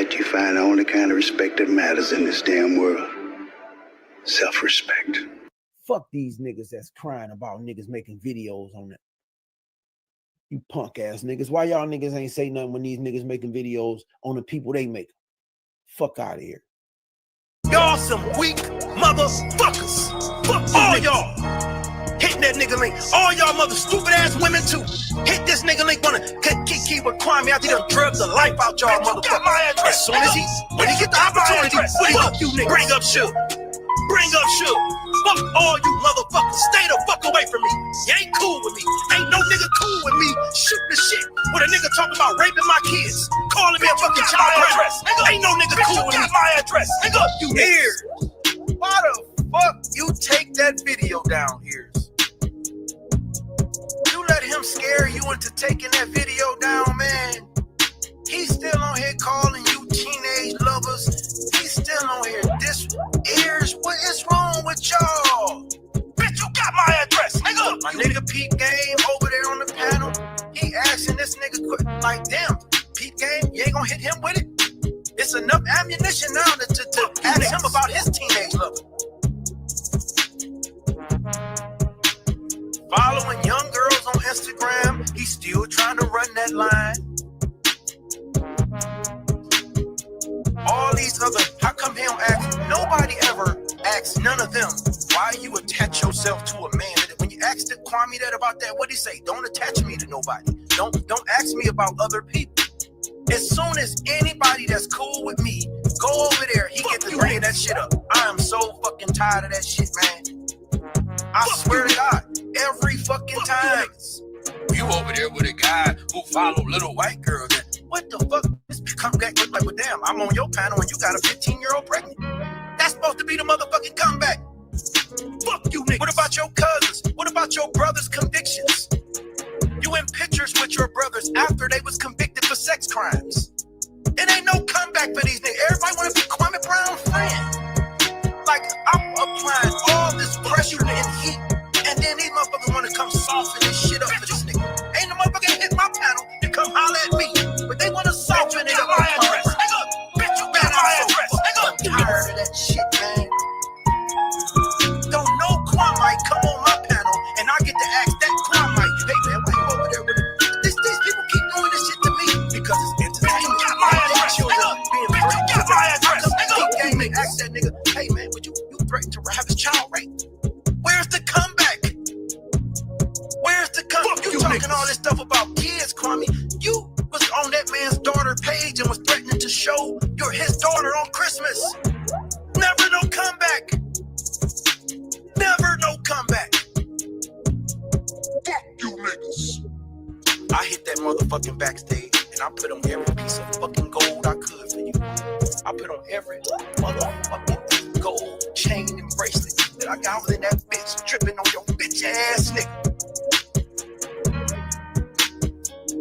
that, you find the only kind of respect that matters in this damn world. Self-respect. Fuck these niggas that's crying about niggas making videos on it. You punk ass niggas. Why y'all niggas ain't say nothing when these niggas making videos on the people they make? Fuck out of here. Y'all some weak motherfuckers. Fuck all y'all. Hit that nigga link. All y'all mother stupid ass women too. Hit this nigga link. Wanna keep with Kwame after he done drugged the life out y'all motherfuckers. As soon as when he get the opportunity, fuck you niggas. Bring up Suge. Bring up Suge. Fuck all you motherfuckers. Stay the fuck away from me. You ain't cool with me. Ain't no nigga cool with me. Shoot the shit with a nigga talking about raping my kids. Calling me a fucking child predator. Ain't no nigga cool with me. My address. Nigga, you here. Why the fuck you take that video down, Ears? You let him scare you into taking that video down, man. He's still on here calling you teenage lovers. He's still on here. This Ears, what is wrong with y'all? Bitch, you got my address, nigga. My nigga Peep Game over there on the panel. He asking this nigga, like, damn, Peep Game, you ain't gonna hit him with it? It's enough ammunition now to ask him about his teenage lover. Following young girls on Instagram, he's still trying to run that line. All these other, how come he don't ask? Nobody ever asks none of them why you attach yourself to a man. When you asked Kwame that about that, what did he say? Don't attach me to nobody. Don't ask me about other people. As soon as anybody that's cool with me go over there, he gets to bring that shit up. I am so fucking tired of that shit, man. I swear to God, every fucking time. You over there with a guy who follow little white girls. What the fuck? This comeback look like, well, damn, I'm on your panel and you got a 15-year-old pregnant. That's supposed to be the motherfucking comeback. Fuck you niggas. What about your cousins? What about your brother's convictions? You in pictures with your brothers after they was convicted for sex crimes. It ain't no comeback for these niggas. Everybody want to be Kwame Brown's friend. Like, I'm applying all this pressure and heat, and then these motherfuckers want to come soften this shit up for this nigga. Ain't no motherfucker hit my panel to come holler at me, but they want to soften it up. My address, nigga. Bitch, you got my address, nigga. I'm tired of that shit, man. Don't know Kwame come on my panel, and I get to ask that Kwame, hey man, why you over there with it? These people keep doing this shit to me because it's entertainment. You got my address, nigga. Bitch, you got my address, nigga. They ask that nigga, hey man, would you threaten to have his child raped? Where's the comeback? Where's the comeback? You talking all this stuff about kids, Kwame. You was on that man's daughter page and was threatening to show his daughter on Christmas. Never no comeback. Never no comeback. Fuck you niggas. I hit that motherfucking backstage and I put on every piece of fucking gold I could for you. I put on every motherfucking gold chain and bracelet that I got in that bitch, tripping on your bitch ass nigga.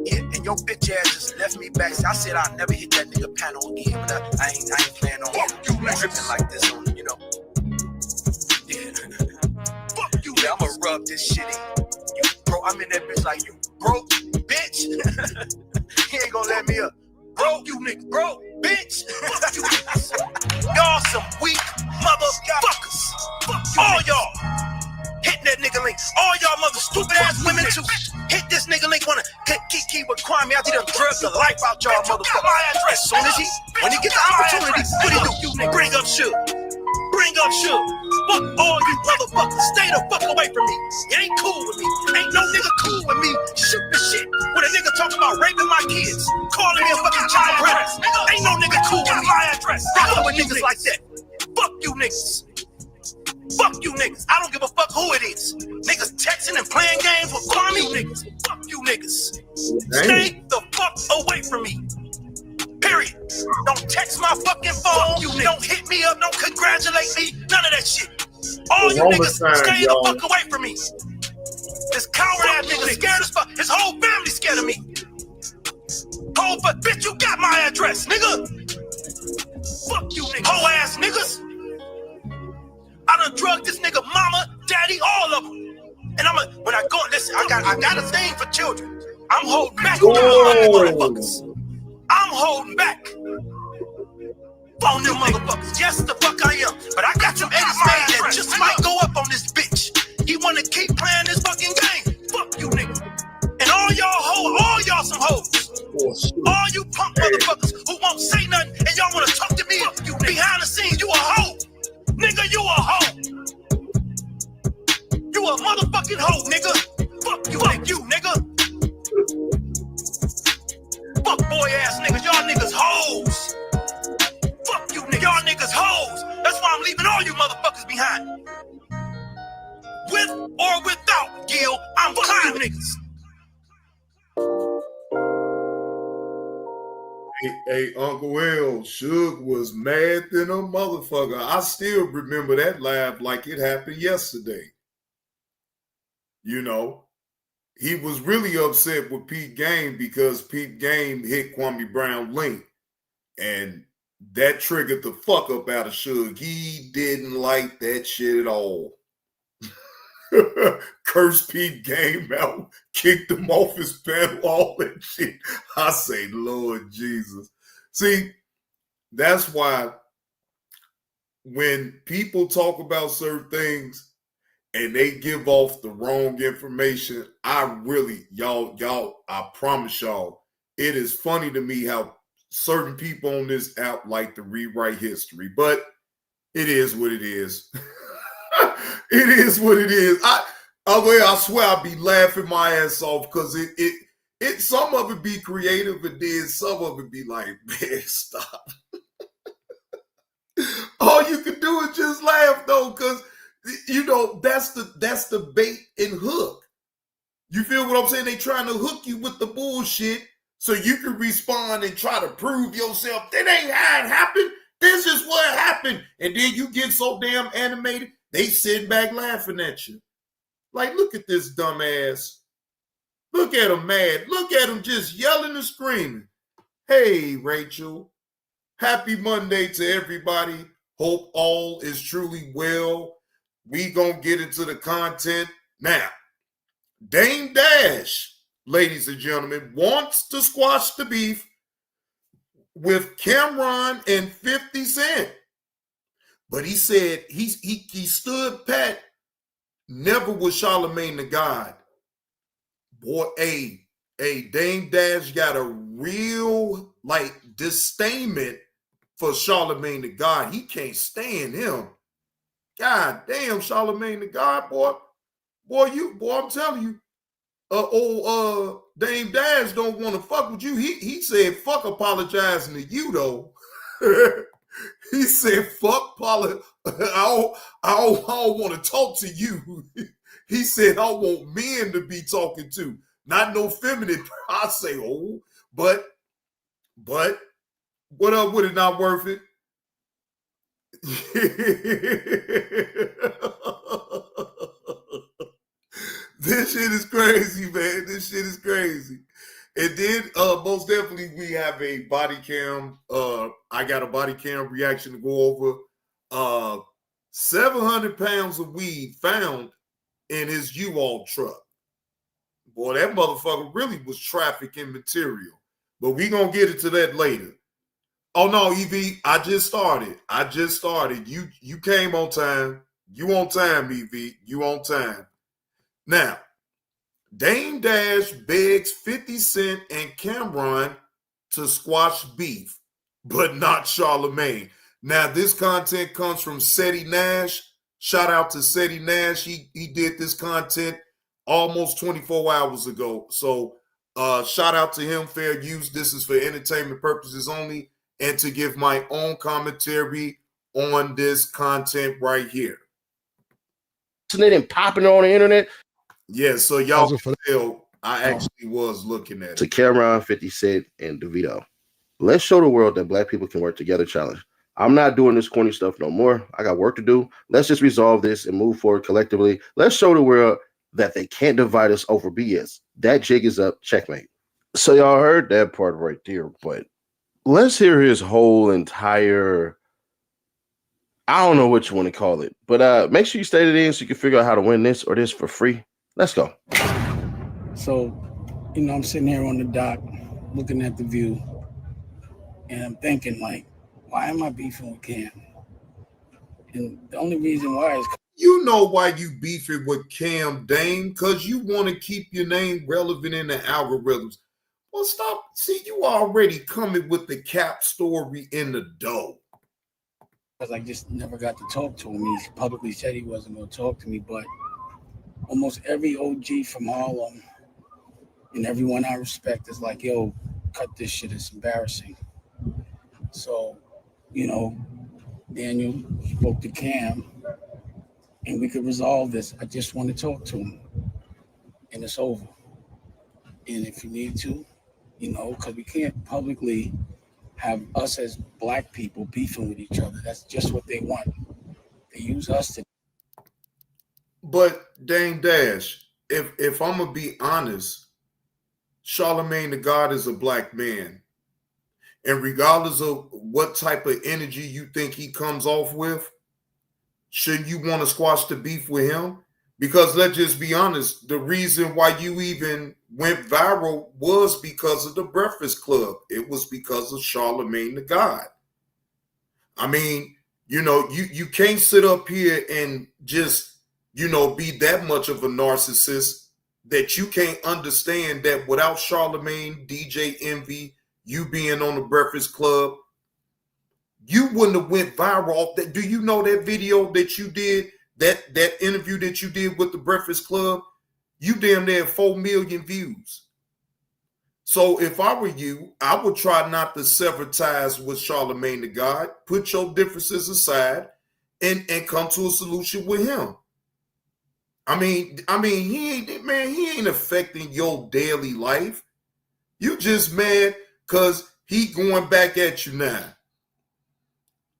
Yeah, and your bitch ass just left me back. I said I'll never hit that nigga panel again, but I ain't planning on you tripping like this on, you know. Yeah. Fuck you, yeah, I'ma rub this shit in. You bro, I'm in that bitch like you broke bitch. He ain't gonna let me up. Broke you nigga, broke bitch. Fuck you niggas. Y'all some weak motherfuckers. All y'all. Hitting that nigga link. All y'all mother stupid ass women too. Hit this nigga link. Wanna keep with Kwame after he done drugged the life out y'all motherfuckers. As soon as when he gets the opportunity, what he do? Bring up Suge. Bring up Suge. Fuck all you motherfuckers. Stay the fuck away from me. You ain't cool with me. Ain't no nigga cool with me. Shoot the shit with a nigga talking about raping my kids. Calling me a fucking child predator. Ain't no nigga cool with my address. Fuck with niggas like that. Fuck you niggas. Fuck you niggas. I don't give a fuck who it is. Niggas texting and playing games with Kwame. You niggas. Fuck you niggas. Stay the fuck away from me. Period. Don't text my fucking phone. You don't hit me up. Don't congratulate me. None of that shit. All you niggas stay the fuck away from me. This coward ass nigga scared as fuck. His whole family scared of me. Whole fuck, bitch, you got my address, nigga. Fuck you niggas. Whole ass niggas. I done drugged this nigga mama, daddy, all of them. And when I go, listen, I got a thing for children. I'm holding back. I'm holding back. on them motherfuckers. Yes, the fuck I am. But I got some edits made that just might go up on this bitch. He wanna keep playing this fucking game. Fuck you, nigga. And all y'all some hoes. All you punk motherfuckers who won't say nothing and y'all wanna talk to me. You behind the scenes, you a hoe. Nigga, you a hoe. You a motherfucking hoe, nigga. Fuck you, nigga. Fuck boy ass niggas. Y'all niggas hoes. Fuck you, nigga. Y'all niggas hoes. That's why I'm leaving all you motherfuckers behind. With or without Gil, I'm behind niggas. Hey, Uncle L, Suge was mad than a motherfucker. I still remember that laugh like it happened yesterday. You know, he was really upset with Pete Game because Pete Game hit Kwame Brown Link. And that triggered the fuck up out of Suge. He didn't like that shit at all. Cursed Pete Game out, kicked him off his panel, all that shit. I say, Lord Jesus. See, that's why when people talk about certain things and they give off the wrong information, I promise y'all, it is funny to me how certain people on this app like to rewrite history, but it is what it is. It is what it is. I swear I'll be laughing my ass off because it some of it be creative and then some of it be like, man, stop. All you can do is just laugh though, because you know that's the bait and hook. You feel what I'm saying? They trying to hook you with the bullshit so you can respond and try to prove yourself. That ain't how it happened. This is what happened. And then you get so damn animated. They sitting back laughing at you. Like, look at this dumbass. Look at him mad. Look at him just yelling and screaming. Hey, Rachel. Happy Monday to everybody. Hope all is truly well. We gonna get into the content. Now, Dame Dash, ladies and gentlemen, wants to squash the beef with Cameron and 50 Cent. But he said he stood pat, never was Charlemagne the God. Boy, Dame Dash got a real disdainment for Charlemagne the God. He can't stand him. God damn, Charlemagne the God, boy. I'm telling you, Dame Dash don't want to fuck with you. He said fuck apologizing to you though. He said, fuck Paula. I don't want to talk to you. He said, I want men to be talking to, not no feminine. I say, oh, but what up with it not worth it? This shit is crazy, man. This shit is crazy. And then most definitely we have a body cam. I got a body cam reaction to go over. 700 pounds of weed found in his U-Haul truck. Boy, that motherfucker really was trafficking material. But we gonna get into that later. Oh no, EV, I just started. You came on time. You on time, EV. You on time. Now, Dame Dash begs 50 Cent and Cameron to squash beef, but not Charlemagne. Now, this content comes from Seti Nash. Shout out to Seti Nash. He did this content almost 24 hours ago. So shout out to him, fair use. This is for entertainment purposes only and to give my own commentary on this content right here. And popping on the internet. Yeah, so y'all can tell I actually was looking at it. To Cameron, 50 Cent, and DeVito. Let's show the world that black people can work together challenge. I'm not doing this corny stuff no more. I got work to do. Let's just resolve this and move forward collectively. Let's show the world that they can't divide us over BS. That jig is up. Checkmate. So y'all heard that part right there, but let's hear his whole entire, I don't know what you want to call it, but make sure you stay it in so you can figure out how to win this or this for free. Let's go. So, I'm sitting here on the dock looking at the view, and I'm thinking, like, Why am I beefing with Cam? And the only reason why is You know why you beefing with Cam Dame? Because you want to keep your name relevant in the algorithms. Well, stop. See, you already coming with the cap story in the dough. because I just never got to talk to him. He publicly said he wasn't going to talk to me, but almost every OG from Harlem and everyone I respect is like, yo, cut this shit. It's embarrassing. So, you know, Daniel spoke to Cam and we could resolve this. I just want to talk to him and it's over. And if you need to, you know, because we can't publicly have us as black people beefing with each other. That's just what they want. They use us to. But Dame Dash, if I'm gonna be honest, Charlemagne the God is a black man. And regardless of what type of energy you think he comes off with, shouldn't you want to squash the beef with him? Because let's just be honest, the reason why you even went viral was because of the Breakfast Club. It was because of Charlemagne the God. I mean, you know, you can't sit up here and just, you know, be that much of a narcissist that you can't understand that without Charlemagne, DJ Envy, you being on the Breakfast Club, you wouldn't have went viral off that. Do you know that video that you did, that interview that you did with the Breakfast Club? You damn near 4 million views. So if I were you, I would try not to sever ties with Charlemagne the God. Put your differences aside and come to a solution with him. I mean, he ain't affecting your daily life. You just mad because he going back at you now.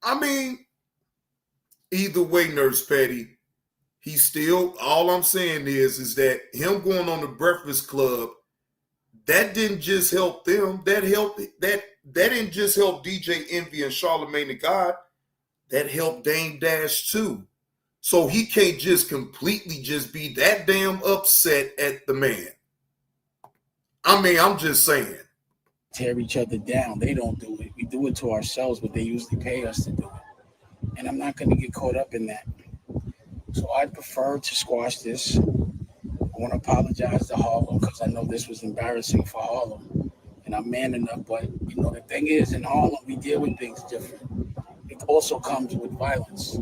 I mean, either way, Nurse Patty, he still, all I'm saying is that him going on the Breakfast Club, that didn't just help them. That didn't just help DJ Envy and Charlemagne the God. That helped Dame Dash too. So he can't just completely just be that damn upset at the man. I mean, I'm just saying. Tear each other down. They don't do it. We do it to ourselves, but they usually pay us to do it. And I'm not going to get caught up in that. So I'd prefer to squash this. I want to apologize to Harlem because I know this was embarrassing for Harlem. And I'm man enough, but you know, the thing is, in Harlem, we deal with things different. It also comes with violence.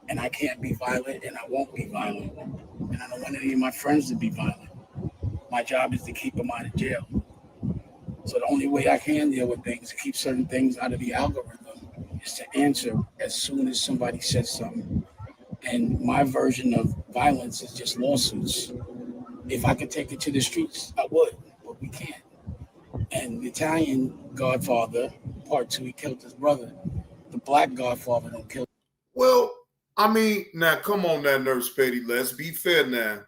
And I can't be violent and I won't be violent. And I don't want any of my friends to be violent. My job is to keep them out of jail. So the only way I can deal with things, to keep certain things out of the algorithm, is to answer as soon as somebody says something. And my version of violence is just lawsuits. If I could take it to the streets, I would, but we can't. And the Italian Godfather, part 2, he killed his brother. The black Godfather don't kill. Well, I mean, now come on now, Nurse Petty. Let's be fair now.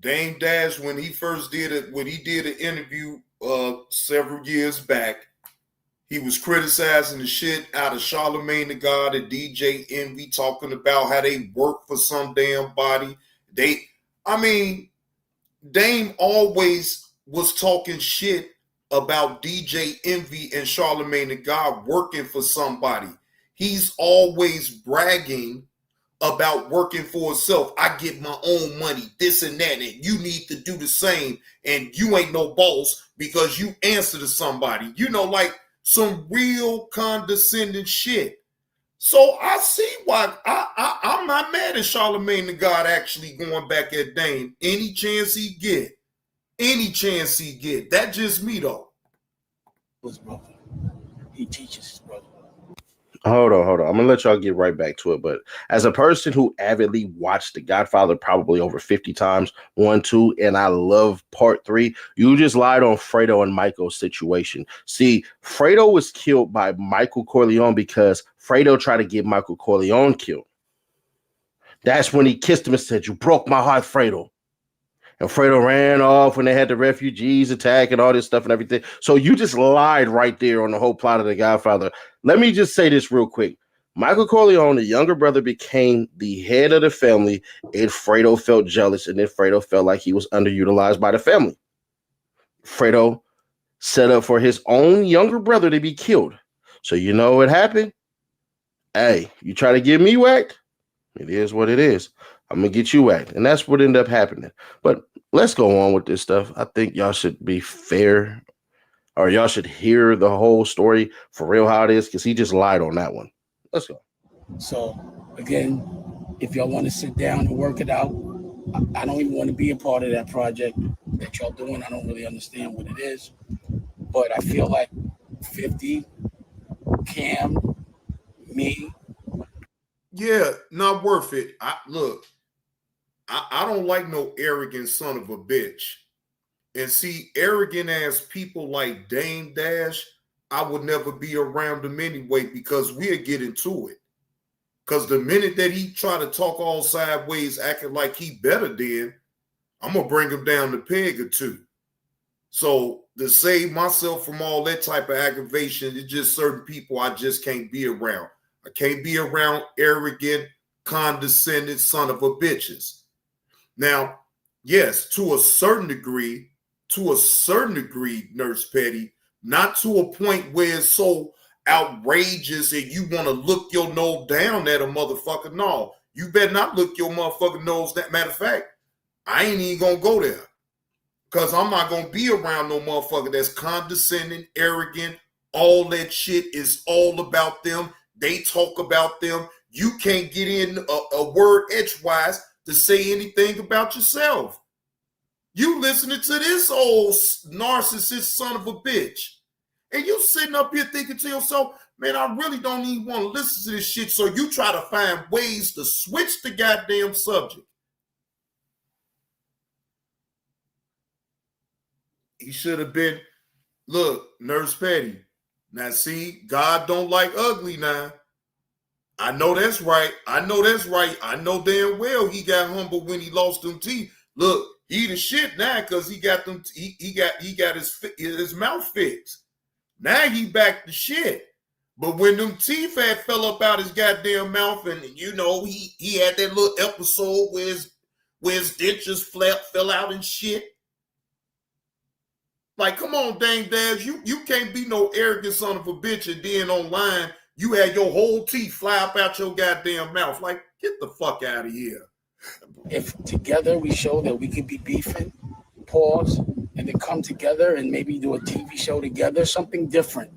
Dame Dash, when he first did it, when he did an interview several years back, he was criticizing the shit out of Charlemagne the God and DJ Envy, talking about how they work for some damn body. Dame always was talking shit about DJ Envy and Charlemagne the God working for somebody. He's always bragging about working for himself. I get my own money, this and that, and you need to do the same. And you ain't no boss because you answer to somebody. You know, like some real condescending shit. So I see why I'm not mad at Charlemagne the God actually going back at Dame. Any chance he get. That's just me though. His brother. He teaches his brother. Hold on. I'm gonna let y'all get right back to it. But as a person who avidly watched The Godfather probably over 50 times, 1, 2, and I love part 3, you just lied on Fredo and Michael's situation. See, Fredo was killed by Michael Corleone because Fredo tried to get Michael Corleone killed. That's when he kissed him and said, "You broke my heart, Fredo." And Fredo ran off when they had the refugees attack and all this stuff and everything. So you just lied right there on the whole plot of The Godfather. Let me just say this real quick. Michael Corleone, the younger brother, became the head of the family, and Fredo felt jealous, and then Fredo felt like he was underutilized by the family. Fredo set up for his own younger brother to be killed. So you know what happened? Hey, you try to get me whacked, it is what it is. I'm gonna get you whacked. And that's what ended up happening. But let's go on with this stuff. I think y'all should be fair, or y'all should hear the whole story for real how it is, because he just lied on that one. Let's go. So again, if y'all want to sit down and work it out, I don't even want to be a part of that project that y'all doing. I don't really understand what it is, but I feel like 50, Cam, me. Yeah, not worth it. I don't like no arrogant son of a bitch. And see, arrogant ass people like Dame Dash, I would never be around them anyway, because we'll get into it. Because the minute that he try to talk all sideways, acting like he better than, I'm going to bring him down the peg or two. So to save myself from all that type of aggravation, it's just certain people I just can't be around. I can't be around arrogant, condescending son of a bitches. Now, yes, to a certain degree, Nurse Petty, not to a point where it's so outrageous and you want to look your nose down at a motherfucker. No, you better not look your motherfucking nose down. Matter of fact, I ain't even gonna go there, because I'm not gonna be around no motherfucker that's condescending, arrogant. All that shit is all about them. They talk about them. You can't get in a word edgewise to say anything about yourself. You listening to this old narcissist son of a bitch, and you sitting up here thinking to yourself, man, I really don't even want to listen to this shit. So you try to find ways to switch the goddamn subject. He should have been, look, Nurse Petty. Now see, God don't like ugly now. I know that's right. I know damn well he got humble when he lost them teeth. Look, he the shit now because he got them. He got his mouth fixed. Now he back to shit. But when them teeth had fell up out his goddamn mouth, and you know he had that little episode where his dentures fell out and shit. Like, come on, Dame Dash, you can't be no arrogant son of a bitch, and then online you had your whole teeth fly up out your goddamn mouth. Like, get the fuck out of here. If together we show that we could be beefing, pause, and then come together and maybe do a TV show together, something different,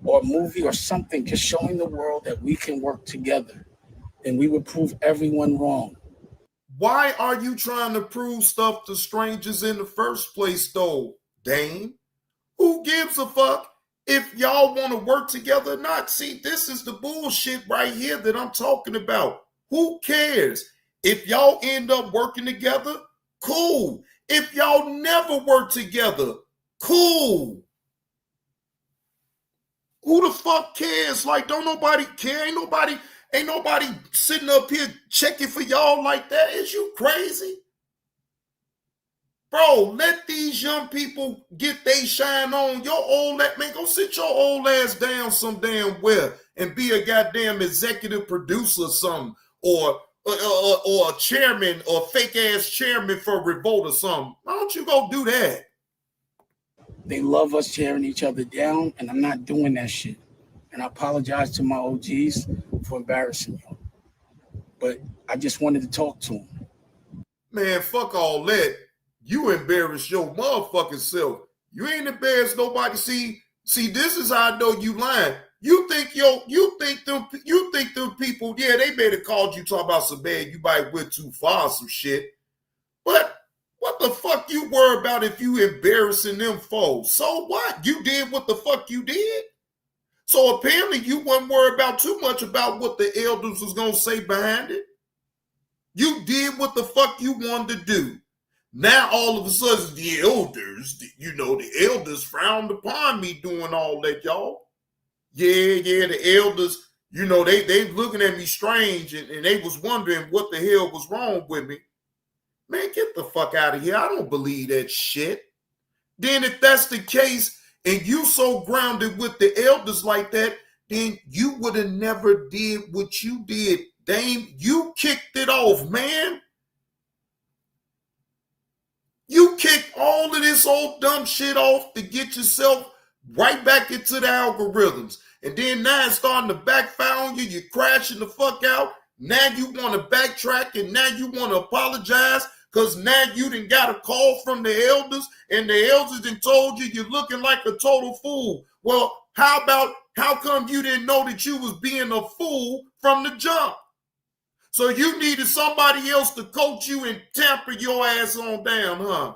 or a movie or something, just showing the world that we can work together, then we would prove everyone wrong. Why are you trying to prove stuff to strangers in the first place, though, Dame? Who gives a fuck if y'all want to work together or not? See, this is the bullshit right here that I'm talking about. Who cares? If y'all end up working together, cool. If y'all never work together, cool. Who the fuck cares? Like, don't nobody care. Ain't nobody sitting up here checking for y'all like that. Is you crazy? Bro, let these young people get they shine on. Your old man, go sit your old ass down some damn where and be a goddamn executive producer or something, or a chairman or fake ass chairman for Revolt or something. Why don't you go do that? They love us tearing each other down, and I'm not doing that shit. And I apologize to my OGs for embarrassing you. But I just wanted to talk to them. Man, fuck all that. You embarrass your motherfucking self. You ain't embarrassed nobody. See, this is how I know you lying. You think them people, yeah, they may have called you talking about some bad, you might went too far, some shit. But what the fuck you worry about if you embarrassing them folks? So what? You did what the fuck you did? So apparently you wasn't worried about too much about what the elders was going to say behind it. You did what the fuck you wanted to do. Now all of a sudden the elders frowned upon me doing all that, y'all. Yeah, the elders, they looking at me strange and they was wondering what the hell was wrong with me. Man, get the fuck out of here. I don't believe that shit. Then if that's the case, and you so grounded with the elders like that, then you would have never did what you did. Dame, you kicked it off, man. You kicked all of this old dumb shit off to get yourself right back into the algorithms. And then now it's starting to backfire on you. You're crashing the fuck out. Now you want to backtrack and now you want to apologize because now you done got a call from the elders and the elders done told you you're looking like a total fool. Well, how come you didn't know that you was being a fool from the jump? So you needed somebody else to coach you and tamper your ass on down, huh?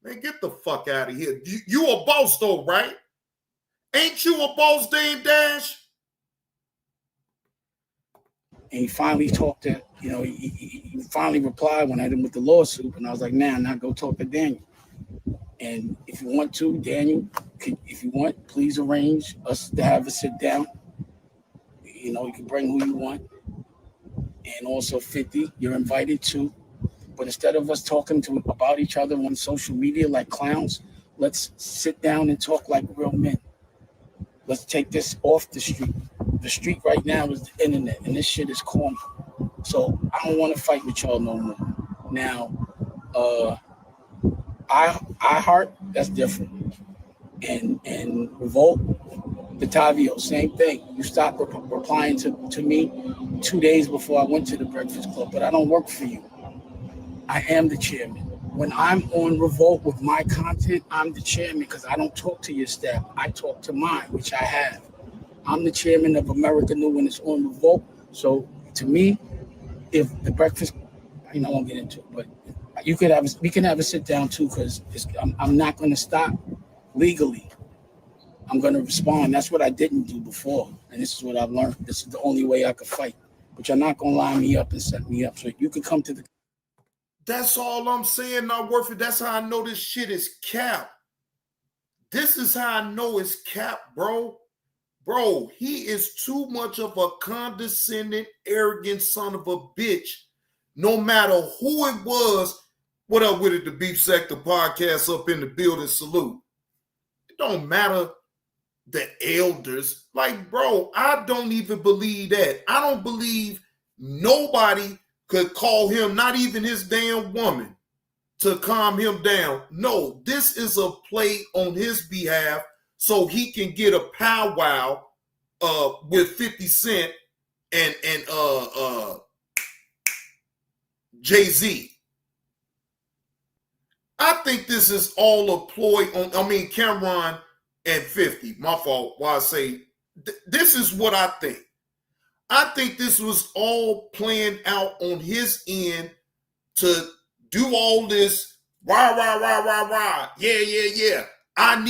Man, get the fuck out of here. You a boss though, right? Ain't you a boss, Dame Dash? And he finally talked to, he finally replied when I hit him with the lawsuit. And I was like, nah, not go talk to Daniel. And if you want to, Daniel, if you want, please arrange us to have a sit down. You can bring who you want. And also 50, you're invited too. But instead of us talking about each other on social media like clowns, let's sit down and talk like real men. Let's take this off the street. The street right now is the internet, and this shit is corny. So I don't want to fight with y'all no more. Now, I heart, that's different. And Revolt, Batavio, same thing. You stopped replying to me 2 days before I went to the Breakfast Club, but I don't work for you. I am the chairman. When I'm on Revolt with my content, I'm the chairman because I don't talk to your staff. I talk to mine, which I have. I'm the chairman of America New when it's on Revolt. So to me, if the Breakfast, I won't get into it, but we can have a sit down too because I'm not going to stop legally. I'm going to respond. That's what I didn't do before. And this is what I've learned. This is the only way I could fight. But you're not going to line me up and set me up. So you can come to the... That's all I'm saying, not worth it. That's how I know this shit is cap. This is how I know it's cap, bro. Bro, he is too much of a condescending, arrogant son of a bitch. No matter who it was. What up with it? The Beef Sector Podcast up in the building. Salute. It don't matter the elders. Like, bro, I don't even believe that. I don't believe nobody could call him, not even his damn woman, to calm him down. No, this is a play on his behalf so he can get a powwow with 50 Cent and Jay-Z. I think this is all a ploy on, Cameron and 50. My fault. Why I say this is what I think. I think this was all planned out on his end to do all this rah. Yeah. I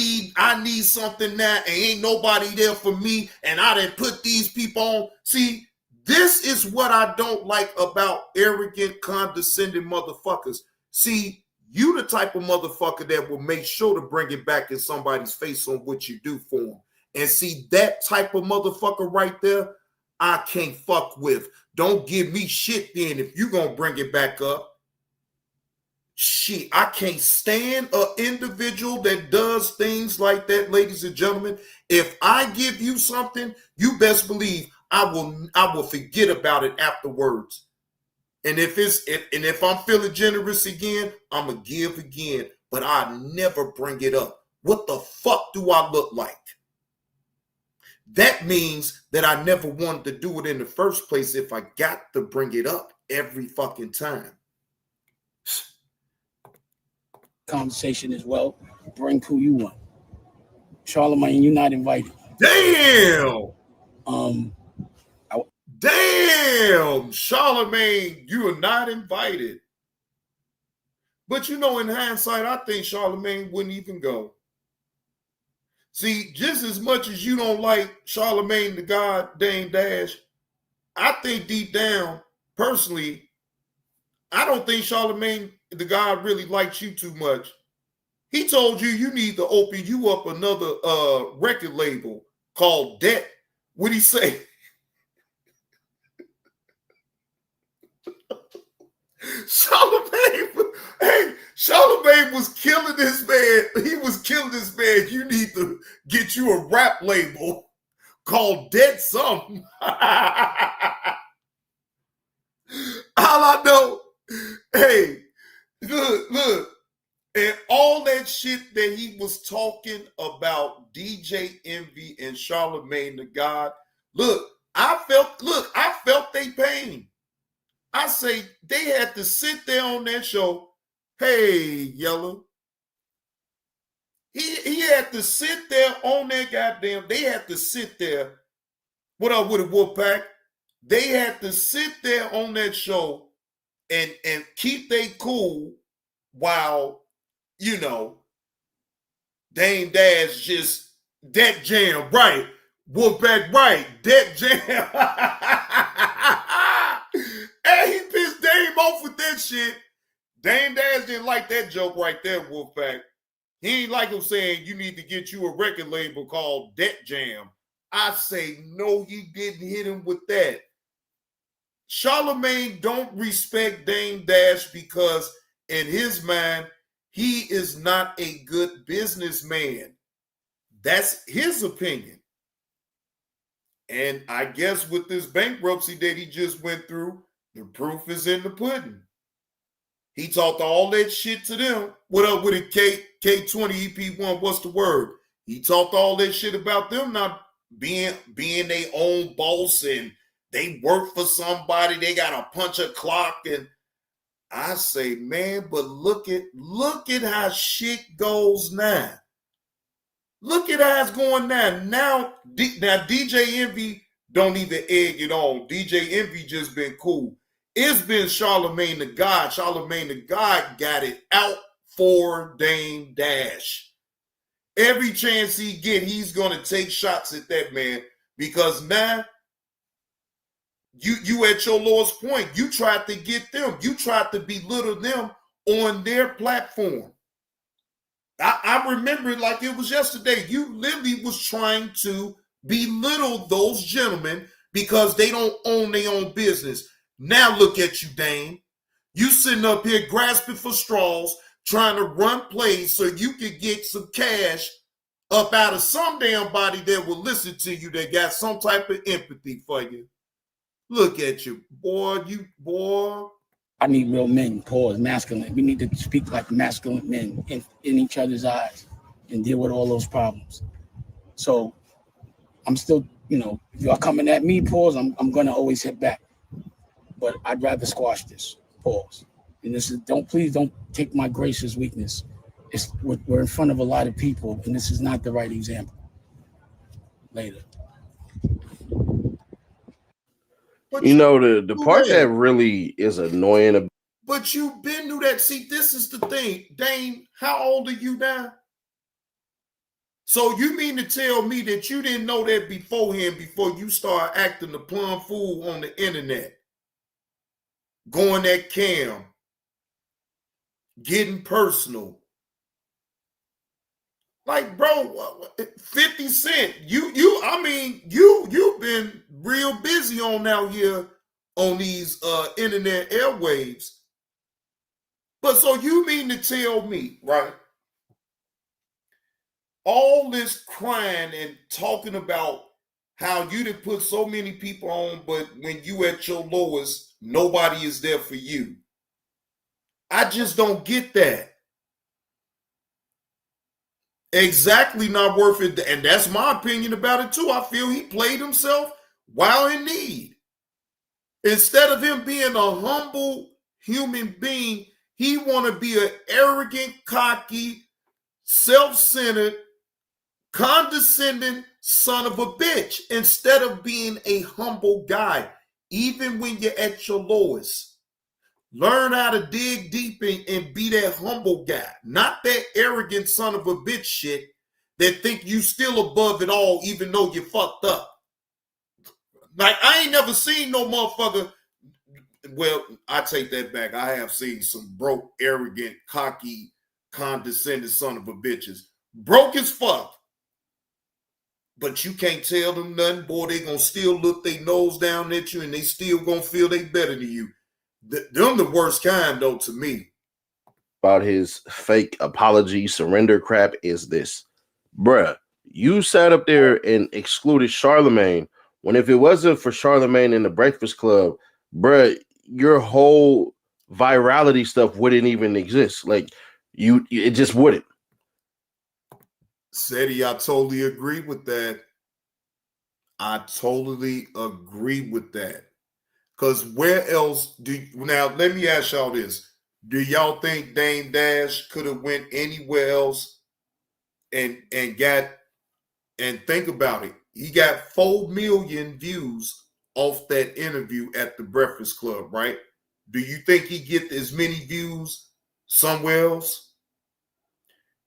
need something now, and ain't nobody there for me, and I didn't put these people on. See, this is what I don't like about arrogant, condescending motherfuckers. See, you the type of motherfucker that will make sure to bring it back in somebody's face on what you do for them. And see, that type of motherfucker right there, I can't fuck with. Don't give me shit then if you gonna bring it back up. Shit, I can't stand an individual that does things like that, ladies and gentlemen. If I give you something, you best believe I will forget about it afterwards. And if I'm feeling generous again, I'm gonna give again, but I never bring it up. What the fuck do I look like? That means that I never wanted to do it in the first place if I got to bring it up every fucking time. Conversation as well. Bring who you want. Charlemagne, you're not invited. Damn! Damn! Charlemagne, you are not invited. But in hindsight, I think Charlemagne wouldn't even go. See, just as much as you don't like Charlemagne the God, Dame Dash, I think deep down, personally, I don't think Charlemagne the God really likes you too much. He told you need to open you up another record label called Debt. What'd he say? Charlemagne was killing this man. He was killing this man. You need to get you a rap label called Dead Something. All I know, hey, look, And all that shit that he was talking about DJ Envy and Charlemagne the God. Look, I felt they pain. I say they had to sit there on that show. Hey, Yellow. He had to sit there on that goddamn. They had to sit there. What up with a Wolfpack? They had to sit there on that show and keep they cool while, you know, Dame Dash just that jam, right? Wolfpack, right? That jam. And he pissed Dame off with that shit. Dame Dash didn't like that joke right there, Wolfpack. He ain't like him saying you need to get you a record label called Det Jam. I say no, he didn't hit him with that. Charlemagne don't respect Dame Dash because in his mind, he is not a good businessman. That's his opinion. And I guess with this bankruptcy that he just went through, the proof is in the pudding. He talked all that shit to them. What up with it, K20 EP1? What's the word? He talked all that shit about them not being their own boss and they work for somebody. They got to punch a clock. And I say, man, but look at how shit goes now. Look at how it's going now. Now DJ Envy don't even egg it on. DJ Envy just been cool. It's been Charlemagne the God. Charlemagne the God got it out for Dame Dash. Every chance he get, he's going to take shots at that man because now you at your lowest point. You tried to get them. You tried to belittle them on their platform. I remember it like it was yesterday. You literally was trying to belittle those gentlemen because they don't own their own business. Now look at you, Dame. You sitting up here grasping for straws, trying to run plays so you could get some cash up out of some damn body that will listen to you, that got some type of empathy for you. Look at you, boy. I need real men, pause, masculine. We need to speak like masculine men in each other's eyes and deal with all those problems. So I'm still, if y'all coming at me, pause, I'm going to always hit back. But I'd rather squash this, pause. And this is, please don't take my grace as weakness. We're in front of a lot of people, and this is not the right example. Later. But the part that really is annoying. But you've been through that. See, this is the thing. Dame, how old are you now? So you mean to tell me that you didn't know that beforehand before you start acting the plum fool on the internet? Going at Cam. Getting personal. Like, bro, 50 Cent, you've been real busy on out here on these internet airwaves. But so you mean to tell me, right? All this crying and talking about how you done put so many people on, but when you at your lowest, nobody is there for you. I just don't get that. Exactly, not worth it. And that's my opinion about it too. I feel he played himself while in need. Instead of him being a humble human being, he want to be an arrogant, cocky, self-centered, condescending son of a bitch instead of being a humble guy, even when you're at your lowest. Learn how to dig deep and be that humble guy, not that arrogant son of a bitch shit that think you still above it all even though you fucked up. Like, I ain't never seen no motherfucker. Well, I take that back. I have seen some broke, arrogant, cocky, condescending son of a bitches. Broke as fuck. But you can't tell them nothing, boy. They gonna still look their nose down at you and they still gonna feel they better than you. Them the worst kind, though, to me. About his fake apology surrender crap is this. Bruh, you sat up there and excluded Charlemagne when if it wasn't for Charlemagne and the Breakfast Club, bruh, your whole virality stuff wouldn't even exist. Like, It just wouldn't. Seti, I totally agree with that. I totally agree with that. Because where else now let me ask y'all this. Do y'all think Dame Dash could have went anywhere else and got, and think about it. He got 4 million views off that interview at the Breakfast Club, right? Do you think he get as many views somewhere else?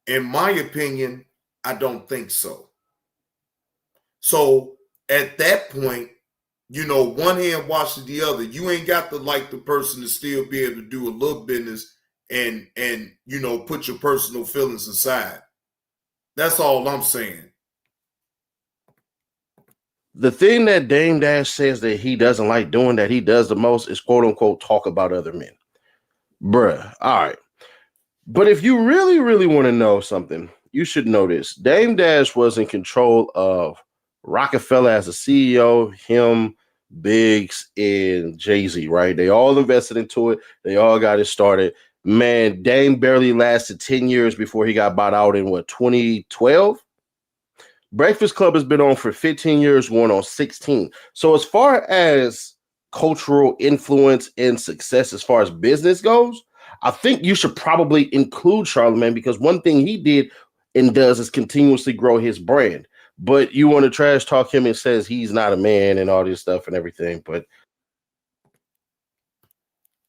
In my opinion, I don't think so. So at that point, one hand washes the other. You ain't got to like the person to still be able to do a little business and put your personal feelings aside. That's all I'm saying. The thing that Dame Dash says that he doesn't like doing, that he does the most, is quote unquote talk about other men. Bruh, all right. But if you really, really want to know something, you should know this. Dame Dash was in control of Rockefeller as a CEO, him, Biggs, and Jay-Z, right? They all invested into it. They all got it started. Man, Dame barely lasted 10 years before he got bought out in, 2012? Breakfast Club has been on for 15 years, going on 16. So as far as cultural influence and success, as far as business goes, I think you should probably include Charlemagne, because one thing he did and does is continuously grow his brand. But you want to trash talk him and says he's not a man and all this stuff and everything. But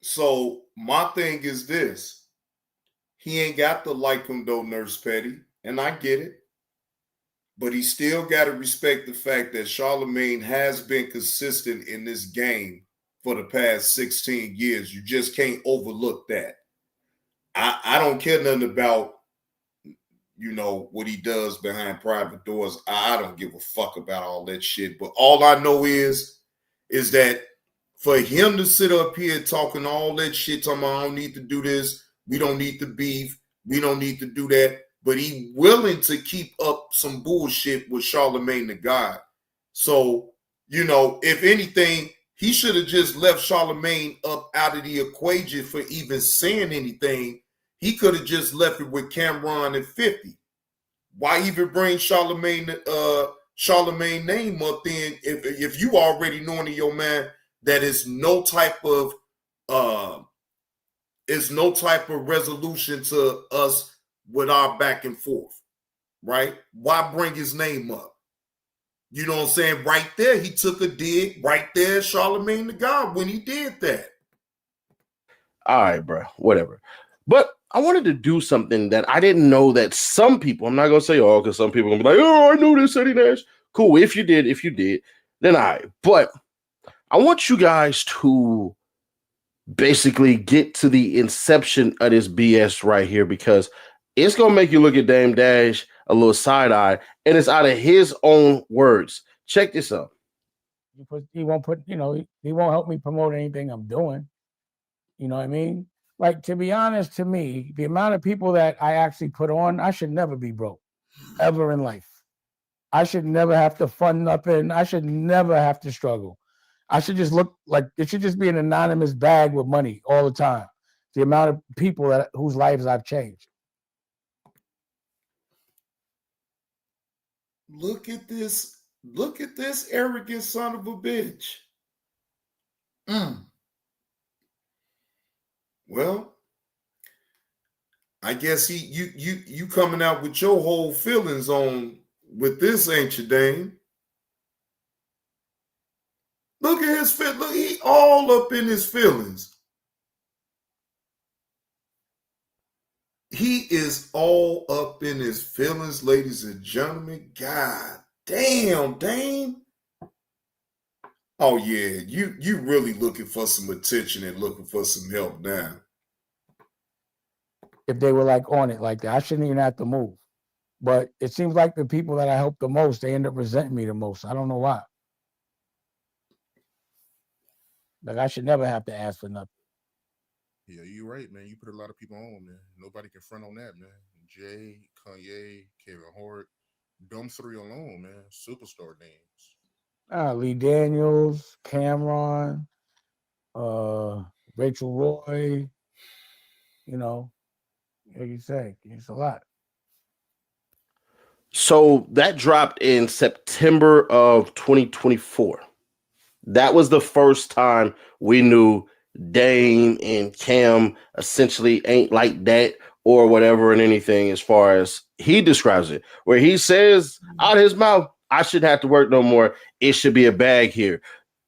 so my thing is this. He ain't got to like him though, Nurse Petty, and I get it. But he still got to respect the fact that Charlemagne has been consistent in this game for the past 16 years. You just can't overlook that. I don't care nothing about, what he does behind private doors. I don't give a fuck about all that shit. But all I know is that for him to sit up here talking all that shit, talking about I don't need to do this, we don't need to beef, we don't need to do that, but he willing to keep up some bullshit with Charlemagne the God. So, if anything, he should have just left Charlemagne up out of the equation for even saying anything. He could have just left it with Cameron and 50. Why even bring Charlemagne name up then if you already knowing in your mind that is no type of resolution to us with our back and forth, right? Why bring his name up? You know what I'm saying? Right there, he took a dig. Right there, Charlemagne the God when he did that. all right, bro, whatever. But I wanted to do something that I didn't know that some people, I'm not going to say all, because some people are going to be like, oh, I knew this, Eddie Nash. Cool. If you did, then all right. But I want you guys to basically get to the inception of this BS right here, because it's going to make you look at Dame Dash a little side eye, and it's out of his own words. Check this out. He won't he won't help me promote anything I'm doing. You know what I mean? Like, to be honest, to me, the amount of people that I actually put on, I should never be broke ever in life. I should never have to fund nothing. I should never have to struggle. I should just look like it should just be an anonymous bag with money all the time. The amount of people whose lives I've changed. Look at this arrogant son of a bitch. Well, I guess you coming out with your whole feelings on with this, ain't you, Dame? Look at his feelings. Look, he all up in his feelings. He is all up in his feelings, ladies and gentlemen. God damn, Dame. Oh yeah, you really looking for some attention and looking for some help now. If they were like on it like that, I shouldn't even have to move. But it seems like the people that I help the most, they end up resenting me the most. I don't know why. Like, I should never have to ask for nothing. Yeah, you're right, man. You put a lot of people on, man. Nobody can front on that, man. Jay, Kanye, Kevin Hart, them three alone, man. Superstar names. Lee Daniels, Cameron, Rachel Roy, Like you say, it's a lot. So that dropped in September of 2024. That was the first time we knew Dame and Cam essentially ain't like that or whatever and anything as far as he describes it, where he says out his mouth, I shouldn't have to work no more. It should be a bag here.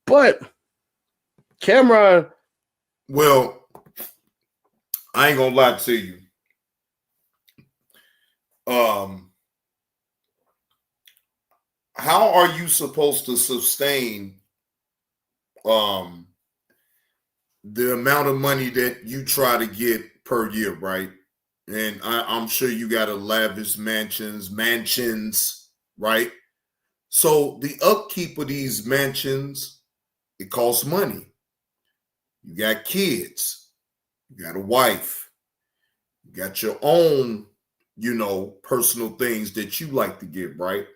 But Cameron. Well, I ain't gonna lie to you. How are you supposed to sustain the amount of money that you try to get per year, right? And I'm sure you got a lavish mansions, right? So the upkeep of these mansions, it costs money. You got kids, you got a wife, you got your own, personal things that you like to get, right?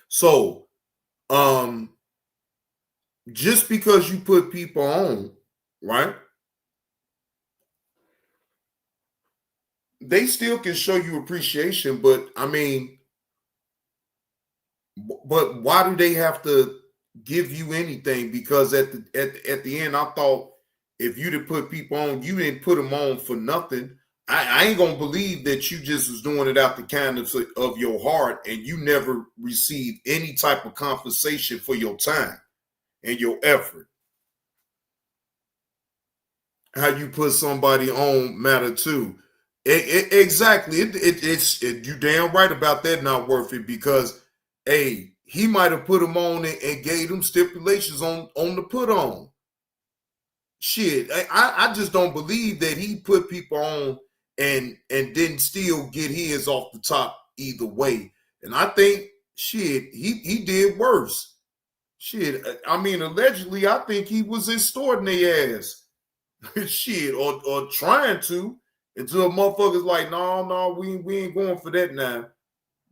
So, just because you put people on, right? They still can show you appreciation, but I mean, but why do they have to give you anything? Because at the end, I thought if you'd have put people on, you didn't put them on for nothing. I ain't gonna believe that you just was doing it out the kindness of your heart and you never received any type of compensation for your time and your effort. How you put somebody on matter too. Exactly. It's you damn right about that. Not worth it because, hey, he might have put him on and gave them stipulations on the put on. Shit, I just don't believe that he put people on and didn't still get his off the top either way. And I think shit, he did worse. Shit, I mean, allegedly, I think he was extorting their ass. Shit, or trying to, until motherfuckers like, no, we ain't going for that now.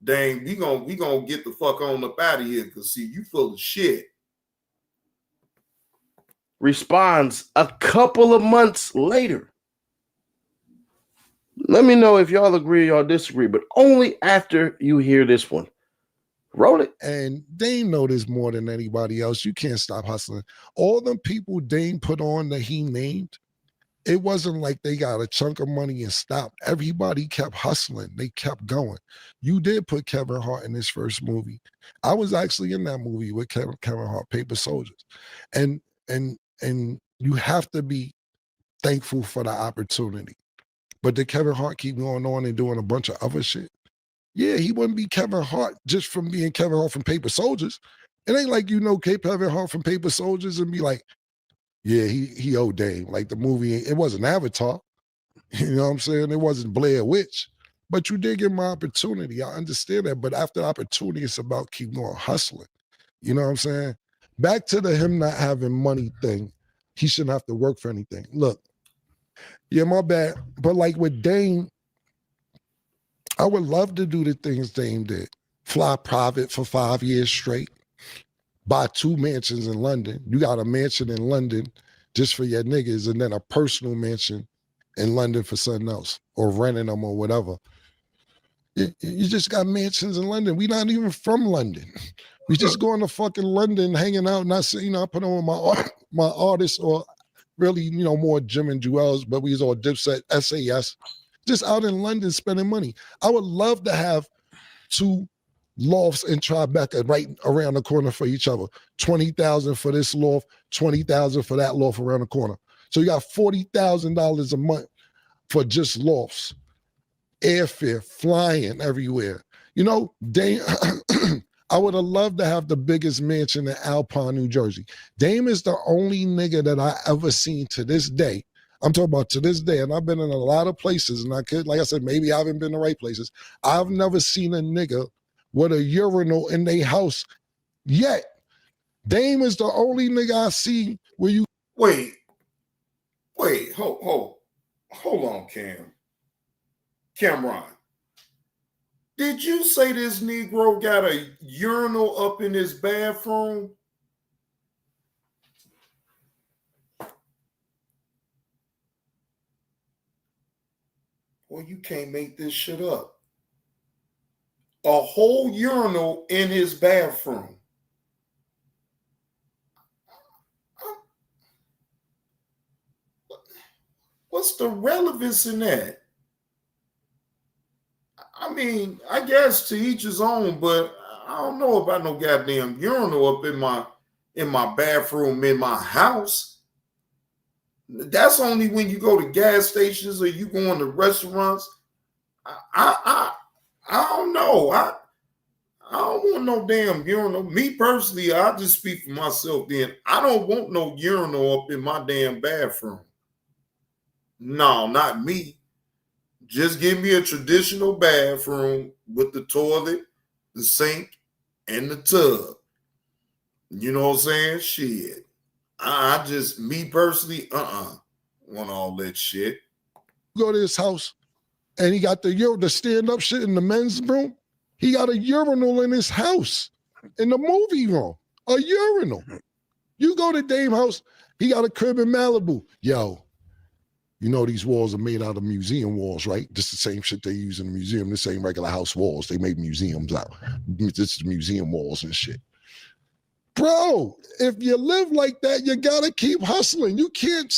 Dang, we gonna get the fuck on up out of here, cause see, you full of shit. Responds a couple of months later. Let me know if y'all agree or disagree, but only after you hear this one. Roll it. And Dame know this more than anybody else. You can't stop hustling. All the people Dame put on that he named, it wasn't like they got a chunk of money and stopped. Everybody kept hustling. They kept going. You did put Kevin Hart in his first movie. I was actually in that movie with Kevin Hart, Paper Soldiers. And you have to be thankful for the opportunity. But did Kevin Hart keep going on and doing a bunch of other shit? Yeah, he wouldn't be Kevin Hart just from being Kevin Hart from Paper Soldiers. It ain't like Kevin Hart from Paper Soldiers and be like, yeah, he owed Dame. Like the movie, it wasn't Avatar. You know what I'm saying? It wasn't Blair Witch. But you did give him an opportunity. I understand that. But after the opportunity, it's about keep going hustling. You know what I'm saying? Back to the him not having money thing. He shouldn't have to work for anything. Look, yeah, my bad. But like with Dame, I would love to do the things Dame did. Fly private for 5 years straight. Buy 2 mansions in London. You got a mansion in London just for your niggas and then a personal mansion in London for something else or renting them or whatever. You just got mansions in London. We not even from London. We just going to fucking London, hanging out, not saying, I put on my artists or really, more Jim and Jewels, but we was all Dipset, SAS, just out in London spending money. I would love to have 2 lofts in Tribeca right around the corner for each other. 20,000 for this loft, 20,000 for that loft around the corner. So you got $40,000 a month for just lofts, airfare, flying everywhere. Dame, I would have loved to have the biggest mansion in Alpine, New Jersey. Dame is the only nigga that I ever seen to this day. I'm talking about to this day, and I've been in a lot of places, and like I said, maybe I haven't been in the right places. I've never seen a nigga with a urinal in their house yet. Dame is the only nigga I see where you Wait, hold on, Cameron. Did you say this Negro got a urinal up in his bathroom? Well, you can't make this shit up. A whole urinal in his bathroom. What's the relevance in that? I mean, I guess to each his own, but I don't know about no goddamn urinal up in my bathroom in my house. That's only when you go to gas stations or you go into restaurants. I don't know. I don't want no damn urinal. Me personally, I just speak for myself then. I don't want no urinal up in my damn bathroom. No, not me. Just give me a traditional bathroom with the toilet, the sink, and the tub. You know what I'm saying? Shit. I just, me personally, want all that shit. Go to his house and he got the stand-up shit in the men's room. He got a urinal in his house, in the movie room, a urinal. You go to Dame's house, he got a crib in Malibu. Yo, you know these walls are made out of museum walls, right? Just the same shit they use in the museum. This ain't regular house walls. They make museums out. This is museum walls and shit. Bro, if you live like that, you gotta keep hustling. You can't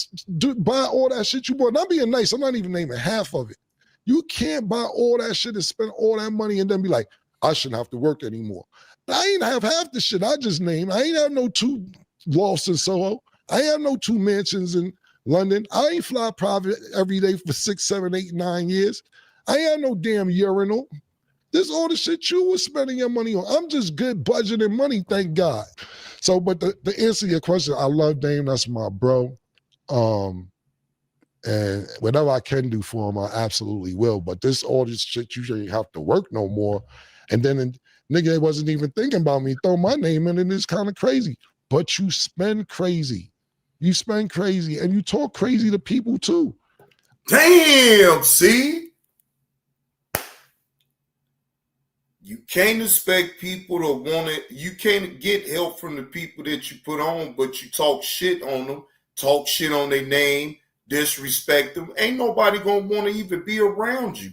buy all that shit you bought. I'm being nice. I'm not even naming half of it. You can't buy all that shit and spend all that money and then be like, I shouldn't have to work anymore. I ain't have half the shit I just named. I ain't have no 2 lofts in Soho. I ain't have no 2 mansions in London. I ain't fly private every day for 6, 7, 8, 9 years. I ain't have no damn urinal. This all the shit you was spending your money on. I'm just good budgeting money, thank God. So, but the answer to your question, I love Dame. That's my bro. And whatever I can do for him, I absolutely will. But all this shit, you shouldn't have to work no more. And then nigga wasn't even thinking about me. Throw my name in, and it's kind of crazy. But you spend crazy. You spend crazy, and you talk crazy to people too. Damn, see? You can't expect people to want it. You can't get help from the people that you put on, but you talk shit on them, talk shit on their name, disrespect them. Ain't nobody gonna want to even be around you.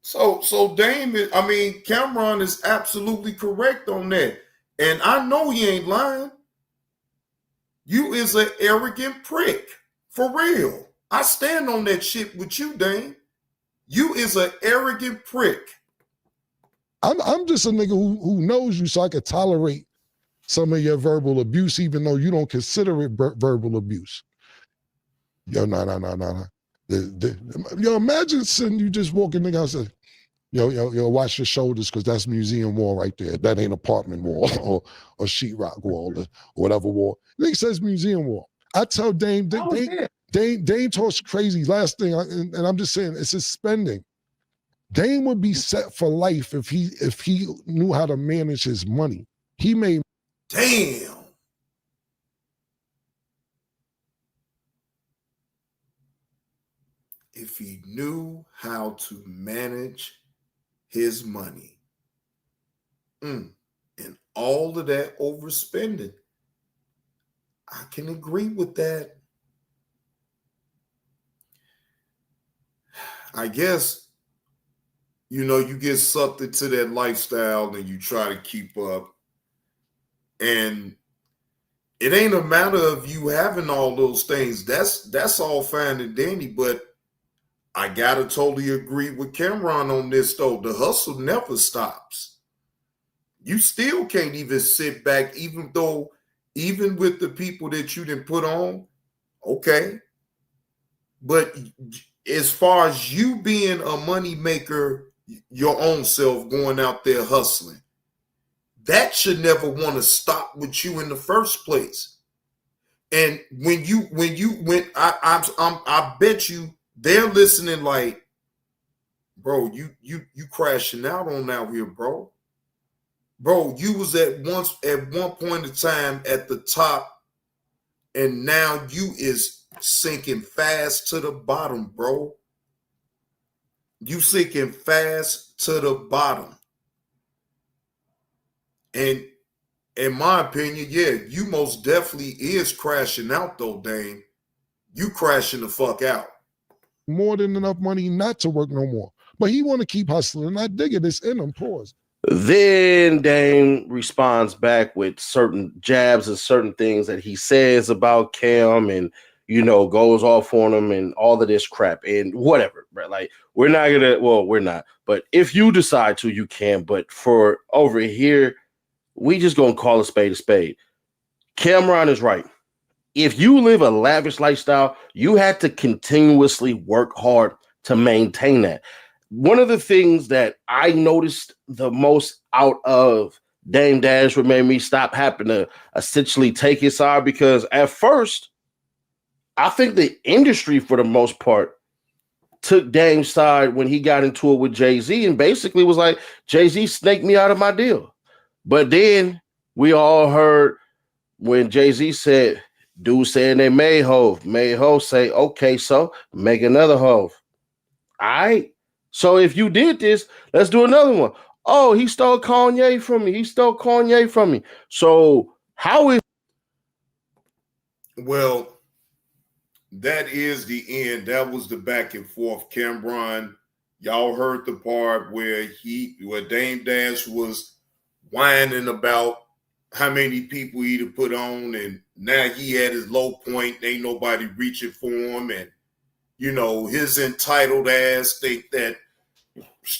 So Cameron is absolutely correct on that. And I know he ain't lying. You is an arrogant prick. For real. I stand on that shit with you, Dame. You is an arrogant prick. I'm just a nigga who knows you, so I could tolerate some of your verbal abuse, even though you don't consider it verbal abuse. Yo, nah. Yo, imagine sitting you just walking nigga out and say, yo, watch your shoulders, because that's museum wall right there. That ain't apartment wall or sheetrock wall or whatever wall. Nigga says museum wall. I tell Dame talks crazy. Last thing, and I'm just saying, it's his spending. Dame would be set for life if he knew how to manage his money. He made. Damn. If he knew how to manage his money. And all of that overspending. I can agree with that. I guess, you get sucked into that lifestyle and you try to keep up. And it ain't a matter of you having all those things. That's all fine and dandy, but I gotta totally agree with Cameron on this though. The hustle never stops. You still can't even sit back, even with the people that you didn't put on, okay. But as far as you being a money maker, your own self going out there hustling, that should never want to stop with you in the first place. And I bet you they're listening like, bro, you crashing out on out here, bro. Bro, you was at one point in time at the top, and now you is sinking fast to the bottom, bro. You sinking fast to the bottom. And in my opinion, yeah, you most definitely is crashing out though, Dame. You crashing the fuck out. more than enough money not to work no more. But he want to keep hustling. I dig it. It's in him. Pause. Then Dame responds back with certain jabs and certain things that he says about Cam and, you know, goes off on him and all of this crap and whatever, right? Like, we're not. But if you decide to, you can. But for over here, we just gonna call a spade a spade. Cameron is right. If you live a lavish lifestyle, you had to continuously work hard to maintain that. One of the things that I noticed the most out of Dame Dash, what made me stop having to essentially take his side, because at first, I think the industry, for the most part, took Dame's side when he got into it with Jay-Z and basically was like, Jay-Z snaked me out of my deal. But then we all heard when Jay-Z said, dude saying they made Hov say, okay, so make another Hov. All right. So if you did this, let's do another one. Oh, he stole Kanye from me. So how is... Well, that is the end. That was the back and forth. Cameron, y'all heard the part where Dame Dash was whining about how many people he'd put on, and now he had his low point. Ain't nobody reaching for him, and you know his entitled ass think that,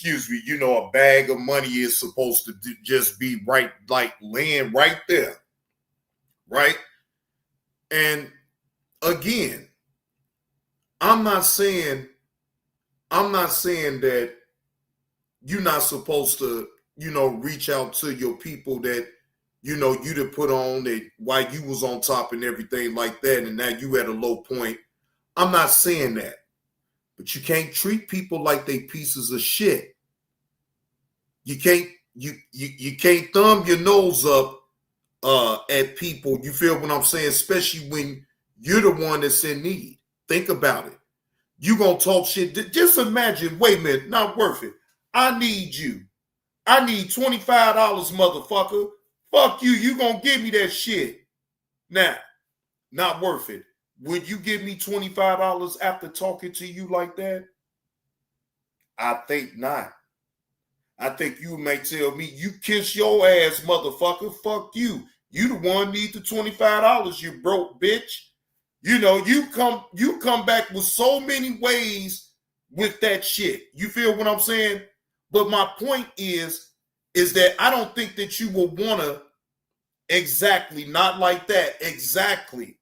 you know, a bag of money is supposed to just be right, like laying right there, right? And again, I'm not saying that you're not supposed to, you know, reach out to your people that, you know, you'd have put on that while you was on top and everything like that, and now you at a low point. I'm not saying that. But you can't treat people like they pieces of shit. You can't thumb your nose up at people. You feel what I'm saying? Especially when you're the one that's in need. Think about it. You gonna talk shit. Just imagine, wait a minute, not worth it. I need you. I need $25, motherfucker. Fuck you. You gonna give me that shit. Now, not worth it. Would you give me $25 after talking to you like that? I think not. I think you may tell me, you kiss your ass, motherfucker. Fuck you. You the one need the $25, you broke bitch. You know, you come back with so many ways with that shit. You feel what I'm saying? But my point is that I don't think that you will want to exactly, not like that, exactly.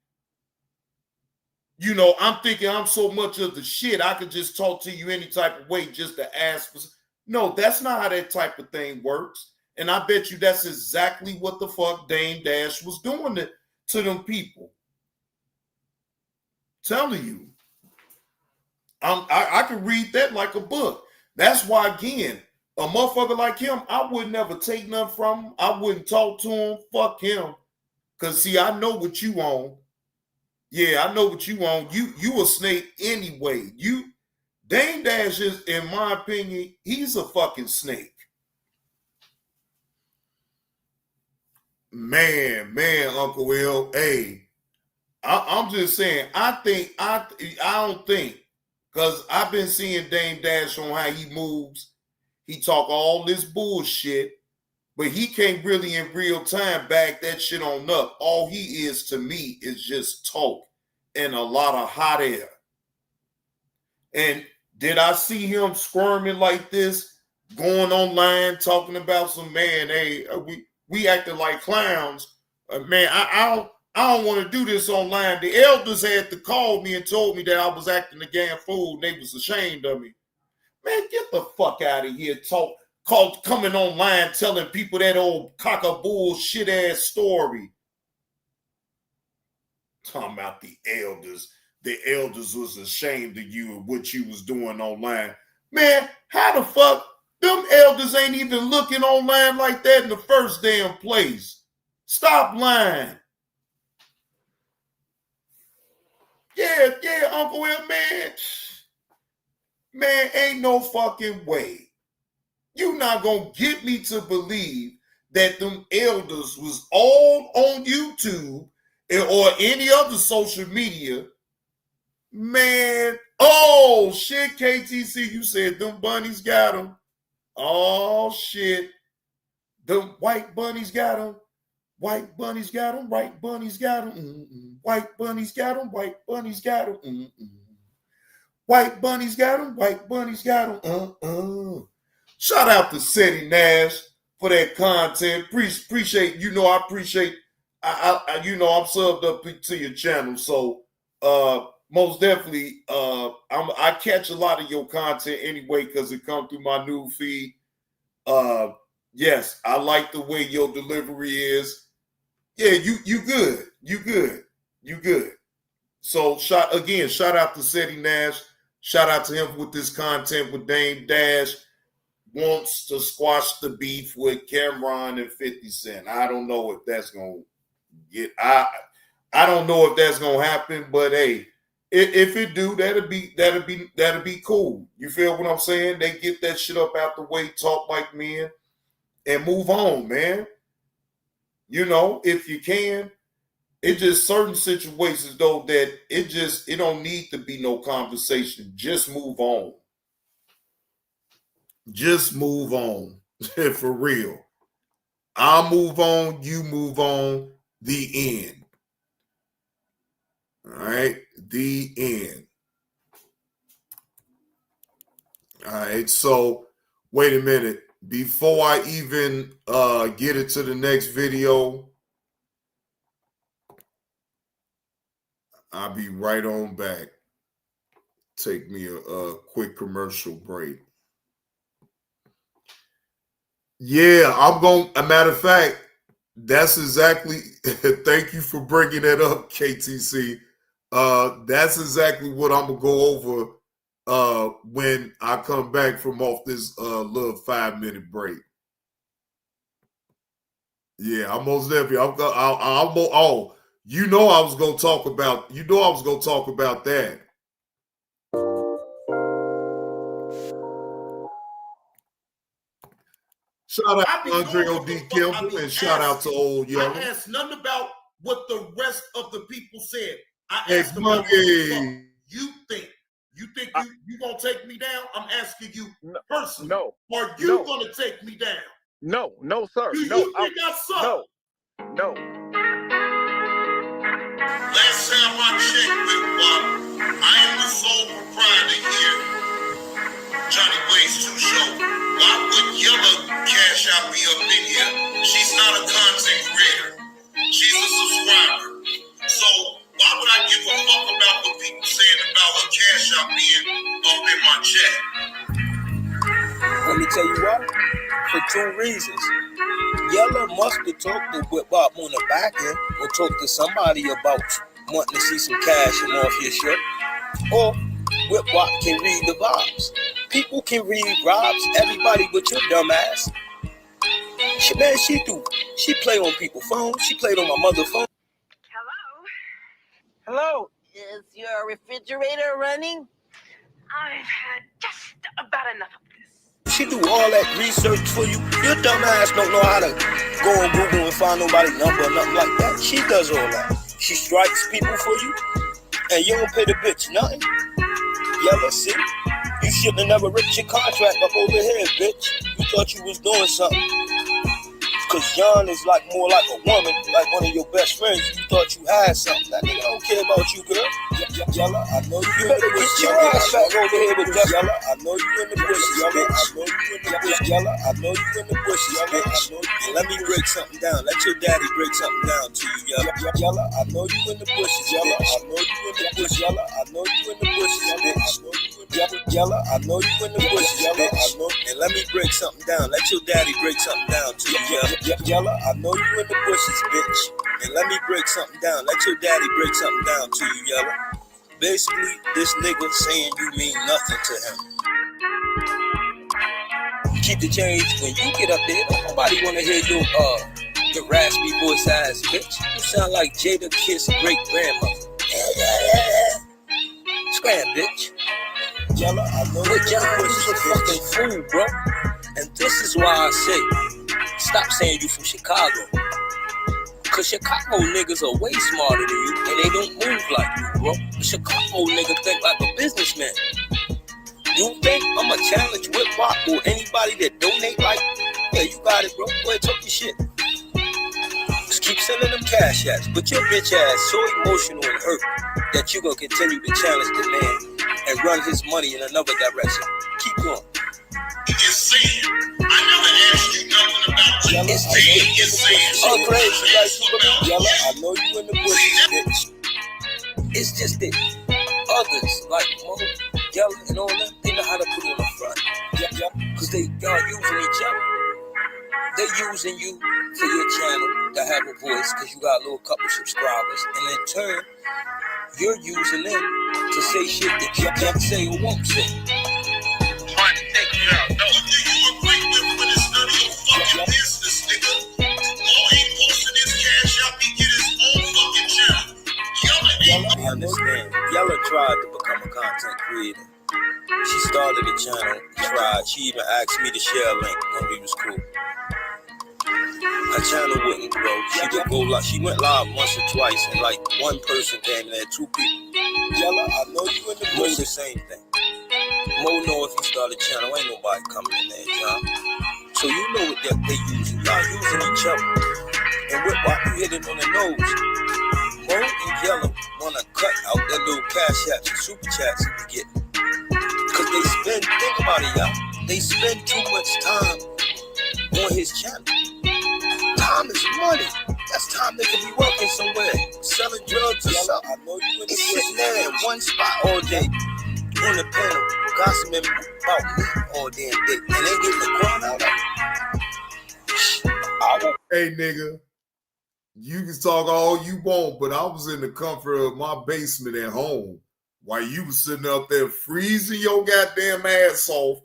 You know, I'm thinking I'm so much of the shit, I could just talk to you any type of way just to ask for. No, that's not how that type of thing works. And I bet you that's exactly what the fuck Dame Dash was doing to them people. Telling you. I can read that like a book. That's why, again, a motherfucker like him, I would never take nothing from him. I wouldn't talk to him. Fuck him. Because, see, I know what you on. Yeah, I know what you want. You a snake anyway. Dame Dash is, in my opinion, he's a fucking snake. Man, Uncle Will. Hey, I'm just saying. I don't think, because I've been seeing Dame Dash on how he moves. He talk all this bullshit, but he can't really in real time back that shit on up. All he is to me is just talk and a lot of hot air. And did I see him squirming like this, going online talking about some, man, hey, we acting like clowns. Man, I don't want to do this online. The elders had to call me and told me that I was acting a damn fool and they was ashamed of me. Man, get the fuck out of here. Coming online telling people that old cock a bullshit ass story. Talking about the elders. The elders was ashamed of you and what you was doing online. Man, how the fuck? Them elders ain't even looking online like that in the first damn place. Stop lying. Yeah, Uncle Will, man. Man, ain't no fucking way. You not gonna get me to believe that them elders was all on YouTube or any other social media. Man, oh shit, KTC, you said them bunnies got them. Oh shit, them white bunnies got them. White bunnies got them. White bunnies got them. Mm-mm. White bunnies got them. White bunnies got them. Mm-mm. White bunnies got them. White bunnies got them. Shout out to Ceddy Nash for that content. Appreciate. You know, I appreciate. I you know, I'm subbed up to your channel, so most definitely, I catch a lot of your content anyway because it comes through my new feed. Yes, I like the way your delivery is. Yeah, you good. So shout out to Ceddy Nash. Shout out to him with this content with Dame Dash. Wants to squash the beef with Cameron and 50 Cent. I don't know if that's gonna get. I don't know if that's gonna happen, but hey, if it do, that'll be cool. You feel what I'm saying? They get that shit up out the way, talk like men, and move on, man. You know, if you can. It's just certain situations though that it don't need to be no conversation. Just move on. Just move on. For real. I'll move on, you move on. The end. All right, the end. All right, so wait a minute. Before I even get into the next video, I'll be right on back. Take me a quick commercial break. Yeah, I'm going. A matter of fact, that's exactly. Thank you for bringing that up, KTC. That's exactly what I'm gonna go over when I come back from off this little 5-minute break. Yeah, I'm most definitely. You know I was gonna talk about. You know I was gonna talk about that. Shout out to Andre O.D. Kimball and shout out to Old Yellow. I asked nothing about what the rest of the people said. I asked about what you think. You think you gonna take me down? I'm asking you personally. No. Are you gonna take me down? No, sir. Do you think I suck? No. Last time I checked with I am the sole proprietor here, Johnny Blaze 2 Show. Why would Yella Cash Out be up in here? She's not a content creator. She's a subscriber. So why would I give a fuck about what people saying about her Cash Out being up in my chat? Let me tell you why. For 2 reasons. Yella must have talked to Whip Wop on the back end or talked to somebody about wanting to see some cash and off your shirt. Or Whip Wop can read the vibes. People can read vibes. Everybody but your dumb ass. She do. She play on people's phones. She played on my mother's phone. Hello. Is your refrigerator running? I've had just about enough of this. She do all that research for you. Your dumb ass don't know how to go on Google and find nobody's number or nothing like that. She does all that. She strikes people for you, and you don't pay the bitch nothing. Yella, see? You shouldn't have never ripped your contract up over here, bitch. You thought you was doing something. Cause John is like more like a woman, like one of your best friends. You thought you had something. That nigga don't care about you, girl. Yella, I know you in the bush. Get your ass back over here with that. Yella, I know you in the bush. Yella, I know you in the bush. Yella, I know you in the bush. Yella, I know you. And let me break something down. Let your daddy break something down to you, Yella. Yella, I know you in the bushes. Yella, I know you in the bush. Yella, I know you in the bushes. Yella, I know you. Yella, I know you in the bushes. Yella, I know. And let me break something down. Let your daddy break something down to you, Yella. Yella, I know you in the bushes, bitch. And let me break something down. Let your daddy break something down to you, Yella. Basically, this nigga saying you mean nothing to him. Keep the change when you get up there. Don't nobody wanna hear your raspy voice ass, bitch. You sound like Jada Kiss' great grandmother. Scram, bitch. Yella, I know you's a fucking fool, bro. And this is why I say, stop saying you from Chicago. Cause Chicago niggas are way smarter than you, and they don't move like you, bro. A Chicago nigga think like a businessman. You think I'ma challenge Whip Rock or anybody that donate like? Yeah, you got it, bro. Go ahead, talk your shit. Just keep sending them cash apps, but your bitch ass so emotional and hurt that you gonna continue to challenge the man and run his money in another direction. Keep going. Just saying. I never asked you nothing about Yella, this thing. Just saying. Oh, crazy, like you believe. Yella, I know you in the bushes, bitch. It's just that others, like Mo, Yella, and all that, they know how to put on the front. Yeah, cause y'all using each other. They using you for your channel to have a voice because you got a little couple subscribers, and in turn, you're using them to say shit that you can't say or won't say. Trying to take you out. No. What do you agree with when it's none of your fucking business, nigga? Mo ain't posting his cash out, he get his own fucking channel. I understand. Yella tried to become a content creator. She started a channel, tried. She even asked me to share a link when we was cool. Her channel wouldn't grow. She did go live. She went live once or twice, and like one person came in there, 2 people. Yella, I know you in the Mo the same thing. Mo know if he start a channel, ain't nobody coming in there, John. So you know what they using. Y'all using each other. And Whip Rock, you hit it on the nose. Mo and Yella wanna cut out that little cash apps and super chats that we get. Cause they spend, think about it, y'all. They spend too much time on his channel. Time is money. That's time they could be working somewhere, selling drugs or something. I know you in the sitting there in one spot all day on the panel, gossiping about me all damn day, and they getting the crown out of it. Hey, nigga, you can talk all you want, but I was in the comfort of my basement at home while you was sitting up there freezing your goddamn ass off,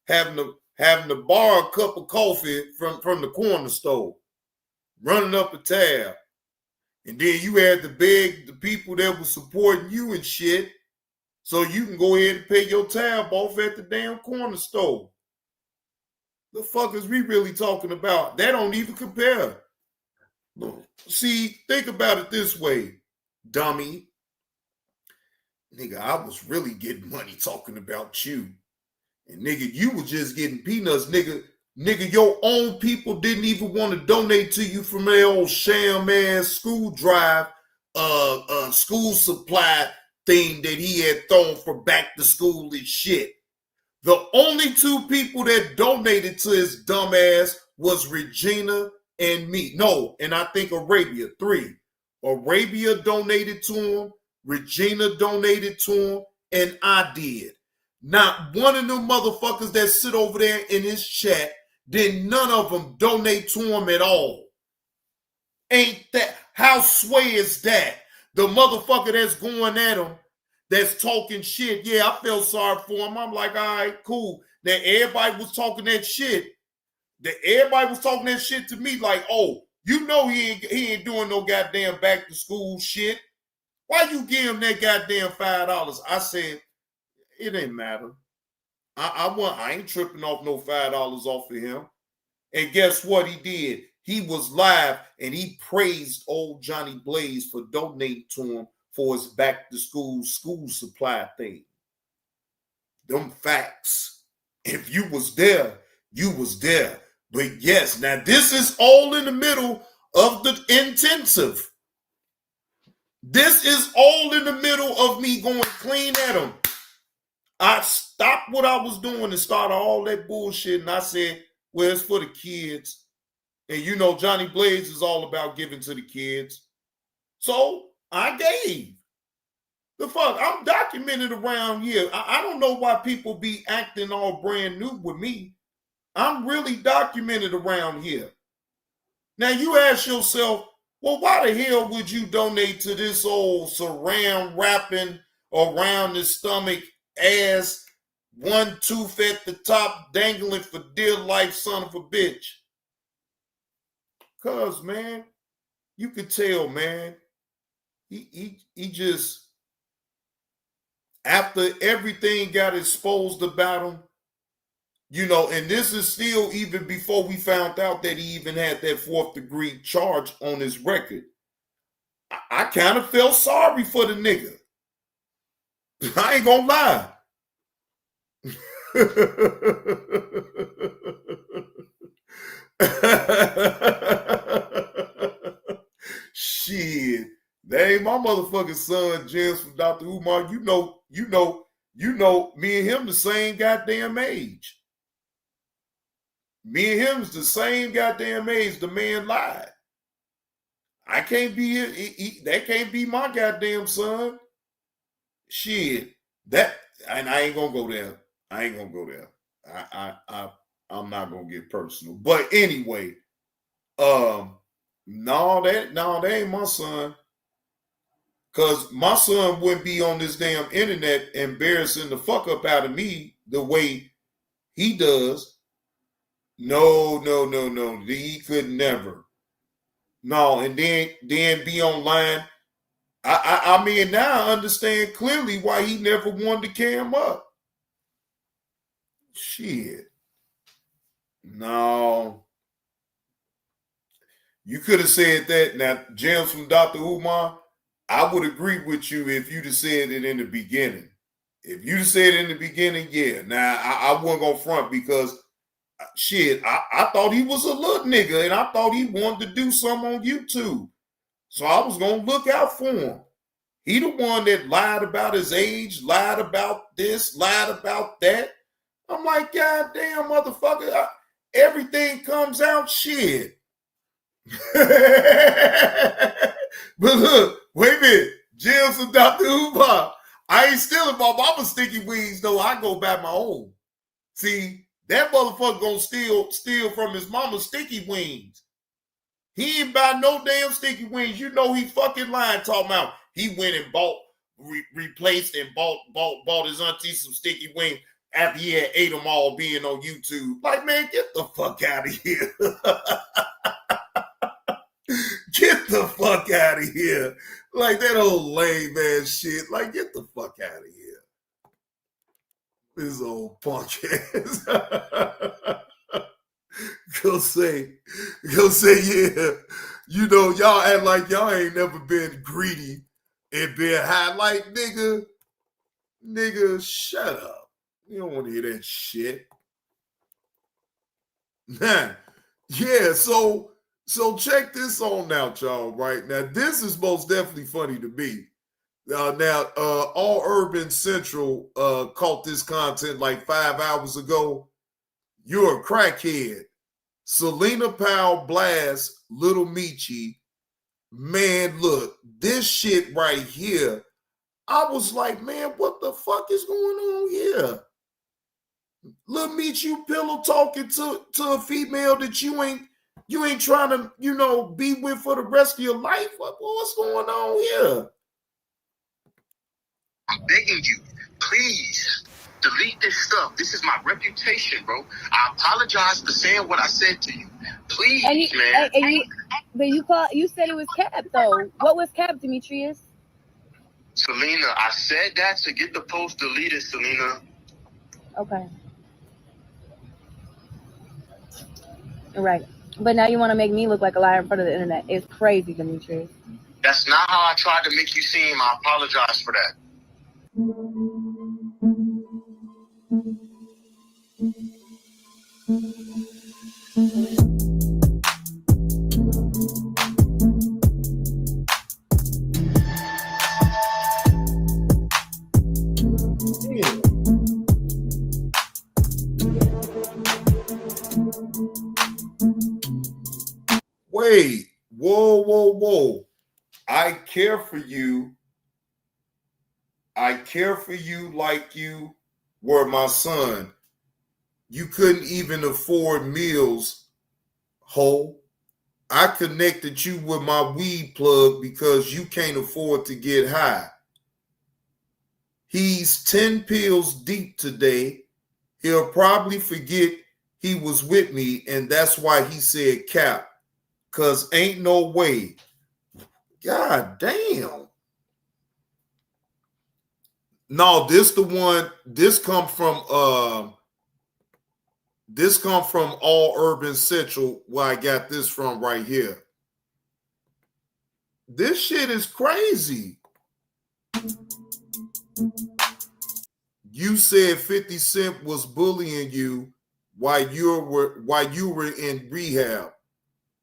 having to borrow a cup of coffee from the corner store, running up a tab. And then you had to beg the people that were supporting you and shit so you can go ahead and pay your tab off at the damn corner store. The fuck is we really talking about? That don't even compare. See, think about it this way, dummy. Nigga, I was really getting money talking about you. And nigga, you was just getting peanuts, nigga. Nigga, your own people didn't even want to donate to you from their old sham ass school drive, school supply thing that he had thrown for back to school and shit. The only 2 people that donated to his dumb ass was Regina and me. No, and I think Arabia, 3. Arabia donated to him, Regina donated to him, and I did. Not one of them motherfuckers that sit over there in his chat did none of them donate to him at all. Ain't that, how sway is that? The motherfucker that's going at him, that's talking shit. Yeah, I felt sorry for him. I'm like, all right, cool. Now everybody was talking that shit. Everybody was talking that shit to me like, oh, you know he ain't doing no goddamn back to school shit. Why you give him that goddamn $5? I said, it ain't matter. I ain't tripping off no $5 off of him. And guess what he did? He was live and he praised old Johnny Blaze for donating to him for his back to school supply thing. Them facts. If you was there, you was there. But yes, now this is all in the middle of the intensive. This is all in the middle of me going clean at him. I stopped what I was doing and started all that bullshit. And I said, well, it's for the kids. And you know, Johnny Blaze is all about giving to the kids. So I gave. The fuck, I'm documented around here. I don't know why people be acting all brand new with me. I'm really documented around here. Now you ask yourself, well, why the hell would you donate to this old saran wrapping around the stomach ass, 1 tooth at the top, dangling for dear life, son of a bitch? Cause man, you could tell, man, he just, after everything got exposed about him, You know, and this is still even before we found out that he even had that 4th degree charge on his record. I kind of felt sorry for the nigga. I ain't gonna lie. Shit. That ain't my motherfucking son, James from Dr. Umar. You know, me and him the same goddamn age. Me and him's the same goddamn age. The man lied. I can't be that can't be my goddamn son. Shit. That and I ain't gonna go there. I ain't gonna go there. I'm not gonna get personal. But anyway, no, that ain't my son. Cause my son wouldn't be on this damn internet embarrassing the fuck up out of me the way he does. No. He could never. No, and then be online. I mean, now I understand clearly why he never wanted to cam up. Shit. No. You could have said that. Now, James from Dr. Umar, I would agree with you if you'd have said it in the beginning. If you'd have said it in the beginning, yeah. Now, I wasn't going to front because, shit, I thought he was a little nigga and I thought he wanted to do something on YouTube. So I was going to look out for him. He the one that lied about his age, lied about this, lied about that. I'm like, God damn, motherfucker, everything comes out shit. But look, wait a minute. James and Dr. Umar. I ain't stealing my mama's sticky wings, though. I go back my own. See, that motherfucker gonna steal from his mama's sticky wings. He ain't buy no damn sticky wings. You know he fucking lying talking about he went and bought, replaced and bought his auntie some sticky wings after he had ate them all being on YouTube. Like, man, get the fuck out of here. Get the fuck out of here. Like that old lame ass shit. Like, get the fuck out of here. This old punk ass. Go say, yeah. You know, y'all act like y'all ain't never been greedy and been high. Like, nigga, shut up. You don't want to hear that shit. Nah. Yeah, so check this on out, y'all, right? Now, this is most definitely funny to me. All Urban Central caught this content like 5 hours ago. You're a crackhead. Selena Powell blasts Little Meechy. Man, look, this shit right here. I was like, man, what the fuck is going on here? Little Meech, you pillow talking to a female that you ain't trying to, be with for the rest of your life. What's going on here? I'm begging you, please delete this stuff. This is my reputation, bro. I apologize for saying what I said to you. Please, man. But you said it was cap though. What was cap, Demetrius? Selena, I said that to get the post deleted, Selena. Okay. Right. But now you want to make me look like a liar in front of the internet. It's crazy, Demetrius. That's not how I tried to make you seem. I apologize for that. Wait, whoa. I care for you. I care for you like you were my son. You couldn't even afford meals, ho. I connected you with my weed plug because you can't afford to get high. He's 10 pills deep today. He'll probably forget he was with me, and that's why he said cap. Cause ain't no way. God damn. No, this the one. This come from This come from All Urban Central, where I got this from right here. This shit is crazy. You said 50 Cent was bullying you while you were in rehab,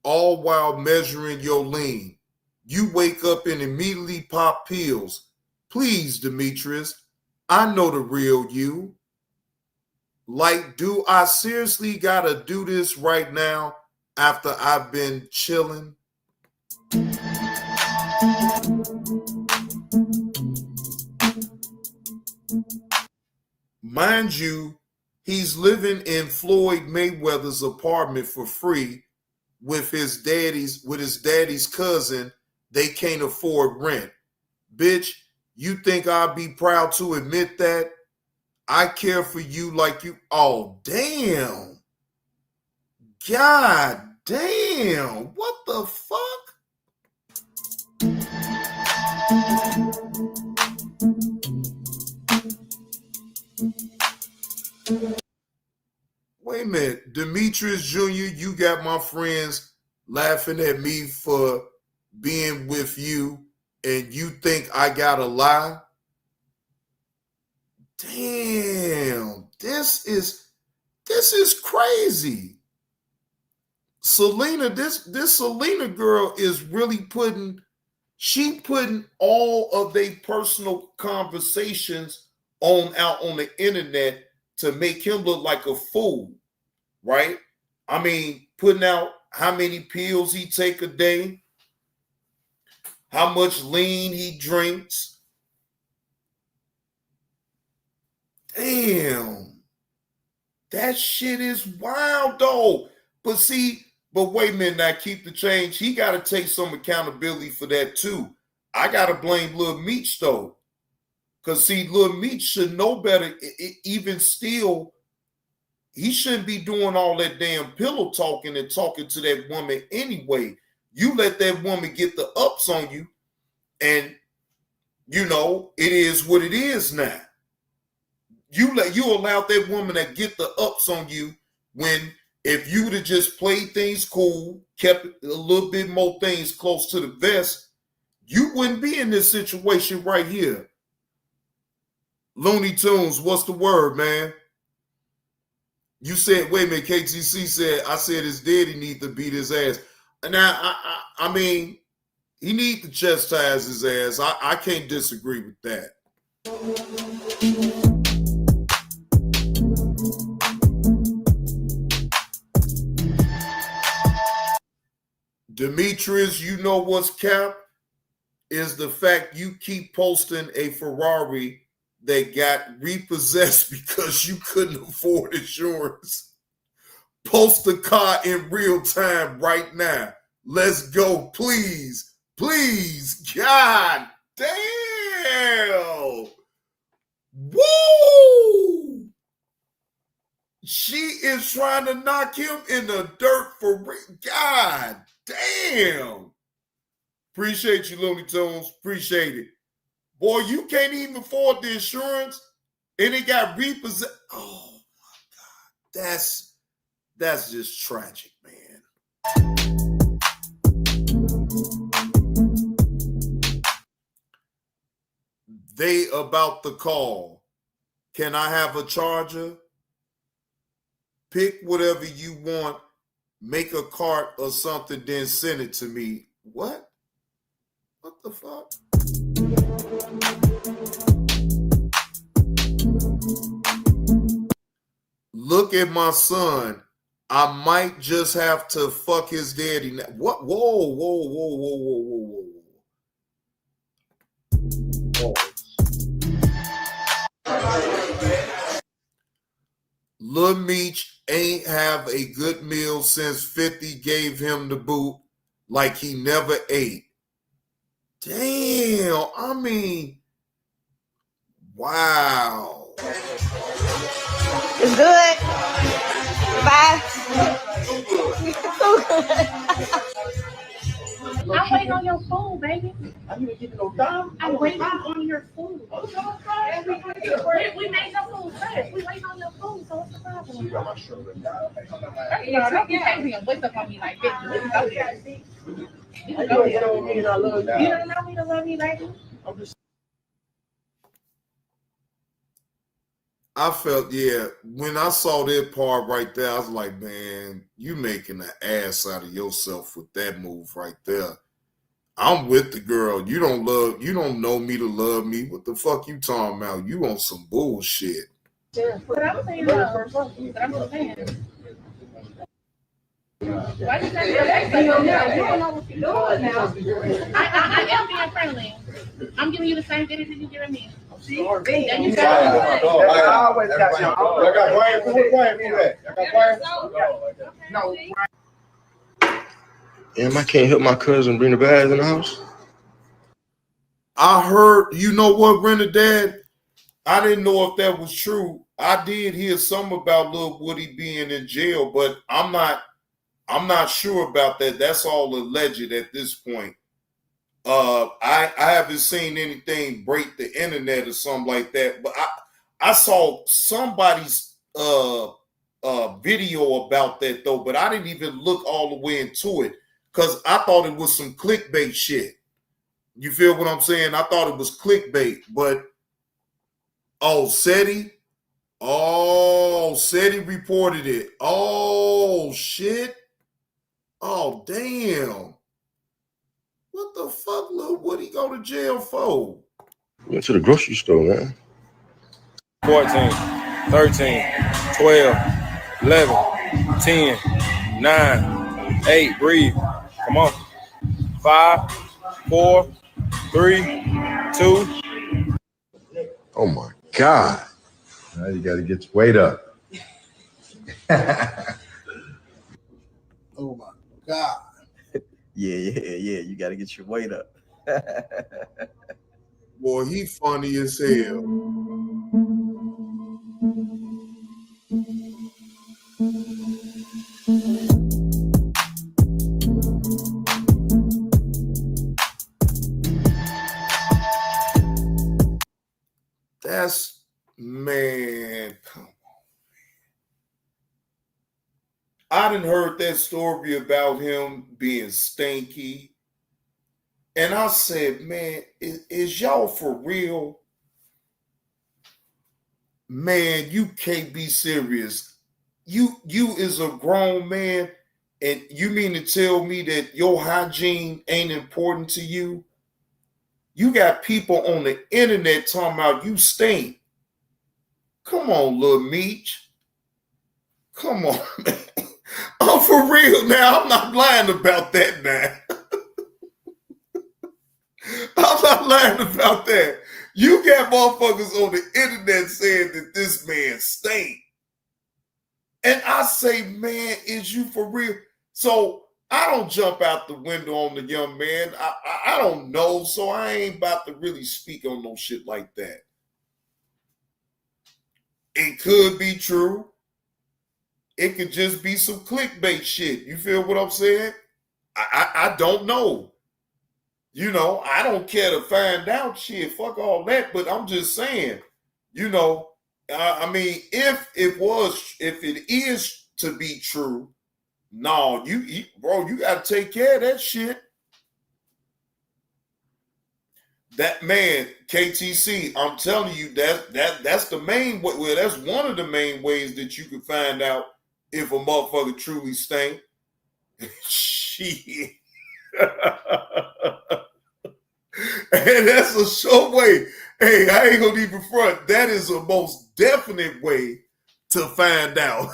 all while measuring your lean. You wake up and immediately pop pills. Please, Demetrius, I know the real you. Like, do I seriously gotta do this right now after I've been chilling? Mind you, he's living in Floyd Mayweather's apartment for free with his daddy's cousin. They can't afford rent. Bitch, you think I'd be proud to admit that? I care for you like you. Oh, damn. God damn. What the fuck? Wait a minute. Demetrius Jr., you got my friends laughing at me for being with you, and you think I gotta lie? Damn, this is crazy. Selena, this Selena girl is really putting all of their personal conversations out on the internet to make him look like a fool, right? I mean, putting out how many pills he take a day, how much lean he drinks. Damn. That shit is wild, though. But wait a minute now, keep the change. He got to take some accountability for that, too. I got to blame Lil Meech, though. Because, see, Lil Meech should know better. Even still, he shouldn't be doing all that damn pillow talking and talking to that woman anyway. You let that woman get the ups on you, and, you know, it is what it is now. You allowed that woman to get the ups on you when if you would have just played things cool, kept a little bit more things close to the vest, you wouldn't be in this situation right here. Looney Tunes, what's the word, man? You said, wait a minute, KTC said, I said his daddy need to beat his ass. Now, I mean, he need to chastise his ass. I can't disagree with that. Demetrius, you know what's cap? Is the fact you keep posting a Ferrari that got repossessed because you couldn't afford insurance. Post the car in real time right now. Let's go, please. Please. God damn. Woo! She is trying to knock him in the dirt for real. God damn. Appreciate you, Looney Tunes. Appreciate it. Boy, you can't even afford the insurance, and it got repossessed. Oh my God. That's just tragic, man. They about to call. Can I have a charger? Pick whatever you want, make a cart or something, then send it to me. What? What the fuck? Look at my son. I might just have to fuck his daddy now. What? Whoa, whoa, whoa, whoa, whoa, whoa, whoa. Lil Meech ain't have a good meal since 50 gave him the boot like he never ate. Damn, I mean, wow. It's good. Bye. I'm waiting on your food, baby. I need to give you no time. I'm waiting on your food. We made your food first. We waiting on your food, so what's the problem? No, don't be chasing your voice up on me like this. We can go there. You can go there. You don't know me to love me, baby. I felt, yeah, when I saw that part right there, I was like, man, you making an ass out of yourself with that move right there. I'm with the girl. You don't know me to love me. What the fuck you talking about? You on some bullshit. But I'm saying, but I'm just saying. Why you say that? You don't know what you're doing now. I am being friendly. I'm giving you the same dignity you giving me. See? Then you got I always got you. I got Brian. Where's Brian food at? I got Brian. No. Damn, I can't help my cousin bring the bags in the house. I heard, you know what, Renadad? I didn't know if that was true. I did hear something about Lil Woody being in jail, but I'm not sure about that. That's all alleged at this point. I haven't seen anything break the internet or something like that, but I saw somebody's video about that though, but I didn't even look all the way into it because I thought it was some clickbait shit. You feel what I'm saying? I thought it was clickbait, but SETI reported it. Oh shit. Oh damn. What the fuck, Lil Woody go to jail for? Went to the grocery store, man. 14, 13, 12, 11, 10, 9, 8, breathe. Come on. 5, 4, 3, 2. Oh my God. Now you got to get your weight up. Oh my God. Yeah. You got to get your weight up. Boy, he funny as hell. That's, man, come on. I done heard that story about him being stinky. And I said, man, is y'all for real? Man, you can't be serious. You is a grown man, and you mean to tell me that your hygiene ain't important to you? You got people on the internet talking about you stink. Come on, little Meech. Come on, man. I'm for real now. I'm not lying about that now. I'm not lying about that. You got motherfuckers on the internet saying that this man stink. And I say, man, is you for real? So I don't jump out the window on the young man. I don't know, so I ain't about to really speak on no shit like that. It could be true. It could just be some clickbait shit. You feel what I'm saying? I don't know. You know, I don't care to find out shit. Fuck all that. But I'm just saying, you know, I mean, if it is to be true, no, bro, you got to take care of that shit. That man, KTC, I'm telling you, that's the main way. Well, that's one of the main ways that you can find out if a motherfucker truly stink. Shit. And that's a sure way. Hey, I ain't gonna even front. That is a most definite way to find out.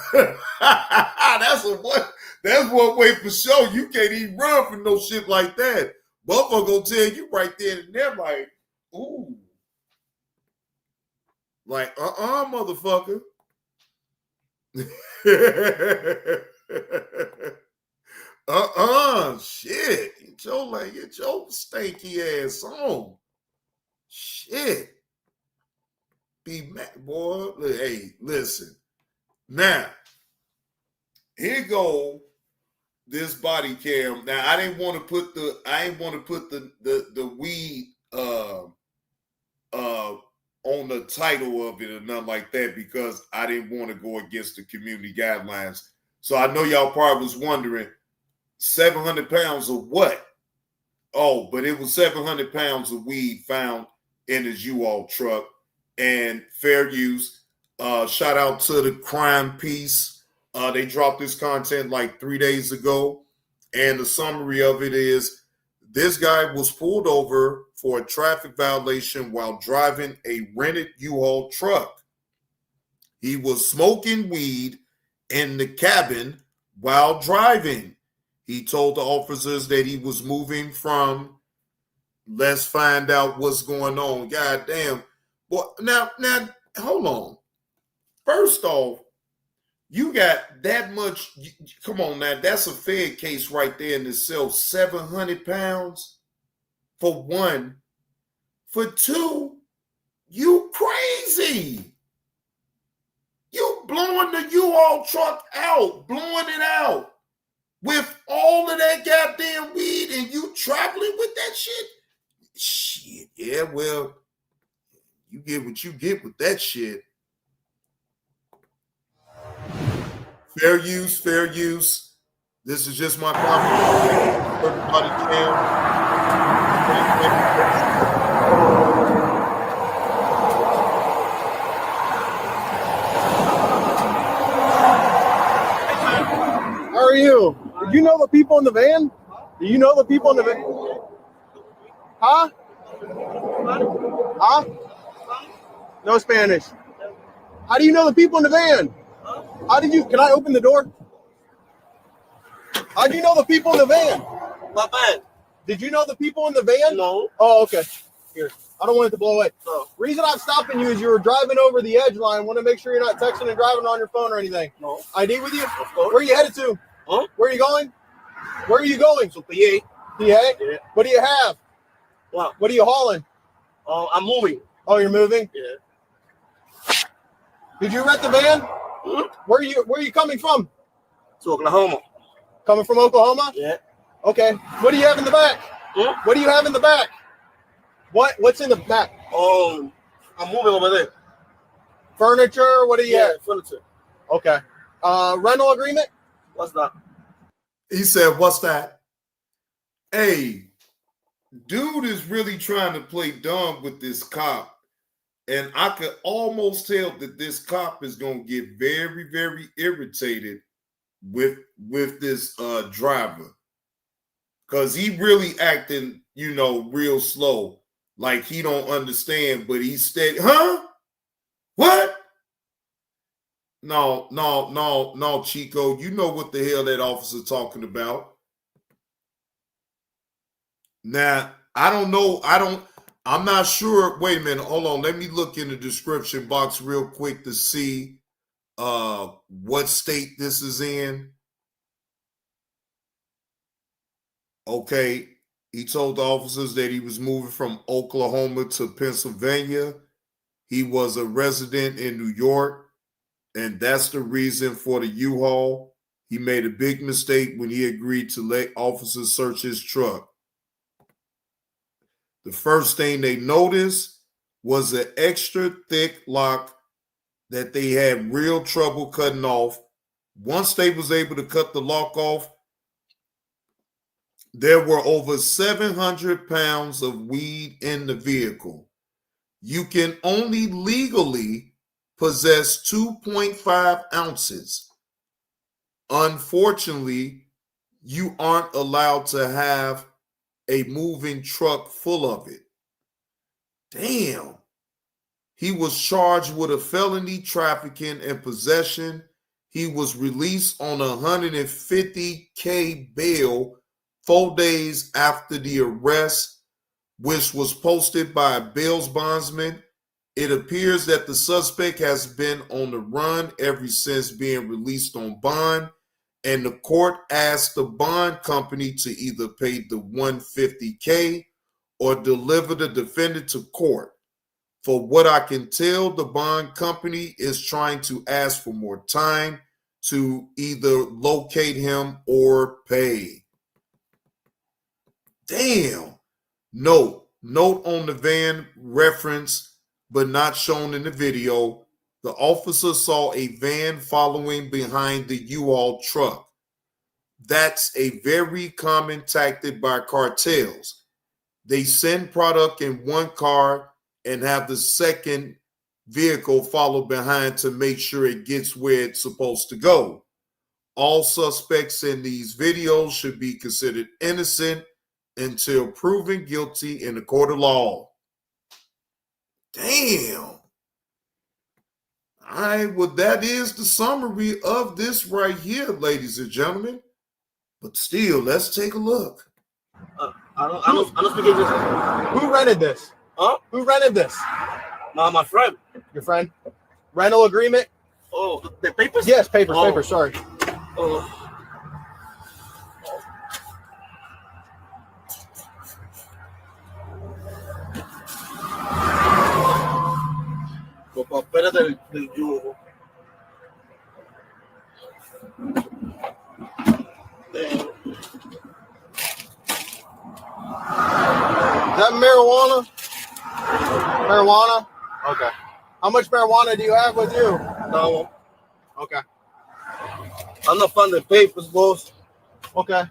That's one way for sure. You can't even run from no shit like that. Motherfucker gonna tell you right there and there, like, ooh. Like, motherfucker. Shit. Get your stinky ass on. Shit. Be mad, boy. Hey, listen. Now, here go this body cam. Now, I ain't want to put the weed on the title of it or nothing like that because I didn't want to go against the community guidelines. So I know y'all probably was wondering, 700 pounds of what? Oh, but it was 700 pounds of weed found in his U-Haul truck. And fair use. Shout out to the Crime Piece. They dropped this content like 3 days ago. And the summary of it is, this guy was pulled over for a traffic violation while driving a rented U-Haul truck. He was smoking weed in the cabin while driving. He told the officers that he was moving from, let's find out what's going on. God damn. Well, now, hold on. First off, you got that much. Come on now. That's a Fed case right there in itself. 700 pounds for one. For two, you crazy. You blowing the U-Haul truck out, blowing it out with all of that goddamn weed and you traveling with that shit? Shit, yeah, well, you get what you get with that shit. Fair use, fair use. This is just my comment. Everybody can. How are you? Did you know the people in the van? Do you know the people in the van? Huh? Huh? No Spanish. How do you know the people in the van? How did you? Can I open the door? How do you know the people in the van? What van? Did you know the people in the van? No. Oh, okay. Here. I don't want it to blow away. Oh. Reason I'm stopping you is you were driving over the edge line. Want to make sure you're not texting and driving on your phone or anything. No. ID with you? Of course. Where are you headed to? Huh? Where are you going? Where are you going? To PA. PA? Yeah. What do you have? What? What are you hauling? I'm moving. Oh, you're moving? Yeah. Did you rent the van? Where are you coming from? To Oklahoma. Coming from Oklahoma? Yeah. Okay. What do you have in the back? What do you have in the back? What's in the back? I'm moving over there. Furniture? What do you have? Furniture. Okay. Rental agreement? What's that? He said, what's that? Hey, dude is really trying to play dumb with this cop. And I could almost tell that this cop is going to get very, very irritated with this driver. Because he really acting, real slow. Like he don't understand, but he's steady. Huh? What? No, Chico. You know what the hell that officer talking about. Now, I don't know. I'm not sure. Wait a minute. Hold on. Let me look in the description box real quick to see what state this is in. Okay. He told the officers that he was moving from Oklahoma to Pennsylvania. He was a resident in New York, and that's the reason for the U-Haul. He made a big mistake when he agreed to let officers search his truck. The first thing they noticed was an extra thick lock that they had real trouble cutting off. Once they was able to cut the lock off, there were over 700 pounds of weed in the vehicle. You can only legally possess 2.5 ounces. Unfortunately, you aren't allowed to have a moving truck full of it. Damn. He was charged with a felony trafficking and possession. He was released on a $150K bail 4 days after the arrest, which was posted by a bail bondsman. It appears that the suspect has been on the run ever since being released on bond, and the court asked the bond company to either pay the $150K or deliver the defendant to court. For what I can tell, the bond company is trying to ask for more time to either locate him or pay. Damn. Note on the van reference but not shown in the video. The officer saw a van following behind the U-Haul truck. That's a very common tactic by cartels. They send product in one car and have the second vehicle follow behind to make sure it gets where it's supposed to go. All suspects in these videos should be considered innocent until proven guilty in the court of law. Damn. All right, well, that is the summary of this right here, ladies and gentlemen. But still, let's take a look. I don't speak English. Who rented this? Huh? Who rented this? My friend. Your friend? Rental agreement? Oh, the papers? Yes, papers, sorry. Los papeles del yugo. Is that marijuana? Marijuana? Okay. How much marijuana do you have with you? No. Okay. I'm not finding the papers, boss. Okay.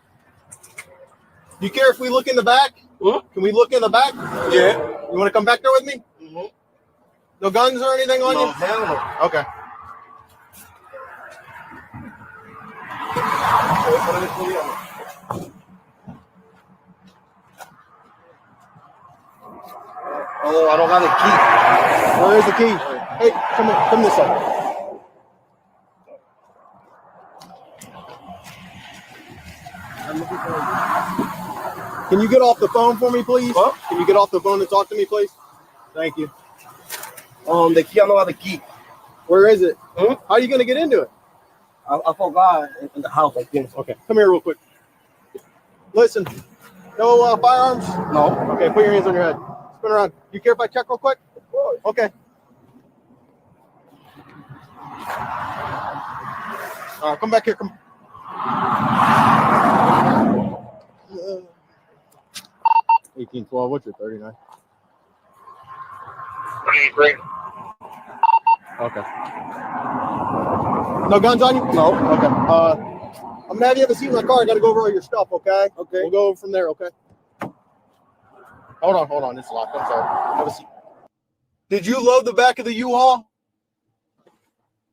Do you care if we look in the back? Huh? Can we look in the back? Yeah. You want to come back there with me? Mm-hmm. No guns or anything on No, you? hell no. Okay. Oh, I don't got the key. Where is the key? Hey, come here. Come this side. Can you get off the phone for me, please? What? Can you get off the phone and talk to me, please? Thank you. The key, I don't have the key. Where is it? Hmm? How are you going to get into it? I forgot in the house, I think. Okay, come here real quick. Listen, no firearms? No. Okay, put your hands on your head. Spin around. You care if I check real quick? Okay. Come back here. Come. 1812. What's your 39? 23. Okay. No guns on you? No. Okay. I'm gonna have you have a seat in the car. I gotta go over all your stuff. Okay. Okay. We'll go over from there. Okay. Hold on. It's locked. I'm sorry. Have a seat. Did you load the back of the U-Haul?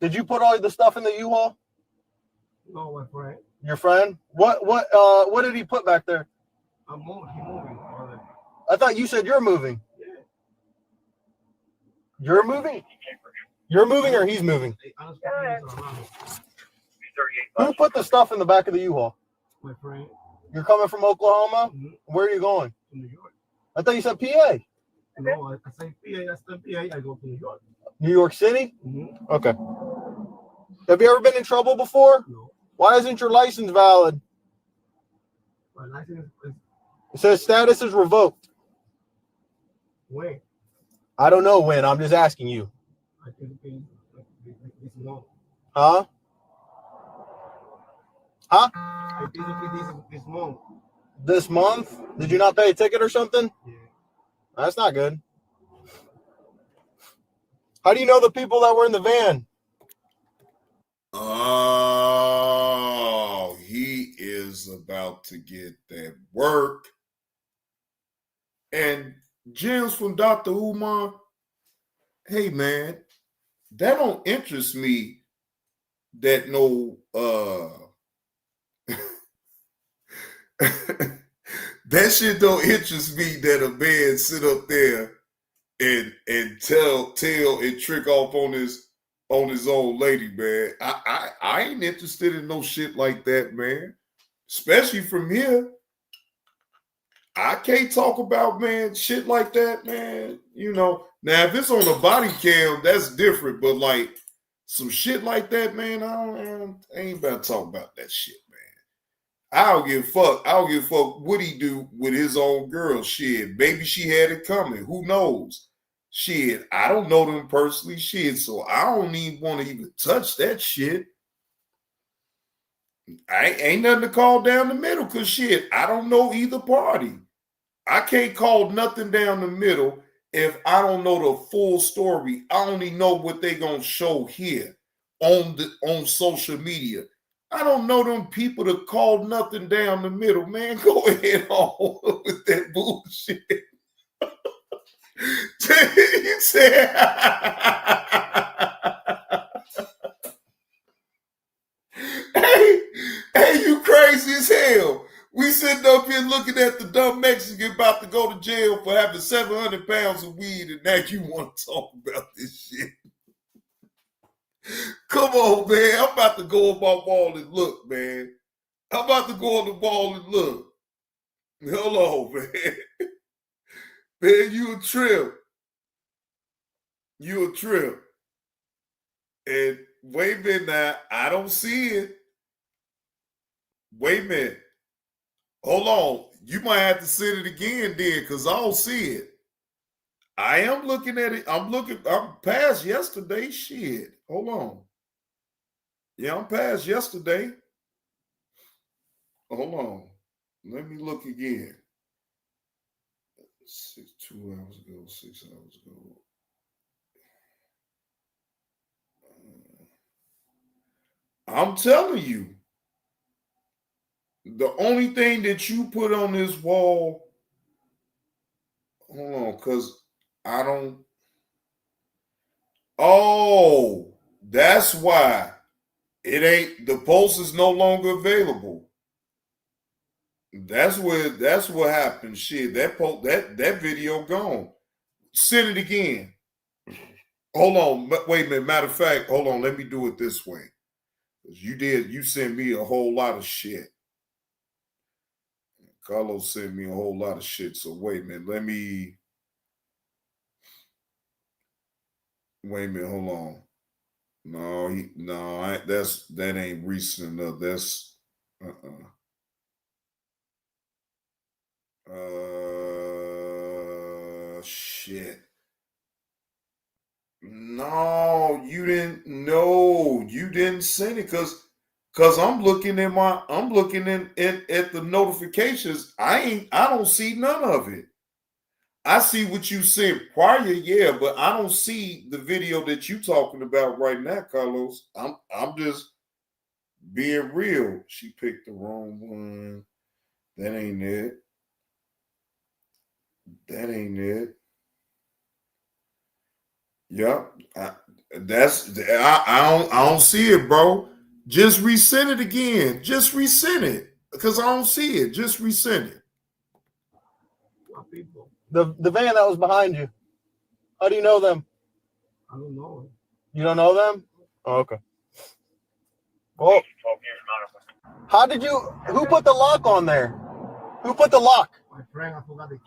Did you put all the stuff in the U-Haul? No, my friend. Your friend? What did he put back there? I'm moving. He's moving. I thought you said you're moving. Yeah. You're moving? You're moving or he's moving? Who put the stuff in the back of the U-Haul? My friend. You're coming from Oklahoma? Mm-hmm. Where are you going? To New York. I thought you said PA. No, I say PA. I said PA. I go to New York. New York City? Mm-hmm. Okay. Have you ever been in trouble before? No. Why isn't your license valid? My license is It says status is revoked. when? I don't know when. I'm just asking you. I think this month. Huh? Huh? I think this month. This month? Did you not pay a ticket or something? Yeah. That's not good. How do you know the people that were in the van? Oh, he is about to get that work. And James from Dr. Umar, hey man, that don't interest me that no that shit don't interest me that a man sit up there and tell and trick off on his old lady, man. I ain't interested in no shit like that, man. Especially from here. I can't talk about, man, shit like that, man. You know, now if it's on a body cam, that's different. But like some shit like that, man, I ain't about to talk about that shit, man. I don't give a fuck. I don't give a fuck what he do with his own girl. Shit, maybe she had it coming. Who knows? Shit, I don't know them personally. Shit, so I don't even want to even touch that shit. I ain't nothing to call down the middle because shit, I don't know either party. I can't call nothing down the middle if I don't know the full story. I only know what they gonna show here on social media. I don't know them people that called nothing down the middle, man. Go ahead on with that bullshit. You said, hey, you crazy as hell. We sitting up here looking at the dumb Mexican about to go to jail for having 700 pounds of weed, and now you want to talk about this shit. Come on, man. I'm about to go on my wall and look, man. I'm about to go on the wall and look. Hold on, man. Man, you a trip. You a trip. And wait a minute now. I don't see it. Wait a minute. Hold on. You might have to send it again then, because I don't see it. I am looking at it. I'm past yesterday. Shit. Hold on. Yeah, I'm past yesterday. Hold on. Let me look again. 2 hours ago, 6 hours ago. I'm telling you, the only thing that you put on this wall, hold on, because I don't. Oh, that's why it ain't. The post is no longer available. That's what happened. Shit, that video gone. Send it again. Hold on, wait a minute. Matter of fact, hold on. Let me do it this way. You sent me a whole lot of shit. Carlos sent me a whole lot of shit. So wait a minute. Wait a minute. Hold on. No, that ain't recent enough. That's shit. No, you didn't. No, you didn't send it because I'm looking at the notifications. I don't see none of it. I see what you sent prior, yeah, but I don't see the video that you talking about right now, Carlos. I'm just being real. She picked the wrong one. That ain't it. That ain't it. Yep. I don't see it, bro. Just resend it again. Just resend it. Because I don't see it. Just resend it. The van that was behind you. How do you know them? I don't know. You don't know them? Oh, okay. Well, who put the lock on there? Who put the lock? My friend, I forgot the key.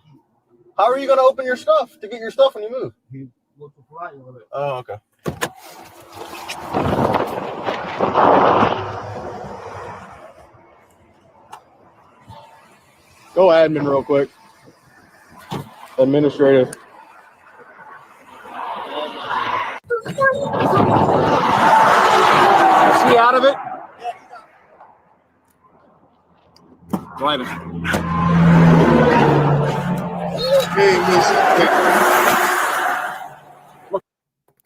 How are you going to open your stuff to get your stuff when you move? He went to fly over it. Oh, okay. Go admin real quick. Administrative. Is he out of it? Driving.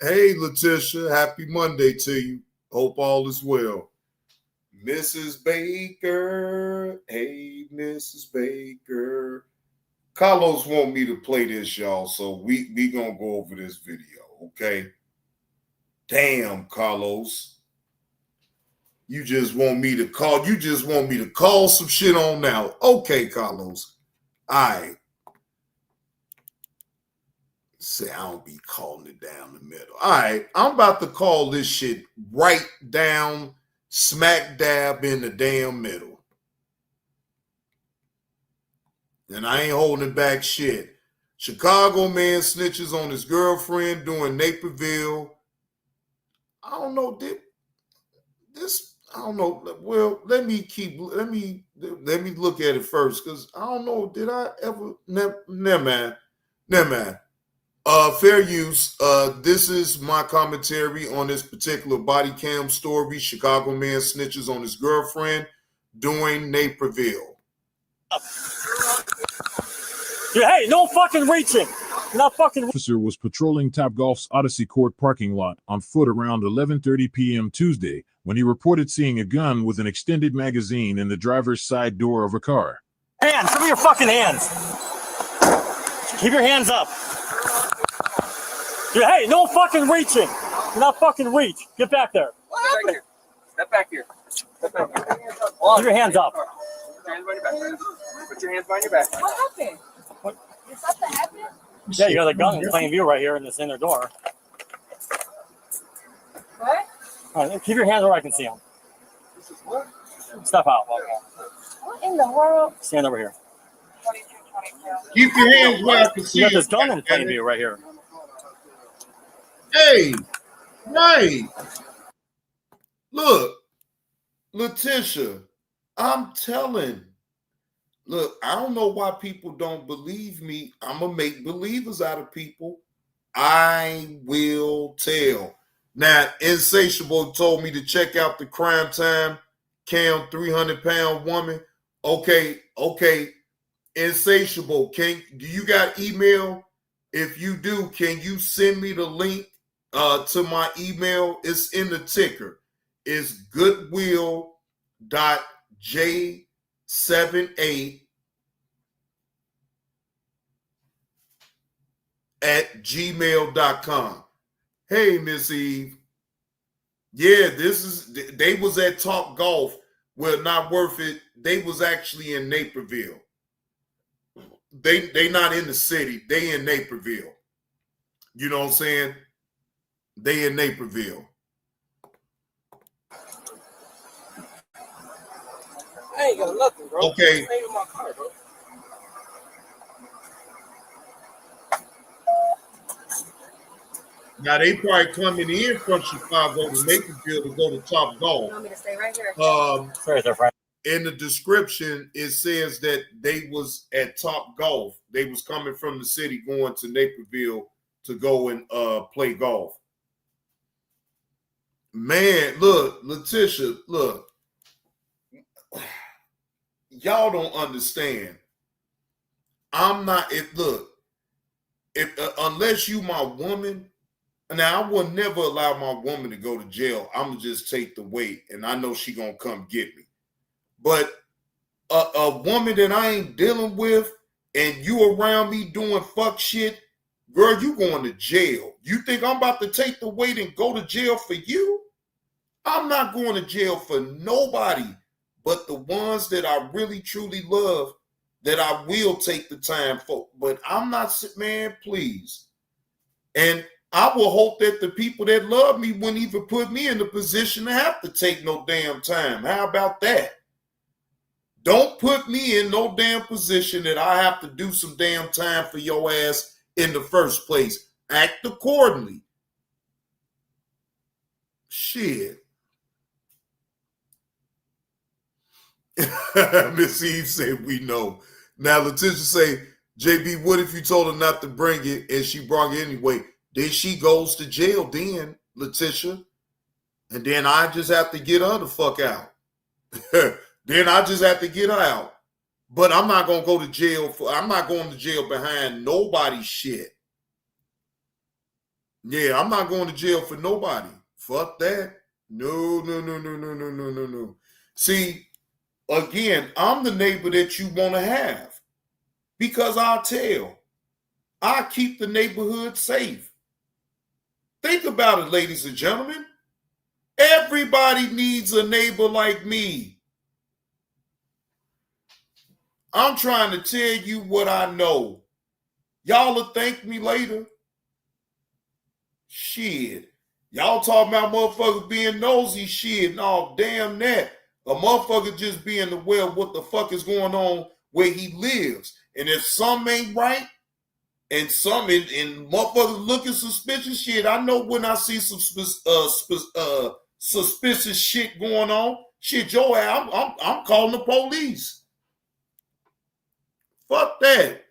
Hey, Letitia, happy Monday to you. Hope all is well. Mrs. Baker. Hey, Mrs. Baker. Carlos want me to play this, y'all, so we gonna go over this video, okay? Damn, Carlos. You just want me to call some shit on now. Okay, Carlos. All right. Say I don't be calling it down the middle. All right, I'm about to call this shit right down, smack dab in the damn middle. And I ain't holding back shit. Chicago man snitches on his girlfriend doing Naperville. I don't know, I don't know. Well, let me look at it first, because I don't know, did I ever, never mind. Fair use. This is my commentary on this particular body cam story. Chicago man snitches on his girlfriend doing Naperville. Hey, no fucking reaching. Officer was patrolling Topgolf's Odyssey Court parking lot on foot around 11:30 p.m. Tuesday when he reported seeing a gun with an extended magazine in the driver's side door of a car. Hands, some of your fucking hands. Keep your hands up. Dude, hey, no fucking reaching. Do not fucking reach. Get back there. Step back here. Step back here. Keep your hands up. Put your hands behind your back. What happened? Did something happen? Yeah, you got a gun in plain view right here in this inner door. What? All right, keep your hands where I can see them. Step out. What in the world? Stand over here. Keep your hands where I can see You got you. this gun in plain view right here. Hey, right. Look, Letitia, I'm telling. Look, I don't know why people don't believe me. I'm going to make believers out of people. I will tell. Now, Insatiable told me to check out the Crime Time Cam 300-pound woman. Okay. Insatiable, do you got email? If you do, can you send me the link to my email? It's in the ticker. It's goodwill.j78@gmail.com. Hey, Miss Eve. Yeah, they was at Top Golf. Well, not worth it. They was actually in Naperville. They not in the city. They in Naperville. You know what I'm saying? They in Naperville. I ain't got nothing, bro. Okay. This ain't in my car, bro. Now they probably coming in from Chicago to Naperville to go to Top Golf. You want me to stay right here? Sorry, there, Frank. In the description, it says that they was at Top Golf. They was coming from the city going to Naperville to go and play golf. Man, look, Letitia, look. Y'all don't understand. I'm not, unless you my woman, now I will never allow my woman to go to jail. I'm going to just take the weight, and I know she going to come get me. But a woman that I ain't dealing with and you around me doing fuck shit, girl, you going to jail. You think I'm about to take the weight and go to jail for you? I'm not going to jail for nobody but the ones that I really, truly love that I will take the time for. But I'm not, man, please. And I will hope that the people that love me wouldn't even put me in the position to have to take no damn time. How about that? Don't put me in no damn position that I have to do some damn time for your ass in the first place. Act accordingly. Shit. Miss Eve said we know. Now Letitia say, JB, what if you told her not to bring it and she brought it anyway? Then she goes to jail then, Letitia. And then I just have to get her the fuck out. Then I just have to get her out. But I'm not going to go to jail I'm not going to jail behind nobody's shit. Yeah, I'm not going to jail for nobody. Fuck that. No. See, again, I'm the neighbor that you want to have. Because I'll tell. I keep the neighborhood safe. Think about it, ladies and gentlemen. Everybody needs a neighbor like me. I'm trying to tell you what I know. Y'all will thank me later. Shit. Y'all talking about motherfuckers being nosy. Shit. No, damn that. A motherfucker just being aware of what the fuck is going on where he lives. And if something ain't right, and motherfuckers looking suspicious, shit, I know when I see some suspicious shit going on, shit, Joe, I'm calling the police. Fuck that.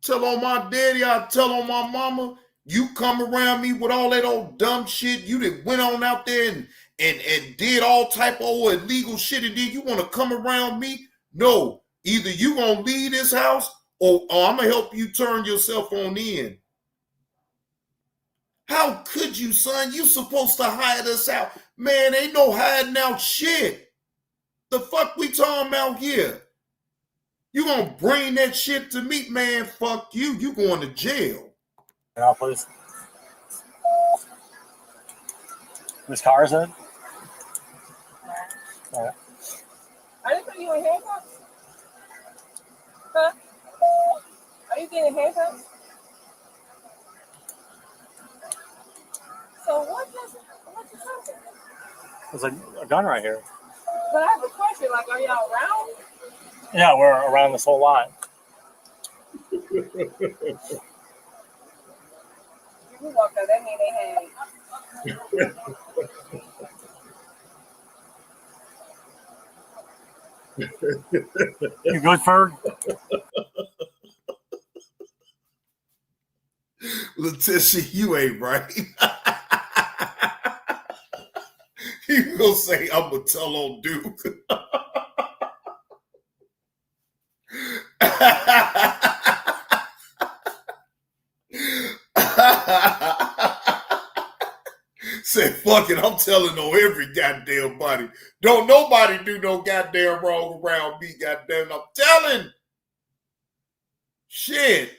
Tell on my daddy, I tell on my mama, you come around me with all that old dumb shit, you that went on out there and did all type of illegal shit, and then you want to come around me? No, either you gonna leave this house or I'm gonna help you turn yourself on in. How could you, son? You supposed to hide us out. Man, ain't no hiding out shit. The fuck we talking about here? You gonna bring that shit to me, man? Fuck you. You going to jail. Now, please. This car is in? Yeah. Are they putting you in handcuffs? Huh? Are you getting handcuffs? So what just happened? There's a gun right here. But I have a question. Like, are y'all around? Yeah, we're around this whole lot. If you walked out, that mean they had. You good, Ferg? Letitia, you ain't right. You gonna say I'm gonna tell on Duke? Say fuck it, I'm telling on every goddamn body. Don't nobody do no goddamn wrong around me, goddamn. I'm telling. Shit.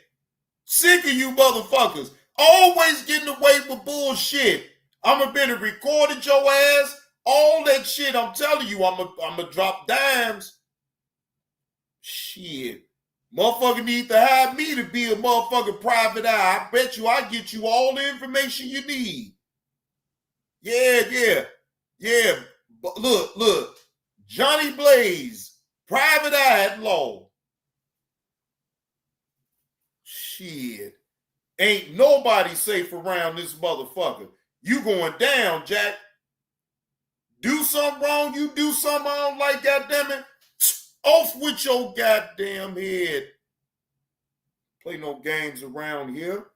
Sick of you motherfuckers. Always getting away with bullshit. I'ma been recorded your ass. All that shit, I'm telling you, I'ma drop dimes. Shit. Motherfucker need to hire me to be a motherfucking private eye. I bet you I get you all the information you need. Yeah. But look. Johnny Blaze, private eye at law. Shit. Ain't nobody safe around this motherfucker. You going down, Jack. Do something wrong, you do something I don't like, goddammit. Off with your goddamn head. Play no games around here.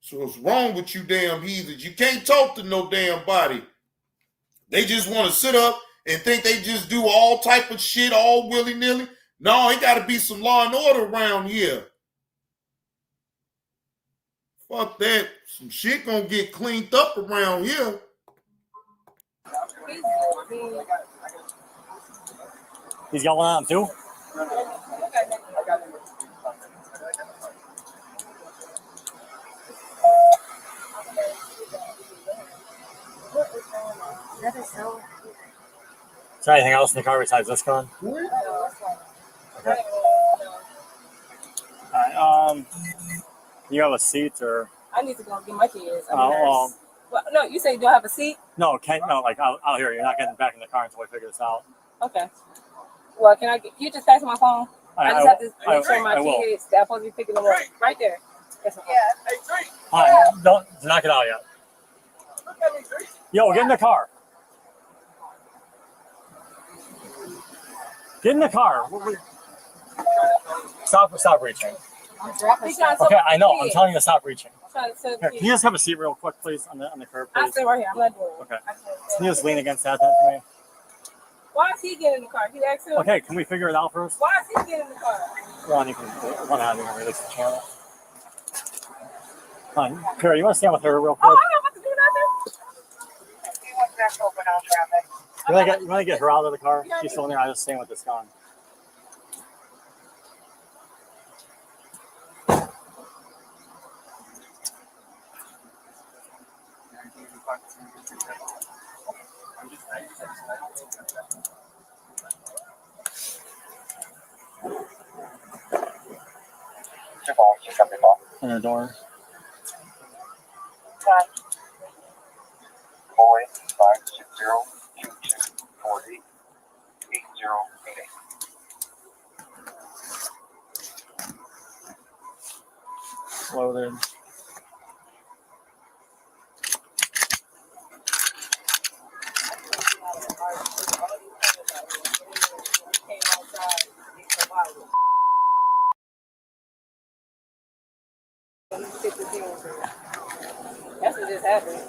So what's wrong with you damn heathens? You can't talk to no damn body. They just want to sit up and think they just do all type of shit all willy-nilly. No, it got to be some law and order around here. Fuck that. Some shit gonna get cleaned up around here. He's got one on too? Is there anything else in the car besides this gun? Okay. Alright, you have a seat or? I need to go get my kids. Well, no, you say you don't have a seat? No, like out here. You're not getting back in the car until we figure this out. Okay. Well, can you just pass my phone? I just have to make sure my kids that I'm supposed to be picking them up right there. Yes, yeah. All right, don't knock it out yet. Yo, get in the car. Get in the car. Stop reaching. Okay, I know. I'm telling you to stop reaching. Here, can you just have a seat real quick, please, on the curb, please? I'll sit right here. I'm not doing it. Okay. Can you just lean against that for me? Why is he getting in the car? He asked him. Okay, can we figure it out first? Why is he getting in the car? Ron, you can one hand and release the channel. Come on, Kara, you want to stand with her real quick? Oh, I don't have to do nothing. You want to get her out of the car? She's still in there. I just staying with this gun. On the door. Boy 56022488088. Loaded. That's what just happened.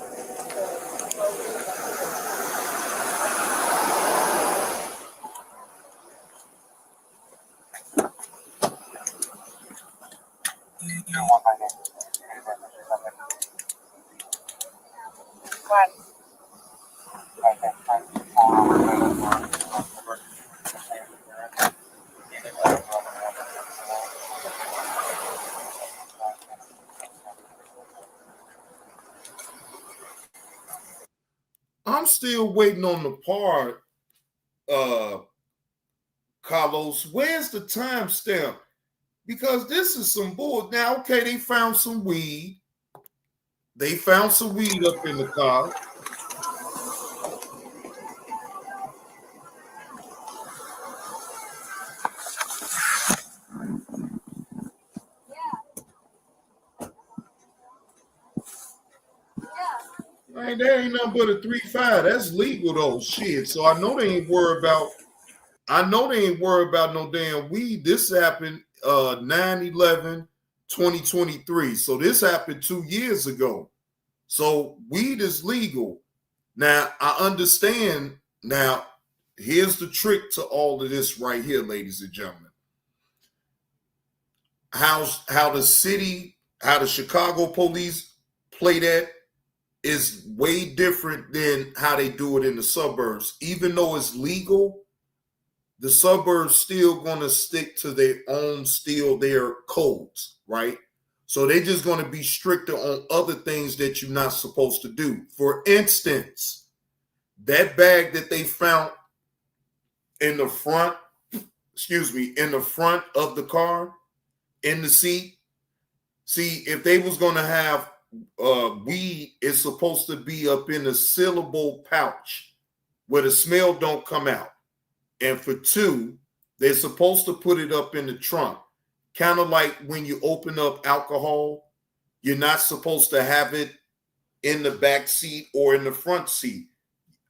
still waiting on the part, Carlos. Where's the timestamp? Because this is some bull. Now, okay, they found some weed. They found some weed up in the car. Man, there ain't nothing but a 3.5. That's legal though. Shit. So I know they ain't worried about. I know they ain't worried about no damn weed. This happened 9/11/2023. So this happened 2 years ago. So weed is legal. Now I understand. Now here's the trick to all of this right here, ladies and gentlemen. How the Chicago police play that is way different than how they do it in the suburbs. Even though it's legal, the suburbs still going to stick to their codes, right? So they're just going to be stricter on other things that you're not supposed to do. For instance, that bag that they found in the front, in the front of the car, in the seat. See, if they was going to have weed, it's supposed to be up in a sealable pouch where the smell don't come out. And for 2, they're supposed to put it up in the trunk. Kind of like when you open up alcohol, you're not supposed to have it in the back seat or in the front seat.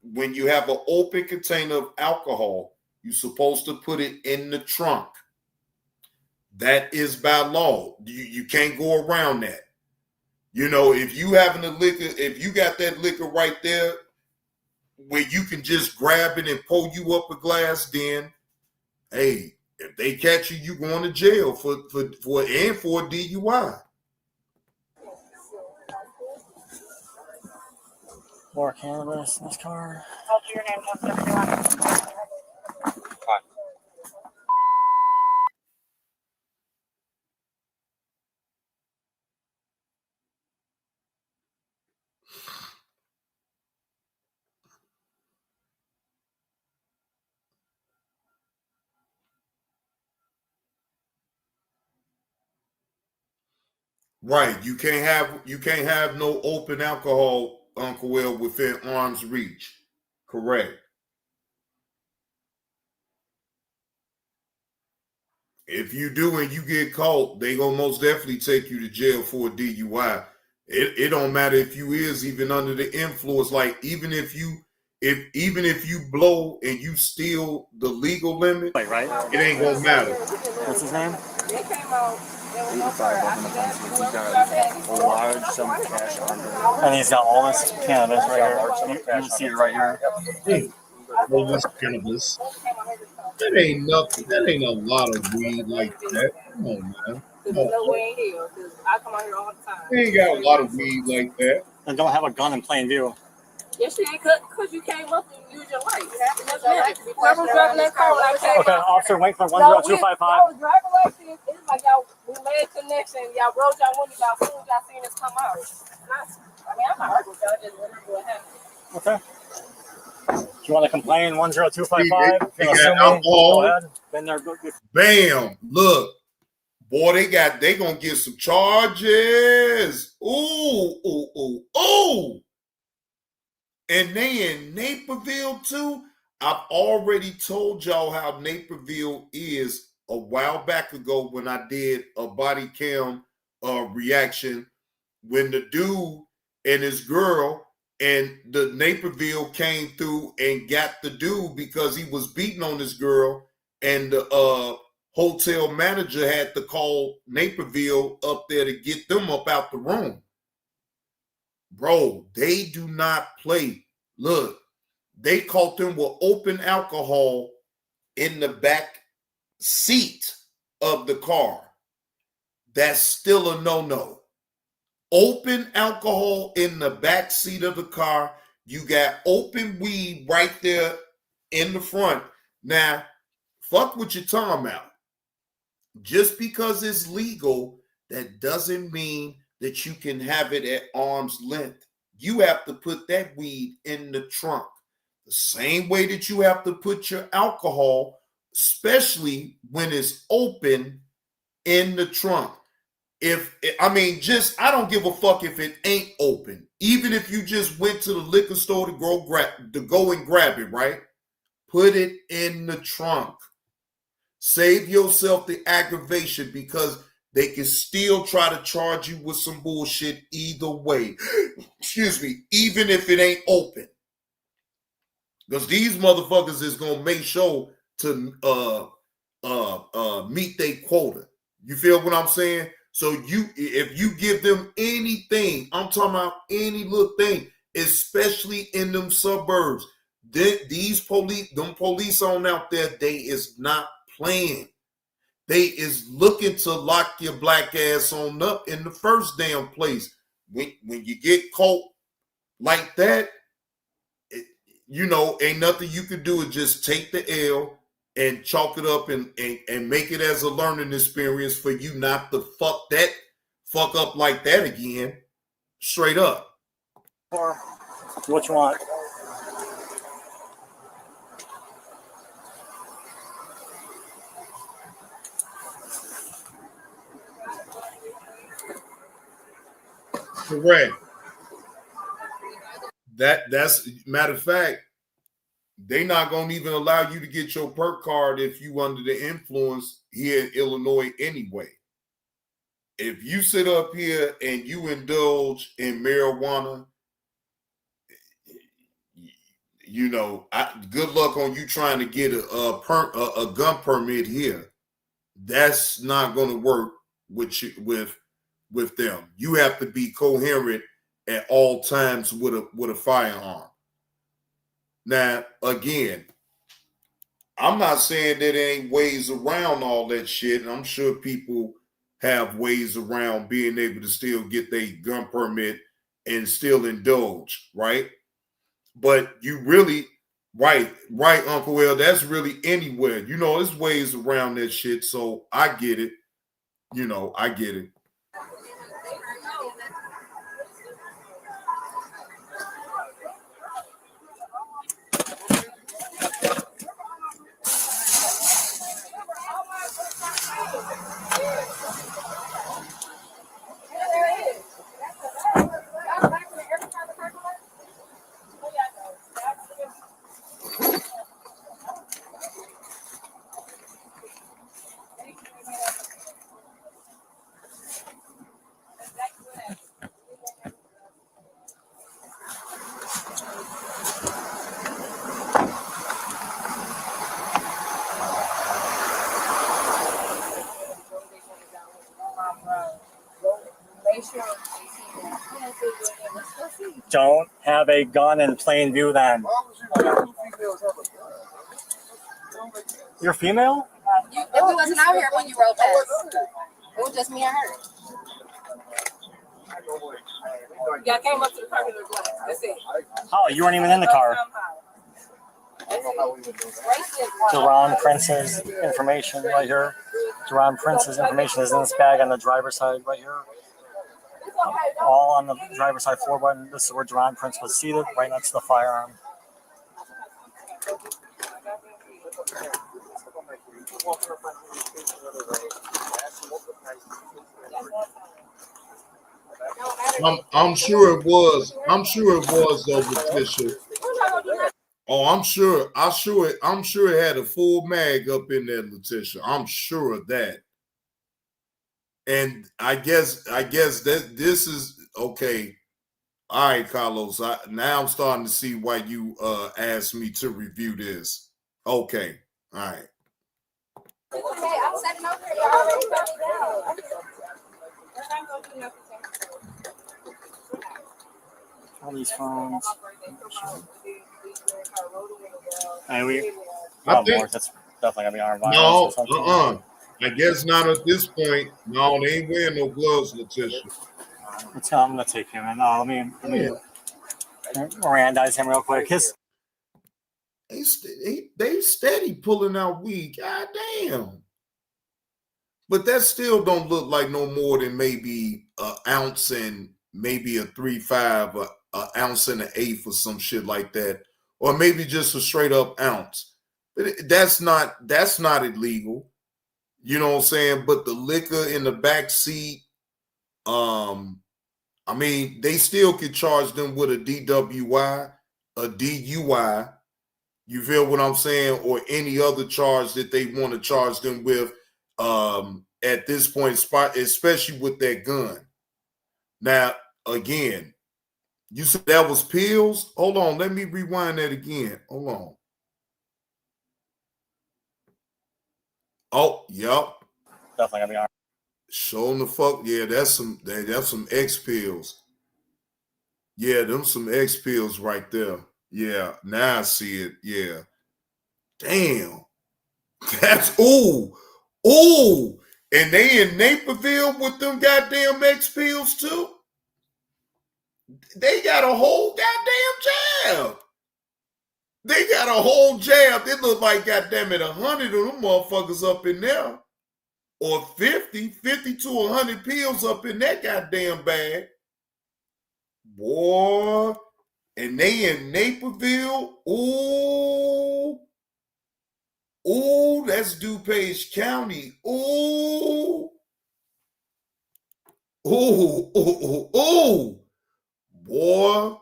When you have an open container of alcohol, you're supposed to put it in the trunk. That is by law. You can't go around that. You know, if you having the liquor, if you got that liquor right there where you can just grab it and pull you up a glass, then, hey, if they catch you, you going to jail for a DUI. More cannabis in this car. Your name, Right. You can't have no open alcohol, Uncle Will, within arm's reach. Correct. If you do and you get caught, they gonna most definitely take you to jail for a DUI. It don't matter if you is even under the influence. Like even if you blow and you steal the legal limit, right? It ain't gonna matter. What's his name? They came out. He's got a large sum of cash on him. And he's got all this cannabis right here. You can see it right here. Hey, all this cannabis. That ain't nothing. That ain't a lot of weed like that. Come on, man. There's no way in hell, because I come out here all the time. They ain't got a lot of weed like that. And don't have a gun in plain view. Yes, you did, because you came up and used your light. You have to just minute. Whoever was driving that car when I came Okay, out. officer, wait for 10255. I was driving like this. It's like y'all, we made a connection. Y'all rolled y'all windows out as soon as y'all seen us come out. I mean, I'm not arguing with y'all, just wondering what happened. Okay. Do you want to complain? 10255. They got alcohol. Go ahead. Been there. Good. Bam! Look, boy, they gonna get some charges. Ooh. And they in Naperville too. I've already told y'all how Naperville is a while back ago when I did a body cam reaction when the dude and his girl and the Naperville came through and got the dude because he was beating on his girl, and the hotel manager had to call Naperville up there to get them up out the room. Bro, they do not play. Look, they caught them with open alcohol in the back seat of the car. That's still a no-no. Open alcohol in the back seat of the car. You got open weed right there in the front. Now, fuck what you're talking about. Just because it's legal, that doesn't mean that you can have it at arm's length. You have to put that weed in the trunk. The same way that you have to put your alcohol, especially when it's open, in the trunk. I don't give a fuck if it ain't open. Even if you just went to the liquor store to go and grab it, right? Put it in the trunk. Save yourself the aggravation, because they can still try to charge you with some bullshit either way. Excuse me, even if it ain't open. Because these motherfuckers is gonna make sure to meet their quota. You feel what I'm saying? So if you give them anything, I'm talking about any little thing, especially in them suburbs, these police on out there, they is not playing. They is looking to lock your black ass on up in the first damn place. When you get caught like that, ain't nothing you can do. Is just take the L and chalk it up and make it as a learning experience for you not to fuck up like that again. Straight up. Or what you want? Correct. That's matter of fact, they not gonna even allow you to get your perk card if you under the influence here in Illinois anyway. If you sit up here and you indulge in marijuana, good luck on you trying to get a gun permit here. That's not going to work with them. You have to be coherent at all times with a firearm. Now, again, I'm not saying that there ain't ways around all that shit, and I'm sure people have ways around being able to still get their gun permit and still indulge, right? But you really, right, Uncle Will, that's really anywhere. There's ways around that shit, so I get it. I get it. Don't have a gun in plain view then. You're female? If we wasn't out here when you rode past. It was just me and her. Yeah, I came up to the car with her glass. That's it. Oh, you weren't even in the car. Jerron Prince's information right here. Jerron Prince's information is in this bag on the driver's side right here. All on the driver's side floor button. This is where Jerron Prince was seated, right next to the firearm. I'm sure it was. I'm sure it was though, Patricia. Oh, I'm sure it had a full mag up in there, Letitia. I'm sure of that. And I guess that this is okay. All right, Carlos. Now I'm starting to see why you asked me to review this. Okay. All right. Okay, I'm setting over here. Y'all already got me down. We're not going to do nothing. All these phones. And we I think that's definitely gonna be armed violence. No, I guess not at this point. No, they ain't wearing no gloves, Letitia. I'm gonna take him in. Let me Mirandize him real quick. They steady pulling out weed. God damn. But that still don't look like no more than maybe an ounce and maybe a 3.5, an ounce and an eighth or some shit like that. or maybe just a straight up ounce. That's not illegal. You know what I'm saying? But the liquor in the back seat, I mean, they still could charge them with a DWI, a DUI. You feel what I'm saying? Or any other charge that they want to charge them with at this point, especially with that gun. Now, again, you said that was pills? Hold on, let me rewind that again. Hold on. Oh, yep. Definitely gonna be all right. Showing the fuck, yeah, that's some X pills. Yeah, them some X pills right there. Yeah, now I see it. Yeah. Damn. That's ooh. And they in Naperville with them goddamn X pills too. They got a whole goddamn jab. They got a whole jab. It look like goddamn it 100 of them motherfuckers up in there. Or 50 to 100 pills up in that goddamn bag. Boy. And they in Naperville. Ooh, that's DuPage County. Ooh. Boy.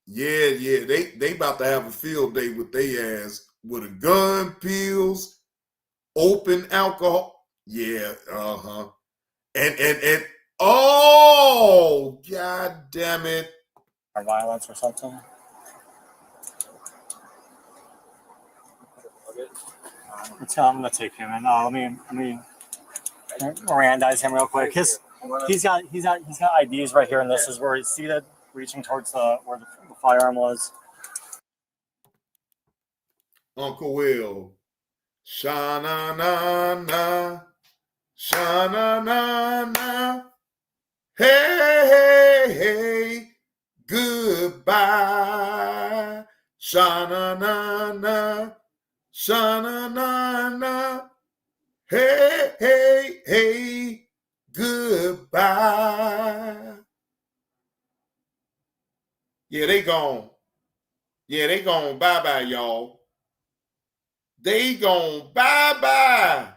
Yeah. They about to have a field day with their ass with a gun, pills, open alcohol. Yeah, And oh, god damn it. Or violence or something. I'm gonna take him in. Let me Mirandize him real quick. He's got IDs right here, and this is where he's seated, reaching towards where the firearm was. Uncle Will. Sha-na-na-na. Sha-na-na-na. Hey, goodbye. Sha-na-na-na. Sha-na-na-na. Hey, goodbye. Yeah, they gone. Bye-bye, y'all. They gone bye-bye.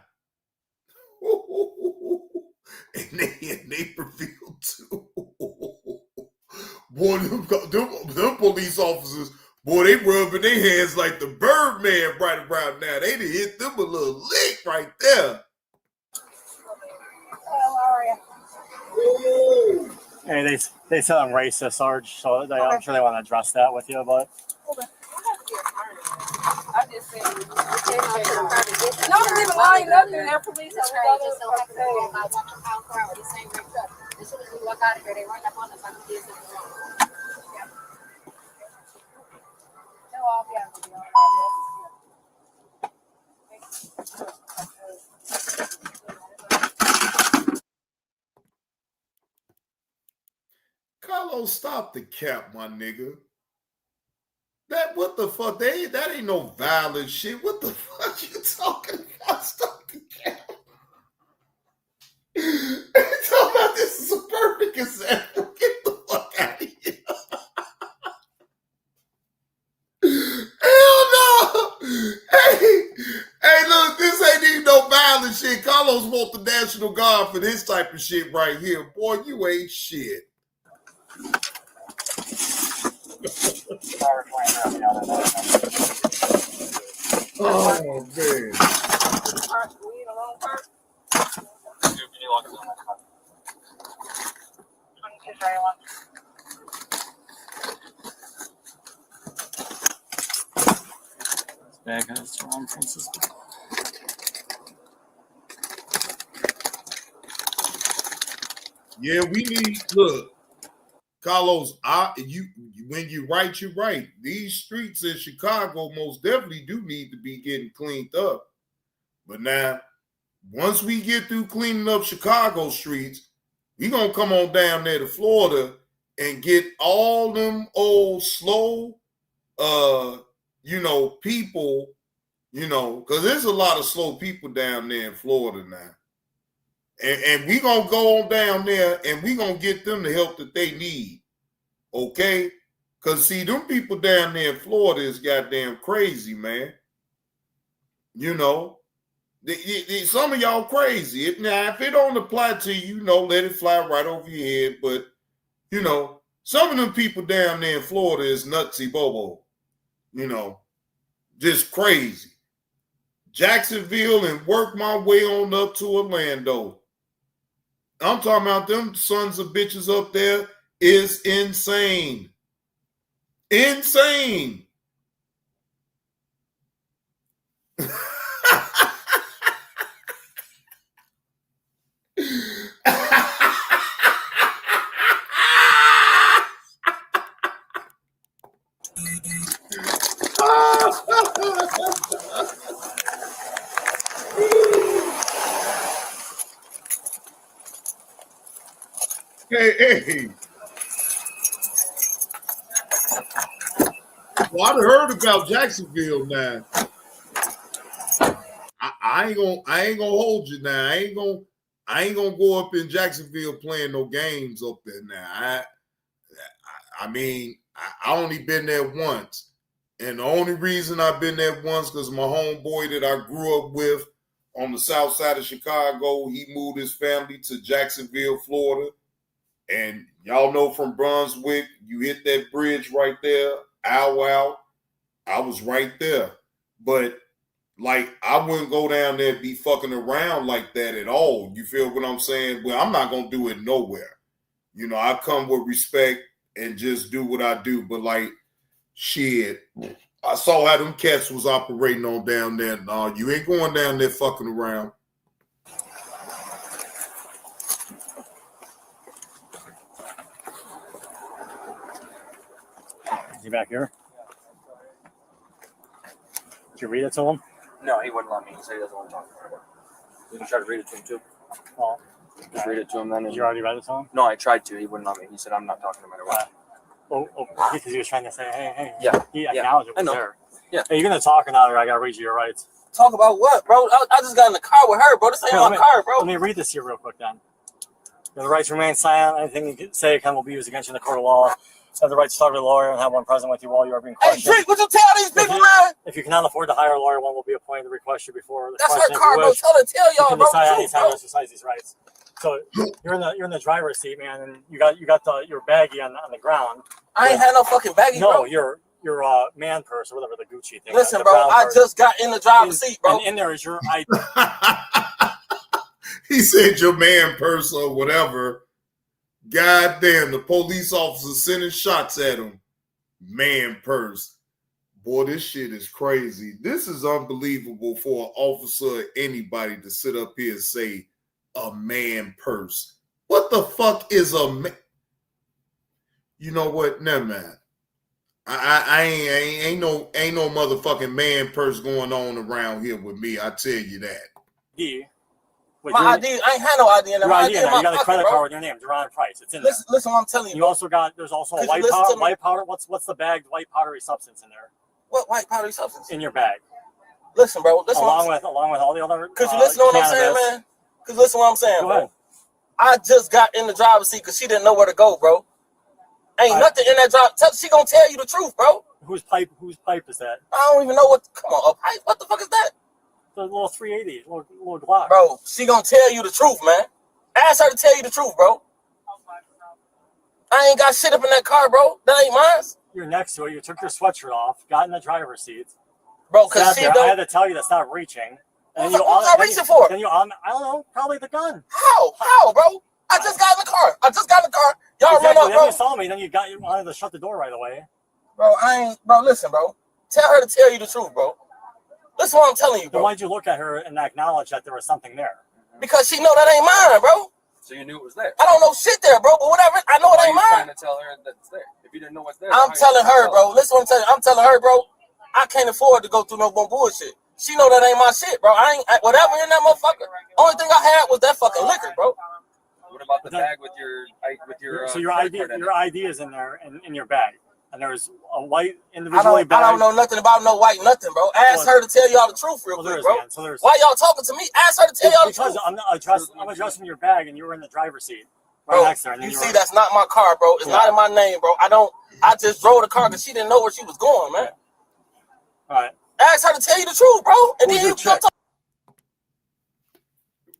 And they in Naperville too. Boy, them police officers, boy, they rubbing their hands like the Birdman right around now. They done hit them a little lick right there. Hey, they said I'm racist, Sarge, so I'm sure they want to address that with you, but. I just said, no, leave it lying up there. That police just so happen to go on my 1 pound car with the same red truck. As soon as we walk out of here, they run up on us like we did something wrong. No, I'll be out with you. Carlos, stop the cap, my nigga. What the fuck? That ain't no violent shit. What the fuck you talking about? Stop the cap. They talking about this is a perfect example. Get the fuck out of here. Hell no. Hey, look, this ain't even no violent shit. Carlos want the National Guard for this type of shit right here. Boy, you ain't shit. Oh, man. Bag has Jerome Francis. Yeah, we need, look, Carlos, when you right, you're right. These streets in Chicago most definitely do need to be getting cleaned up. But now, once we get through cleaning up Chicago streets, we gonna come on down there to Florida and get all them old slow, people, because there's a lot of slow people down there in Florida now. And we gonna go on down there and we gonna get them the help that they need. Okay? Because, see, them people down there in Florida is goddamn crazy, man. You know, some of y'all crazy. Now, if it don't apply to you, let it fly right over your head. But, some of them people down there in Florida is nutsy bobo. Just crazy. Jacksonville and work my way on up to Orlando. I'm talking about them sons of bitches up there is insane. Insane. Hey. Well, I've heard about Jacksonville now. I ain't gonna hold you now. I ain't gonna go up in Jacksonville playing no games up there now. I mean, I only been there once. And the only reason I've been there once because my homeboy that I grew up with on the south side of Chicago, he moved his family to Jacksonville, Florida. And y'all know from Brunswick, you hit that bridge right there, out. I was right there. But, I wouldn't go down there and be fucking around like that at all. You feel what I'm saying? Well, I'm not going to do it nowhere. I come with respect and just do what I do. But, shit, I saw how them cats was operating on down there. No, you ain't going down there fucking around. Is he back here? Did you read it to him? No, he wouldn't let me. He said he doesn't want to talk to me. You can try to read it to him too. Well, just read it to him then. Did you already read it to him? No, I tried to. He wouldn't let me. He said I'm not talking no matter what. Because he was trying to say, hey. Yeah. He acknowledged it was there. Yeah. Hey, you're gonna talk or not, or I gotta read you your rights. Talk about what, bro? I just got in the car with her, bro. This ain't my car, bro. Let me read this here real quick then. You have the right to remain silent. Anything you can say can will be used against you in the court of law. You have the right to talk to a lawyer and have one present with you while you are being questioned. Hey, Drake, what you tell these people, man? If you cannot afford to hire a lawyer, one will be appointed to request you before the That's question. her car, bro. Tell y'all, you can bro. decide anytime to exercise these rights. So you're in the driver's seat, man, and you got your baggie on the ground. I ain't had no fucking baggie, bro. No, your man purse or whatever the Gucci thing. Listen, bro, I just got in the driver's seat, bro. And in there is your ID. He said your man purse or whatever. God damn, the police officer sending shots at him. Man purse. Boy, this shit is crazy. This is unbelievable for an officer or anybody to sit up here and say a man purse. What the fuck is a man? You know what? Never mind. I ain't no motherfucking man purse going on around here with me. I tell you that. Yeah. Wait, my ID, I ain't had no ID in there. Your ID in there. You got a credit card with your name, Jerron Price. It's in there. Listen, what I'm telling you. You also got. There's also a white powder. What's the bagged white powdery substance in there? What white powdery substance? In your bag. Listen, bro. Along with all the other. Because you listen to what I'm saying, man. Because listen to what I'm saying, Go bro. ahead. I just got in the driver's seat because she didn't know where to go, bro. Ain't nothing in that drive. She gonna tell you the truth, bro. Whose pipe is that? I don't even know what. Come on, a pipe? What the fuck is that? The little 380, little Glock. Bro, she gonna tell you the truth, man. Ask her to tell you the truth, bro. I ain't got shit up in that car, bro. That ain't mine. You're next to it. You took your sweatshirt off, got in the driver's seat. Bro, because she I had to tell you to stop reaching. And what was I reaching for? Then I don't know, probably the gun. How, bro? I just got in the car. Y'all exactly. run up, bro. Then you saw me, then you wanted to shut the door right away. Bro, listen, bro. Tell her to tell you the truth, bro. Listen what I'm telling you, bro. Then why'd you look at her and acknowledge that there was something there? Because she know that ain't mine, bro. So you knew it was there? I don't know shit there, bro, but whatever. I know it ain't mine. Trying to tell her that it's there. If you didn't know what's there. I'm telling her, bro. Listen what I'm telling you. I'm telling her, bro. I can't afford to go through no more bullshit. She know that ain't my shit, bro. Whatever in that motherfucker. Only thing I had was that fucking liquor, bro. What about the bag with your So your ID is in there in your bag. And there's a white individually bag. I don't know nothing about no white nothing, bro. Ask her to tell y'all the truth real quick, bro. Why y'all talking to me? Ask her to tell y'all the truth. Because I'm addressing your bag and you were in the driver's seat. Bro, you see, that's not my car, bro. It's not in my name, bro. I just drove the car because she didn't know where she was going, man. All right. Ask her to tell you the truth, bro. And then you come talk.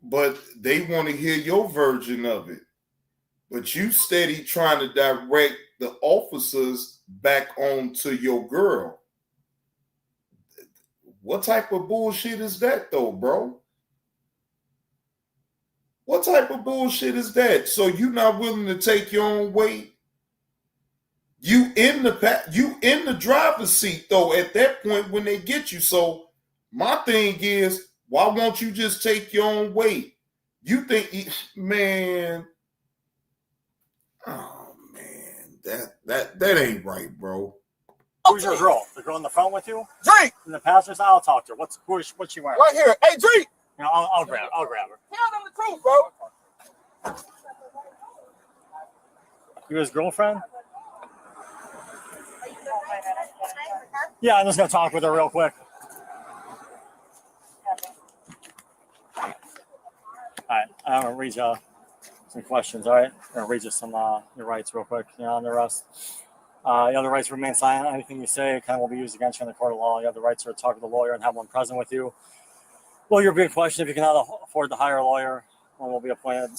But they want to hear your version of it. But you steady trying to direct the officers back onto your girl. What type of bullshit is that, though, bro? What type of bullshit is that? So you not willing to take your own weight? You in the driver's seat, though, at that point when they get you. So my thing is, why won't you just take your own weight? You think, man, oh man, that ain't right, bro. Who's your girl? The girl in the front with you? Drink! In the passenger side, I'll talk to her. What's she wearing? Right here. Hey, Drink! You know, I'll grab her. Tell them the truth, bro. You his girlfriend? Yeah, I'm just gonna talk with her real quick. All right, I'm gonna read you some questions. All right, I'm gonna read you some your rights real quick. You know, on the rest. You have the right to remain silent. Anything you say kind of will be used against you in the court of law. You have the right to talk to the lawyer and have one present with you. Well, you're being questioned. If you cannot afford to hire a lawyer, one will be appointed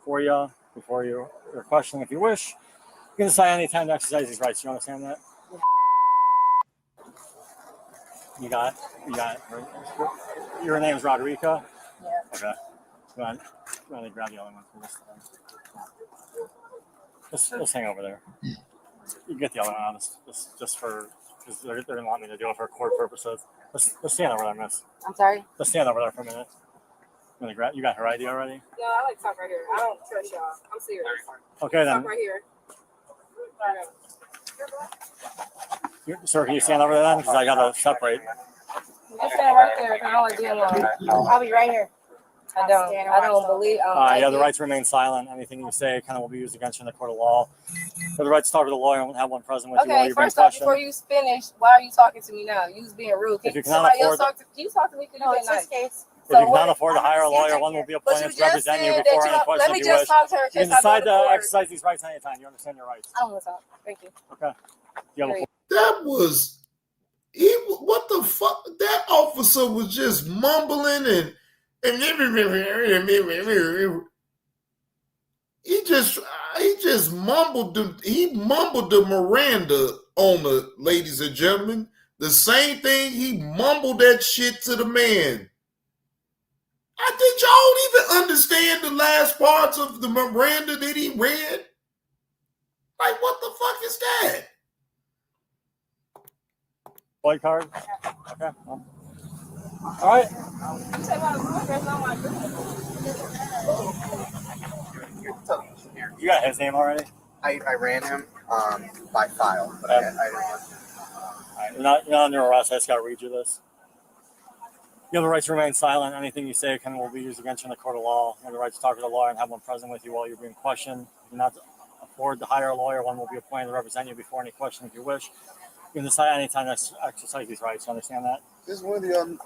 for you before you're questioning. If you wish, you can decide any time to exercise these rights. You understand that? You got it. Your name is Roderica? Yeah. Okay. Go on. Go on and grab the other one from this time. Just hang over there. You get the other one on just for, because they're going to want me to do it for court purposes. Let's stand over there, miss. I'm sorry? Let's stand over there for a minute. You got her ID already? No, I like to talk right here. I don't trust y'all. I'm serious. Okay, then. Talk right here. Sir, can you stand over there then? Because I got to separate. Just stand right there. I don't like being alone. I'll be right here. I don't believe. You have the right to remain silent. Anything you say kind of will be used against you in the court of law. You have the right to talk to the lawyer and have one present with you while Okay, you're being first off, questioned. before you finish, why are you talking to me now? You was being rude. If you cannot afford, Can you talk to me? Because it's his case. if you cannot afford to hire a lawyer, one will be appointed to represent you before any question let me if just you wish. talk to her. You can decide to exercise these rights anytime. You understand your rights. I don't want to talk. Thank you. Okay. You have a That was what the fuck? That officer was just mumbling and he just mumbled the Miranda on the ladies and gentlemen. The same thing he mumbled that shit to the man. Did y'all even understand the last parts of the Miranda that he read? Like, what the fuck is that? white card. Okay. All right. You got his name already? I ran him by file, but I didn't. You're not under arrest. I just got to read you this. You have the right to remain silent. Anything you say can will be used against you in the court of law. You have the right to talk to the lawyer and have one present with you while you're being questioned. You do not afford to hire a lawyer. One will be appointed to represent you before any question if you wish. You can decide any time to exercise these rights. You understand that? This is one of the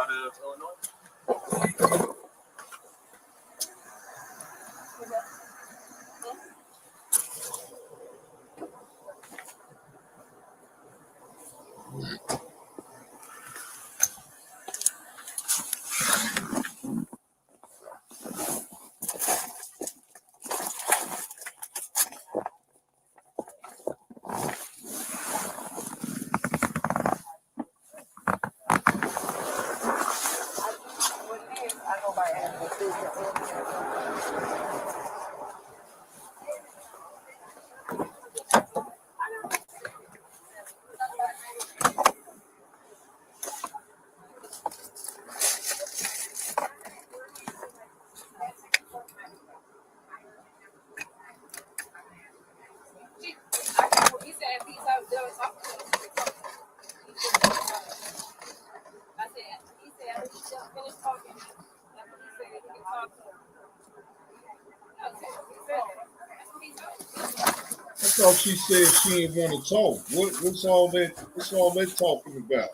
Out of Illinois. thought she said she didn't want to talk. What's all that? What's all that talking about?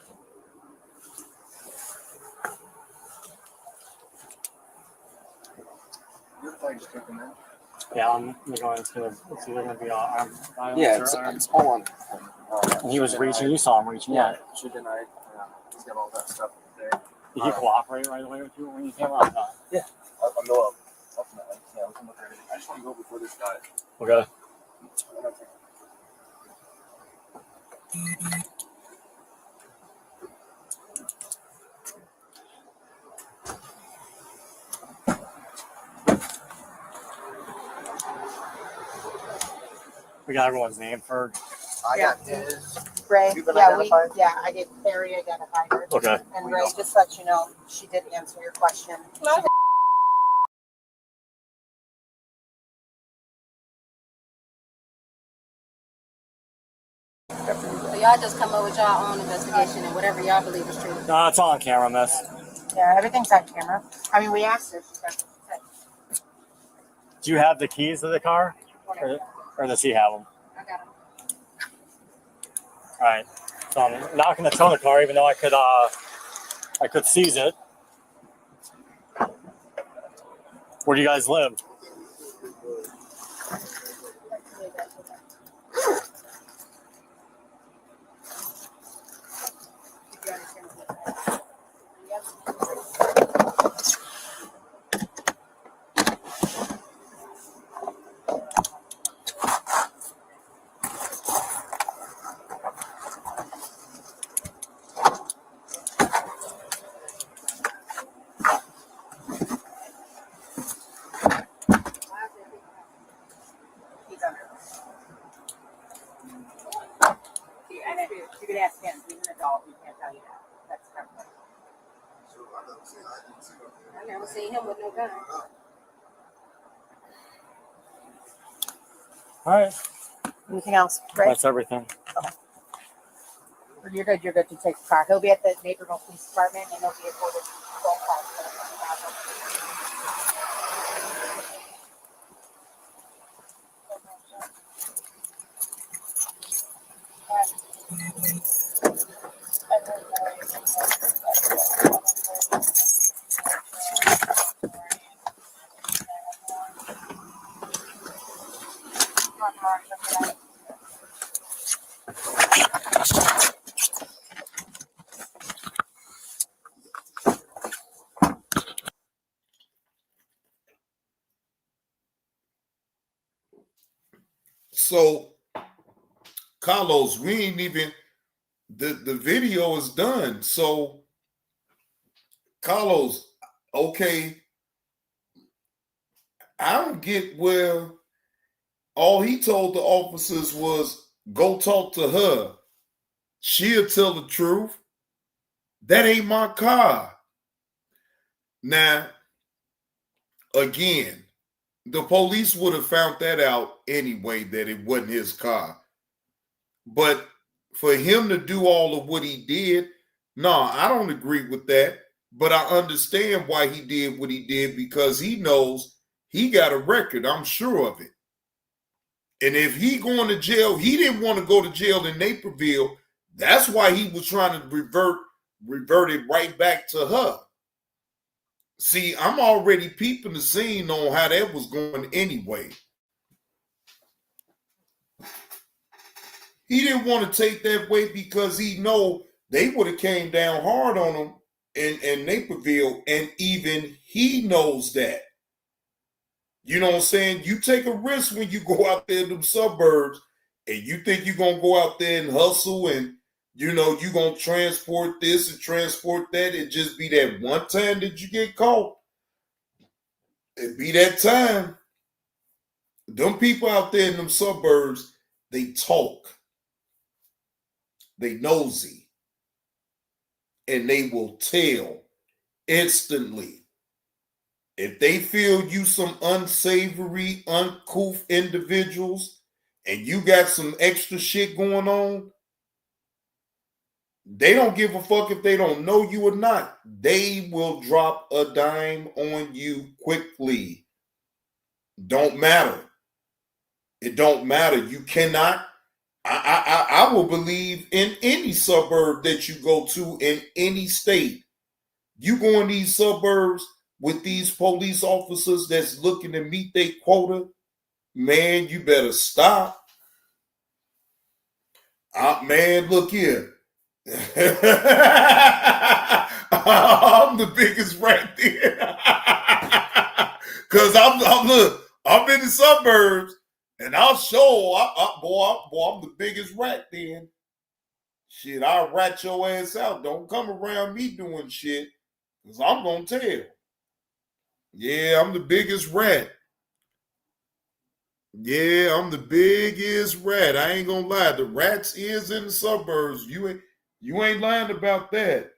Your flight's cooking in. Yeah, I'm going to. It's either going to be armed violence Yeah, or it's all on. He was reaching. You saw him reaching. Yeah. She denied. He's got all that stuff there. Did he cooperate right away with you when you came out? No. Yeah. I'll go up. Ultimately. Yeah, we can look at everything. I just want to go before this guy. Okay. We got everyone's name for. I got his. Ray, You've been yeah, identified? I did. Perry identified her. Okay. And Ray, just let you know, she did answer your question. So y'all just come up with y'all own investigation and whatever y'all believe is true. No, it's all on camera, miss. Yeah, everything's on camera. I mean, we asked her. She said what she said. Do you have the keys to the car, or does he have them? I got them. All right. So I'm not going to tow the car, even though I could seize it. Where do you guys live? You can ask him. He's an adult. He can't tell you that. That's correct. I never seen him with no gun. All right. Anything else? Ray? That's everything. Okay. You're good. You're good to take the car. He'll be at the Naperville Police Department, and he'll be afforded phone calls. So, Carlos, we ain't even the video is done. So, Carlos, okay, I don't get where all he told the officers was go talk to her. She'll tell the truth. That ain't my car. Now, again, the police would have found that out anyway, that it wasn't his car. But for him to do all of what he did, no, I don't agree with that. But I understand why he did what he did, because he knows he got a record. I'm sure of it. And if he going to jail, he didn't want to go to jail in Naperville. That's why he was trying to revert it right back to her. See, I'm already peeping the scene on how that was going anyway. He didn't want to take that way because he know they would have came down hard on him in Naperville, and even he knows that. You know what I'm saying? You take a risk when you go out there in them suburbs, and you think you're going to go out there and hustle, and you're going to transport this and transport that. It just be that one time that you get caught. It be that time. Them people out there in them suburbs, they talk. They nosy. And they will tell instantly. If they feel you some unsavory, uncouth individuals, and you got some extra shit going on, they don't give a fuck if they don't know you or not. They will drop a dime on you quickly. Don't matter. It don't matter. You cannot. I will believe in any suburb that you go to in any state. You go in these suburbs with these police officers that's looking to meet their quota, man, you better stop. Man, look here. I'm the biggest rat there. Cause I'm in the suburbs and I'll show I'm the biggest rat then. Shit, I'll rat your ass out. Don't come around me doing shit. Cause I'm gonna tell. Yeah, I'm the biggest rat. Yeah, I'm the biggest rat. I ain't gonna lie. The rats is in the suburbs. You ain't lying about that.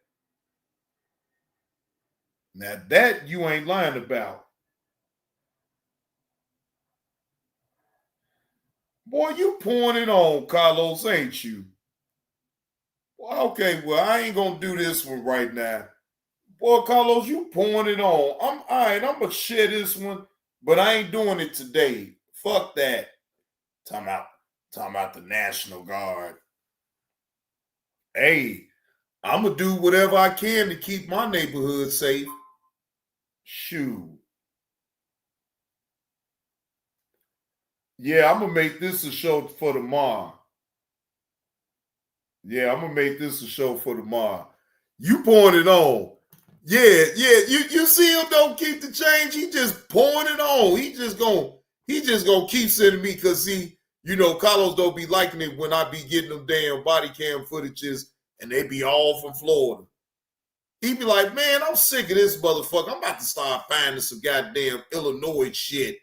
Now that you ain't lying about. Boy, you pouring it on, Carlos, ain't you? Well, okay, well, I ain't gonna do this one right now. Boy, Carlos, you pouring it on. I'm all right, I'm gonna share this one, but I ain't doing it today. Fuck that. Talking about the National Guard. Hey, I'm gonna do whatever I can to keep my neighborhood safe. Shoot. Yeah, I'm gonna make this a show for tomorrow. Yeah, I'm gonna make this a show for tomorrow. You pouring it on. Yeah. You see him don't keep the change. He just pouring it on. He just gonna keep sending me because see, Carlos don't be liking it when I be getting them damn body cam footages and they be all from Florida. He be like, man, I'm sick of this motherfucker. I'm about to start finding some goddamn Illinois shit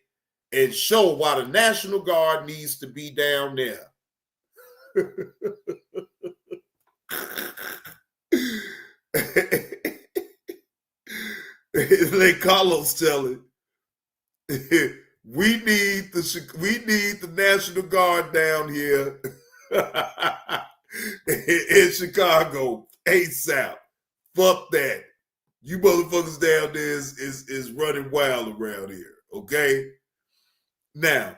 and show why the National Guard needs to be down there. Like Carlos telling, we need the National Guard down here in Chicago ASAP. Fuck that. You motherfuckers down there is running wild around here. Okay. Now,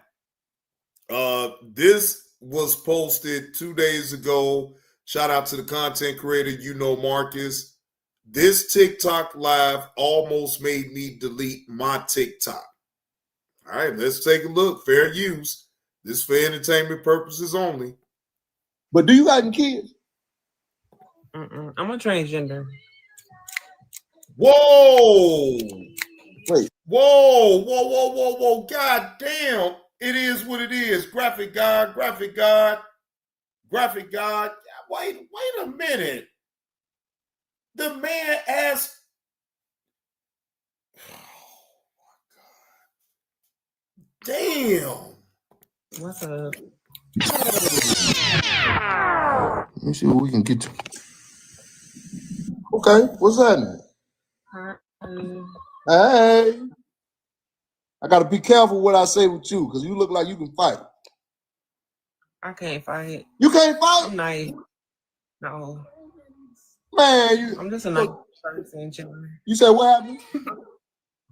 this was posted 2 days ago. Shout out to the content creator, Marcus. This TikTok live almost made me delete my TikTok. All right, let's take a look. Fair use. This for entertainment purposes only. But do you got any kids? I'm a transgender. Whoa! Wait. Whoa! God damn! It is what it is. Graphic God. Wait a minute. The man asked. Oh my God. Damn. What's up? Let me see what we can get to. Okay, what's happening? Hey. I gotta be careful what I say with you, because you look like you can fight. I can't fight. You can't fight? I'm nice. No. Man, I'm just a nice person chilling. You said what happened?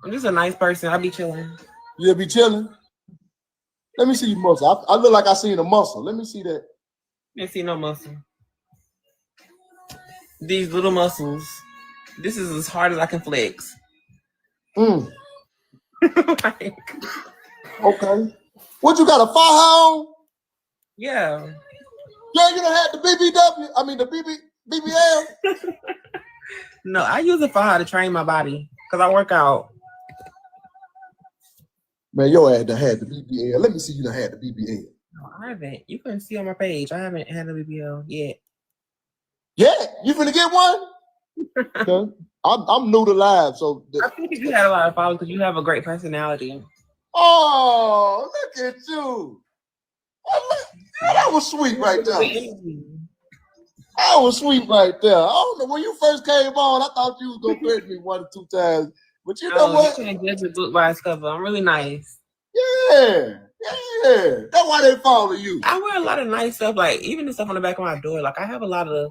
I'm just a nice person. I be chilling. You'll be chilling? Let me see your muscle. I look like I seen a muscle. Let me see that. Didn't see no muscle. These little muscles. This is as hard as I can flex. Okay. What, you got a fire? Yeah. Yeah, you done had the BBW. I mean the BBL. No, I use it for how to train my body because I work out. Man, your ass done had the BBL. Let me see you done had the BBL. No, I haven't. You couldn't see on my page. I haven't had a BBL yet. Yeah, you finna get one? Okay. I'm new to live, so I think you had a lot of followers because you have a great personality. Oh, look at you. Oh, that was sweet right there. That was sweet right there. I don't know, when you first came on, I thought you was gonna threaten me 1 or 2 times. But you know what? You can't judge a book by its cover. I'm really nice. Yeah. That's why they follow you. I wear a lot of nice stuff, like even the stuff on the back of my door. Like I have a lot of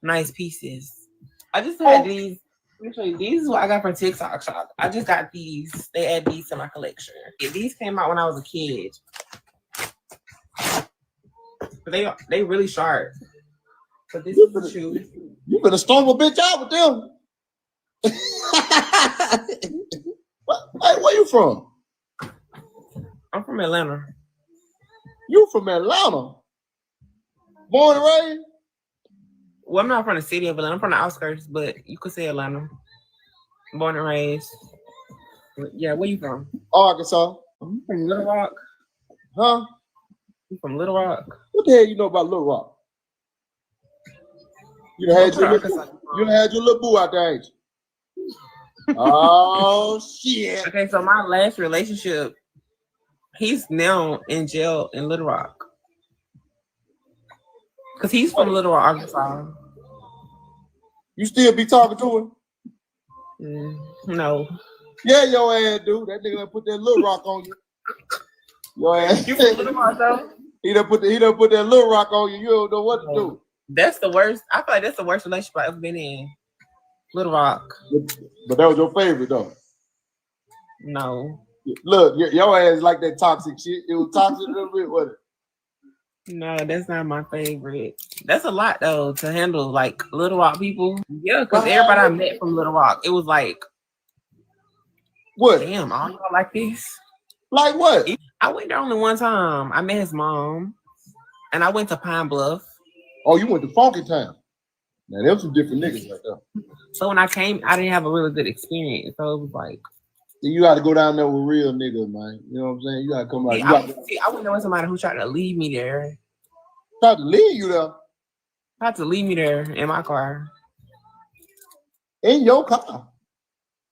nice pieces. I just had these. Let me show you. These is what I got from TikTok shop. I just got these. They add these to my collection. Yeah, these came out when I was a kid. But they really sharp. But this is the shoe. You better storm a bitch out with them. Hey, where you from? I'm from Atlanta. You from Atlanta? Born and raised? Well, I'm not from the city of Atlanta. I'm from the outskirts, but you could say Atlanta. Born and raised. Yeah, where you from? Arkansas. You from Little Rock? Huh? You from Little Rock? What the hell you know about Little Rock? You done had your little boo out there, ain't you? Oh shit. Okay, so my last relationship, he's now in jail in Little Rock. Because he's from Little Rock, Arkansas. You still be talking to him? No. Yeah, your ass do. That nigga done put that Little Rock on you. Your ass. You from Little Rock though? He done put that Little Rock on you. You don't know what to do. That's the worst. I feel like that's the worst relationship I've ever been in. Little Rock. But that was your favorite though. No. Look, your ass like that toxic shit. It was toxic a little bit, wasn't it? No, that's not my favorite. That's a lot though to handle, like Little Rock people. Yeah, because everybody I met from Little Rock, it was like, what? Damn, all y'all like this? Like what? I went there only one time. I met his mom, and I went to Pine Bluff. Oh, you went to Funky Town. Now, them some different niggas right there. So when I came, I didn't have a really good experience. So it was like, you got to go down there with real niggas, man. You know what I'm saying? You got to come out. I went there with somebody who tried to leave me there. Tried to leave you there? Tried to leave me there in my car. In your car?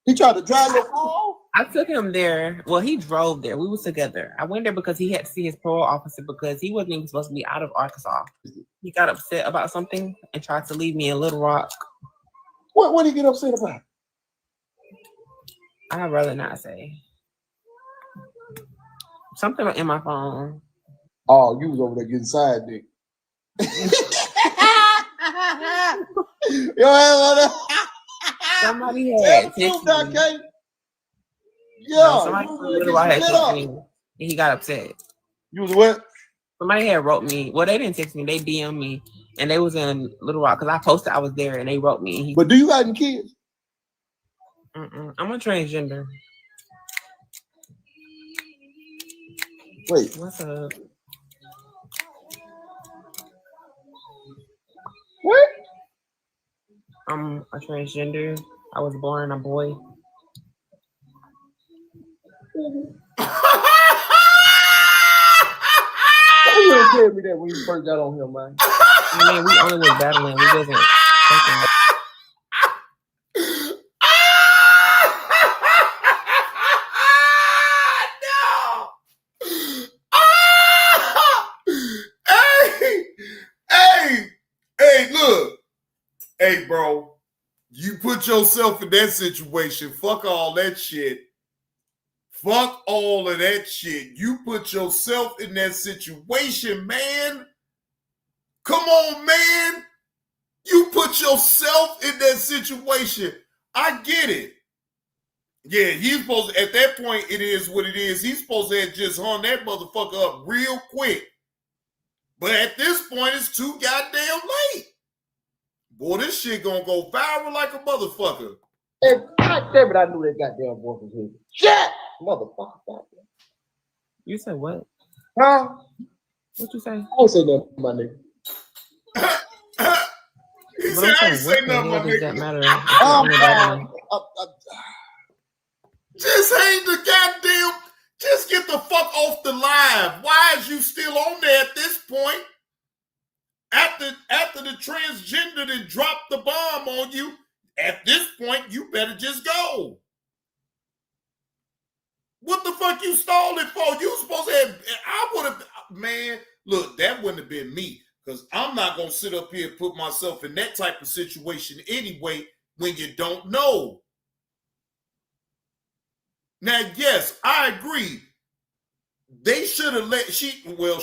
He tried to drive your car? I took him there. Well, he drove there. We was together. I went there because he had to see his parole officer because he wasn't even supposed to be out of Arkansas. He got upset about something and tried to leave me in Little Rock. What did he get upset about? I'd rather not say. Something in my phone. Oh, you was over there getting side dick. Somebody had texted me. Yeah, somebody from Little Rock had texted me and he got upset. You was what? Somebody had wrote me. Well, they didn't text me. They DM'd me, and they was in Little Rock because I posted I was there, and they wrote me. But do you got any kids? I'm a transgender. Wait. What's up? What? I'm a transgender. I was born a boy. Why you didn't tell me that when you first got on here, man? Man, we only was battling. We wasn't. Hey, look. Hey, bro. You put yourself in that situation. Fuck all that shit. Fuck all of that shit. You put yourself in that situation, man. Come on, man. You put yourself in that situation. I get it. Yeah, he's supposed to, at that point, it is what it is. He's supposed to have just hung that motherfucker up real quick. But at this point, it's too goddamn late. Boy, this shit gonna go viral like a motherfucker. Hey, God damn it, I knew that goddamn voice was here. Shit! Motherfucker. You said what? Huh? What you say? I don't say nothing, my nigga. He said, I ain't say nothing, my nigga. That matter? Just hang the goddamn, just get the fuck off the live. Why is you still on there at this point? After the transgender then dropped the bomb on you, at this point, you better just go. What the fuck you stalling for? You supposed to have, I would have, man, look, that wouldn't have been me. Because I'm not going to sit up here and put myself in that type of situation anyway when you don't know. Now, yes, I agree. They should have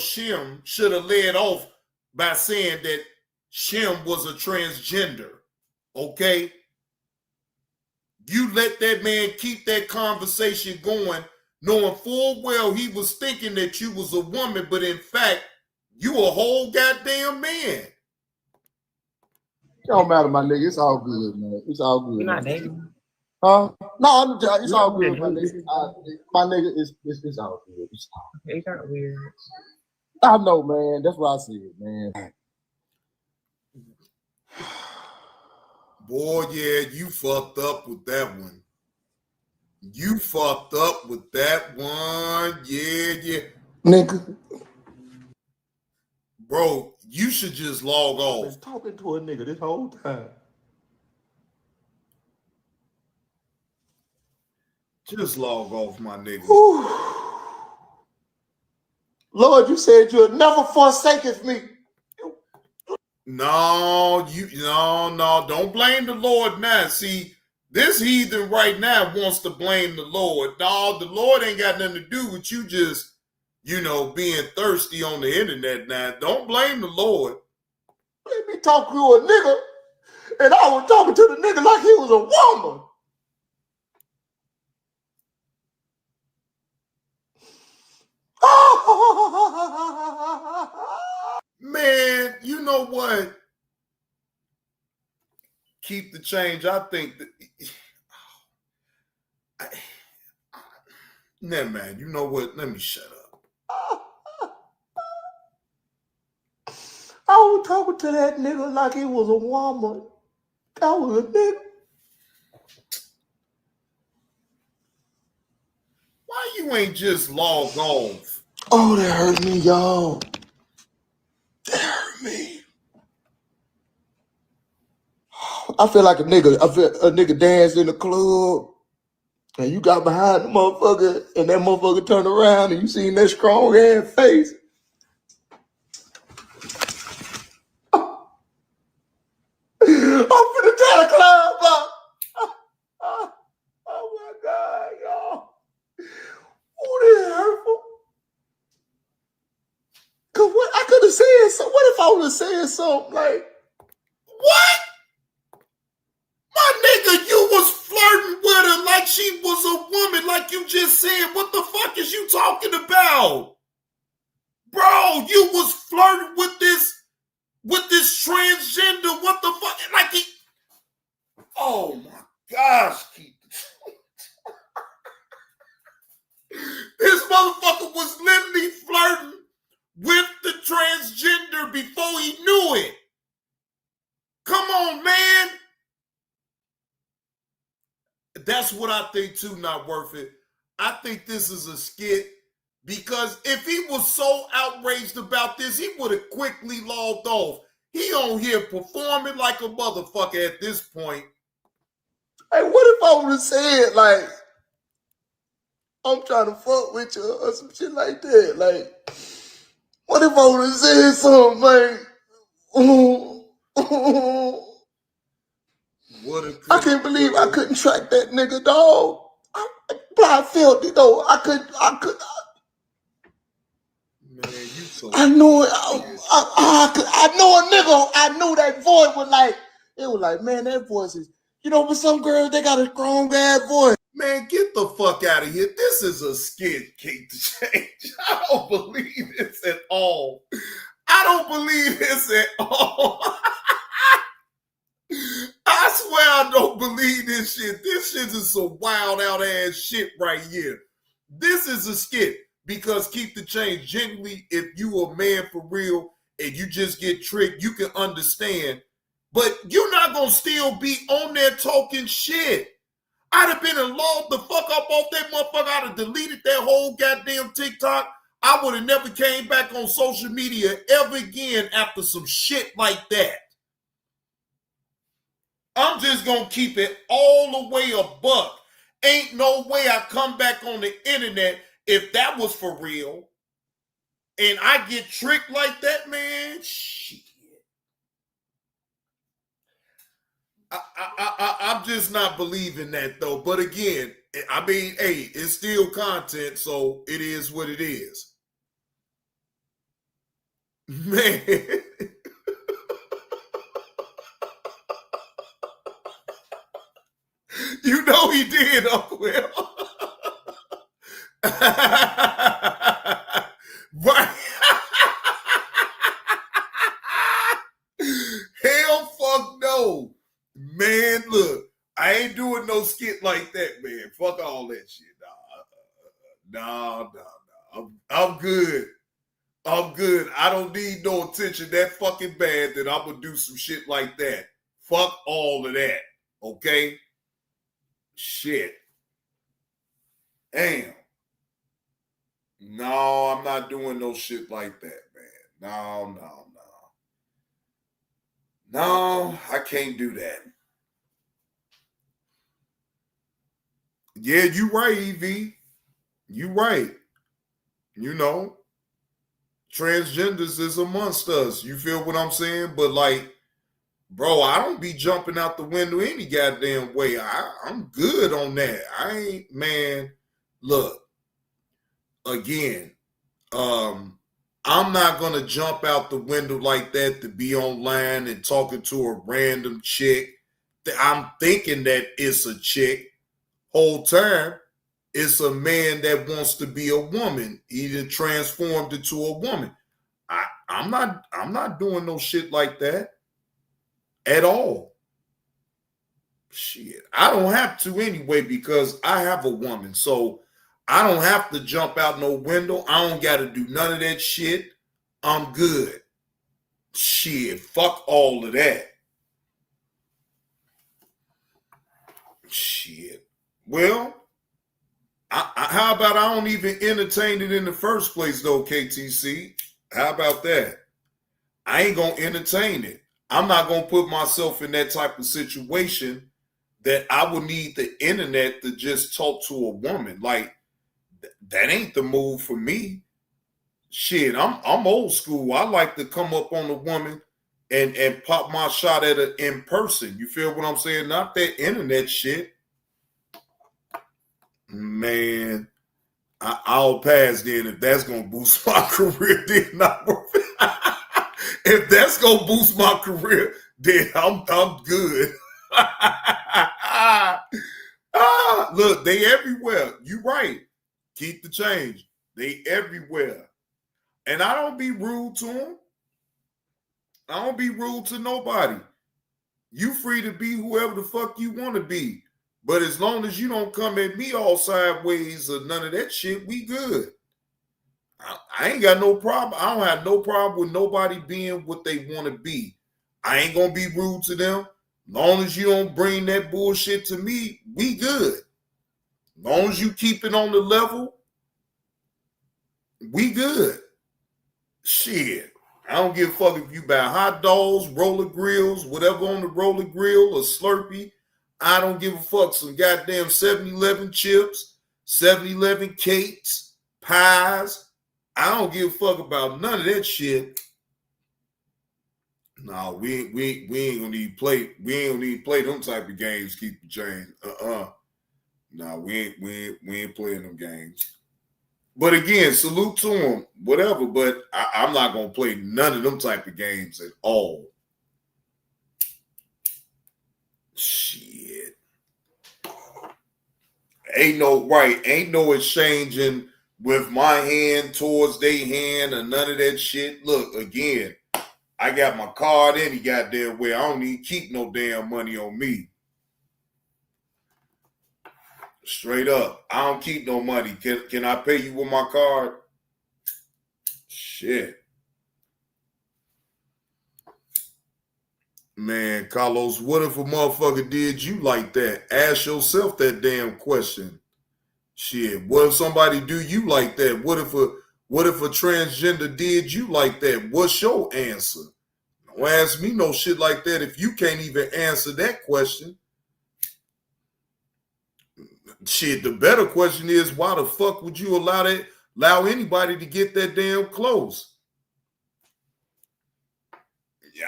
Shem should have led off by saying that Shem was a transgender. Okay? You let that man keep that conversation going, knowing full well he was thinking that you was a woman, but in fact, You a whole goddamn man. It don't matter, my nigga. It's all good, man. It's all good. You're not dating. Huh? No, it's all good, my nigga. My nigga, it's all good. It's all good. It got weird. I know, man. That's what I said, man. Boy, yeah, you fucked up with that one. You fucked up with that one. Yeah. Nigga. Bro, you should just log off. I was talking to a nigga this whole time. Just log off, my nigga. Whew. Lord, you said you'll never forsake me. No, don't blame the Lord now. See, this heathen right now wants to blame the Lord. No, the Lord ain't got nothing to do with you just, being thirsty on the internet now. Don't blame the Lord. Let me talk to a nigga, and I was talking to the nigga like he was a woman. Man, you know what? Keep the change. I think that. Never mind. You know what? Let me shut up. I was talking to that nigga like he was a woman. That was a nigga. Why you ain't just logged off? Oh, that hurt me, y'all. That hurt me. I feel like a nigga. I feel a nigga danced in the club, and you got behind the motherfucker, and that motherfucker turned around, and you seen that strong ass face. I'm finna tear the club up. Oh my God, y'all. Oh, this is hurtful. Cause what I could have said something. What if I would have said something like, what? My nigga, you was flirting with her like she was a woman, like you just said. What the fuck is you talking about? Bro, you was flirting with this transgender. What the fuck? Like he. Oh my gosh, Keith. This motherfucker was literally flirting with the transgender before he knew it. Come on, man. That's what I think too, not worth it. I think this is a skit because if he was so outraged about this, he would have quickly logged off. He on here performing like a motherfucker at this point. Hey, what if I would have said like, I'm trying to fuck with you or some shit like that? Like, what if I would have said something like, I can't believe I couldn't track that nigga, dog. But I felt it though. I could. Man, you so. I knew it. I know a nigga. I knew that voice was like. It was like, man, that voice is. But some girls they got a strong ass voice. Man, get the fuck out of here. This is a skit, Kate the Change. I don't believe this at all. I don't believe this at all. I swear I don't believe this shit. This shit is some wild out ass shit right here. This is a skit because Keep the Change. Genuinely, if you a man for real and you just get tricked, you can understand. But you're not going to still be on there talking shit. I'd have been logged the fuck up off that motherfucker. I'd have deleted that whole goddamn TikTok. I would have never came back on social media ever again after some shit like that. I'm just going to keep it all the way a buck. Ain't no way I come back on the internet if that was for real. And I get tricked like that, man. Shit. I'm just not believing that, though. But again, I mean, hey, it's still content, so it is what it is. Man. You know he did, Uncle Will. Right. all that shit. No. I'm good. I'm good. I don't need no attention that fucking bad that I'm gonna do some shit like that. Fuck all of that. Okay? Shit. Damn. No, I'm not doing no shit like that, man. No, I can't do that. Yeah, you right, EV. You right. You know, transgenders is amongst us. You feel what I'm saying? But like, bro, I don't be jumping out the window any goddamn way. I'm good on that. I ain't, man, look, again, I'm not gonna jump out the window like that to be online and talking to a random chick. I'm thinking that it's a chick. Whole time, it's a man that wants to be a woman. He done transformed into a woman. I'm not doing no shit like that at all. Shit. I don't have to anyway because I have a woman. So I don't have to jump out no window. I don't got to do none of that shit. I'm good. Shit. Fuck all of that. Shit. Well, how about I don't even entertain it in the first place, though, KTC? How about that? I ain't going to entertain it. I'm not going to put myself in that type of situation that I would need the internet to just talk to a woman. Like, that ain't the move for me. Shit, I'm old school. I like to come up on a woman and pop my shot at her in person. You feel what I'm saying? Not that internet shit. Man, I'll pass then if that's gonna boost my career. Then if that's gonna boost my career, then I'm good. Look, they everywhere. You right. Keep the change. They everywhere, and I don't be rude to them. I don't be rude to nobody. You free to be whoever the fuck you want to be. But as long as you don't come at me all sideways or none of that shit, we good. I ain't got no problem. I don't have no problem with nobody being what they want to be. I ain't going to be rude to them. As long as you don't bring that bullshit to me, we good. As long as you keep it on the level, we good. Shit. I don't give a fuck if you buy hot dogs, roller grills, whatever on the roller grill or Slurpee. I don't give a fuck. Some goddamn 7-Eleven chips, 7-Eleven cakes, pies. I don't give a fuck about none of that shit. No, we ain't gonna need play. We ain't gonna need play them type of games. Keep the change. No, we ain't playing them games. But again, salute to them, whatever. But I'm not gonna play none of them type of games at all. Shit. Ain't no exchanging with my hand towards their hand or none of that shit. Look, again, I got my card any goddamn way. I don't need to keep no damn money on me. Straight up. I don't keep no money. Can I pay you with my card? Shit. Man, Carlos, what if a motherfucker did you like that? Ask yourself that damn question. Shit, what if somebody do you like that? What if a transgender did you like that? What's your answer? Don't ask me no shit like that if you can't even answer that question. Shit, the better question is, why the fuck would you allow anybody to get that damn close?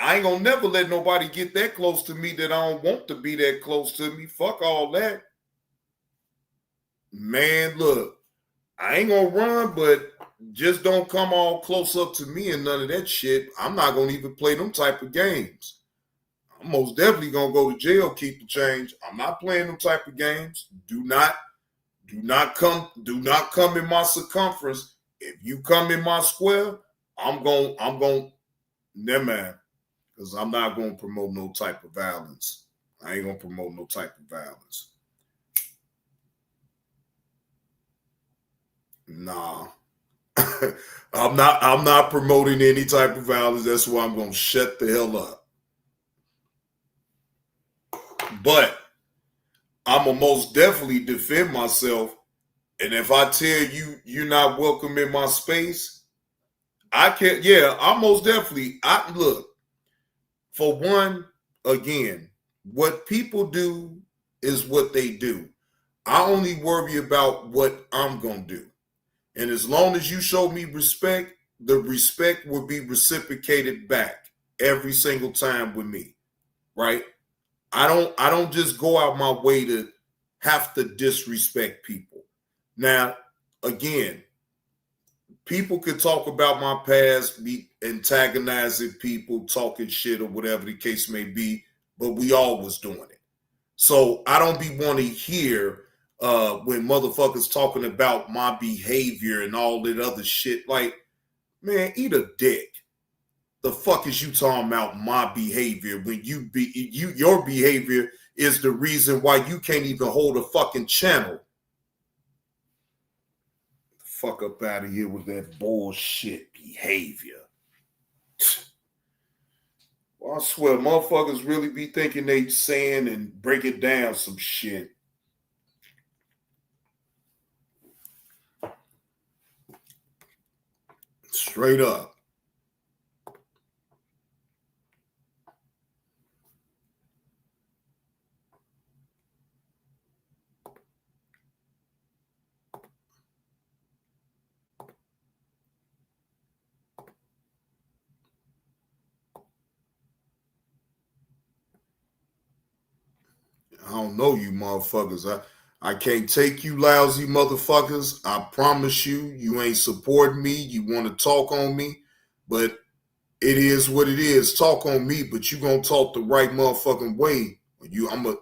I ain't gonna never let nobody get that close to me that I don't want to be that close to me. Fuck all that. Man, look, I ain't gonna run, but just don't come all close up to me and none of that shit. I'm not gonna even play them type of games. I'm most definitely gonna go to jail, keep the change. I'm not playing them type of games. Do not come in my circumference. If you come in my square, I'm going, never mind. Because I'm not going to promote no type of violence. I ain't going to promote no type of violence. Nah. I'm not promoting any type of violence. That's why I'm gonna shut the hell up. But I'm gonna most definitely defend myself. And if I tell you you're not welcome in my space, I can't. Yeah, I'm most definitely. I look, for one, again, what people do is what they do. I only worry about what I'm gonna do. And as long as you show me respect, the respect will be reciprocated back every single time with me, right? I don't just go out my way to have to disrespect people. Now, again, people could talk about my past, be antagonizing people, talking shit or whatever the case may be, but we all was doing it. So I don't be wanting to hear when motherfuckers talking about my behavior and all that other shit. Like, man, eat a dick. The fuck is you talking about my behavior when your behavior is the reason why you can't even hold a fucking channel? Fuck up out of here with that bullshit behavior. Well, I swear, motherfuckers really be thinking they saying and breaking down some shit. Straight up. I don't know you motherfuckers. I can't take you lousy motherfuckers. I promise you ain't supporting me. You want to talk on me, but it is what it is. Talk on me, but you gonna talk the right motherfucking way. I'm a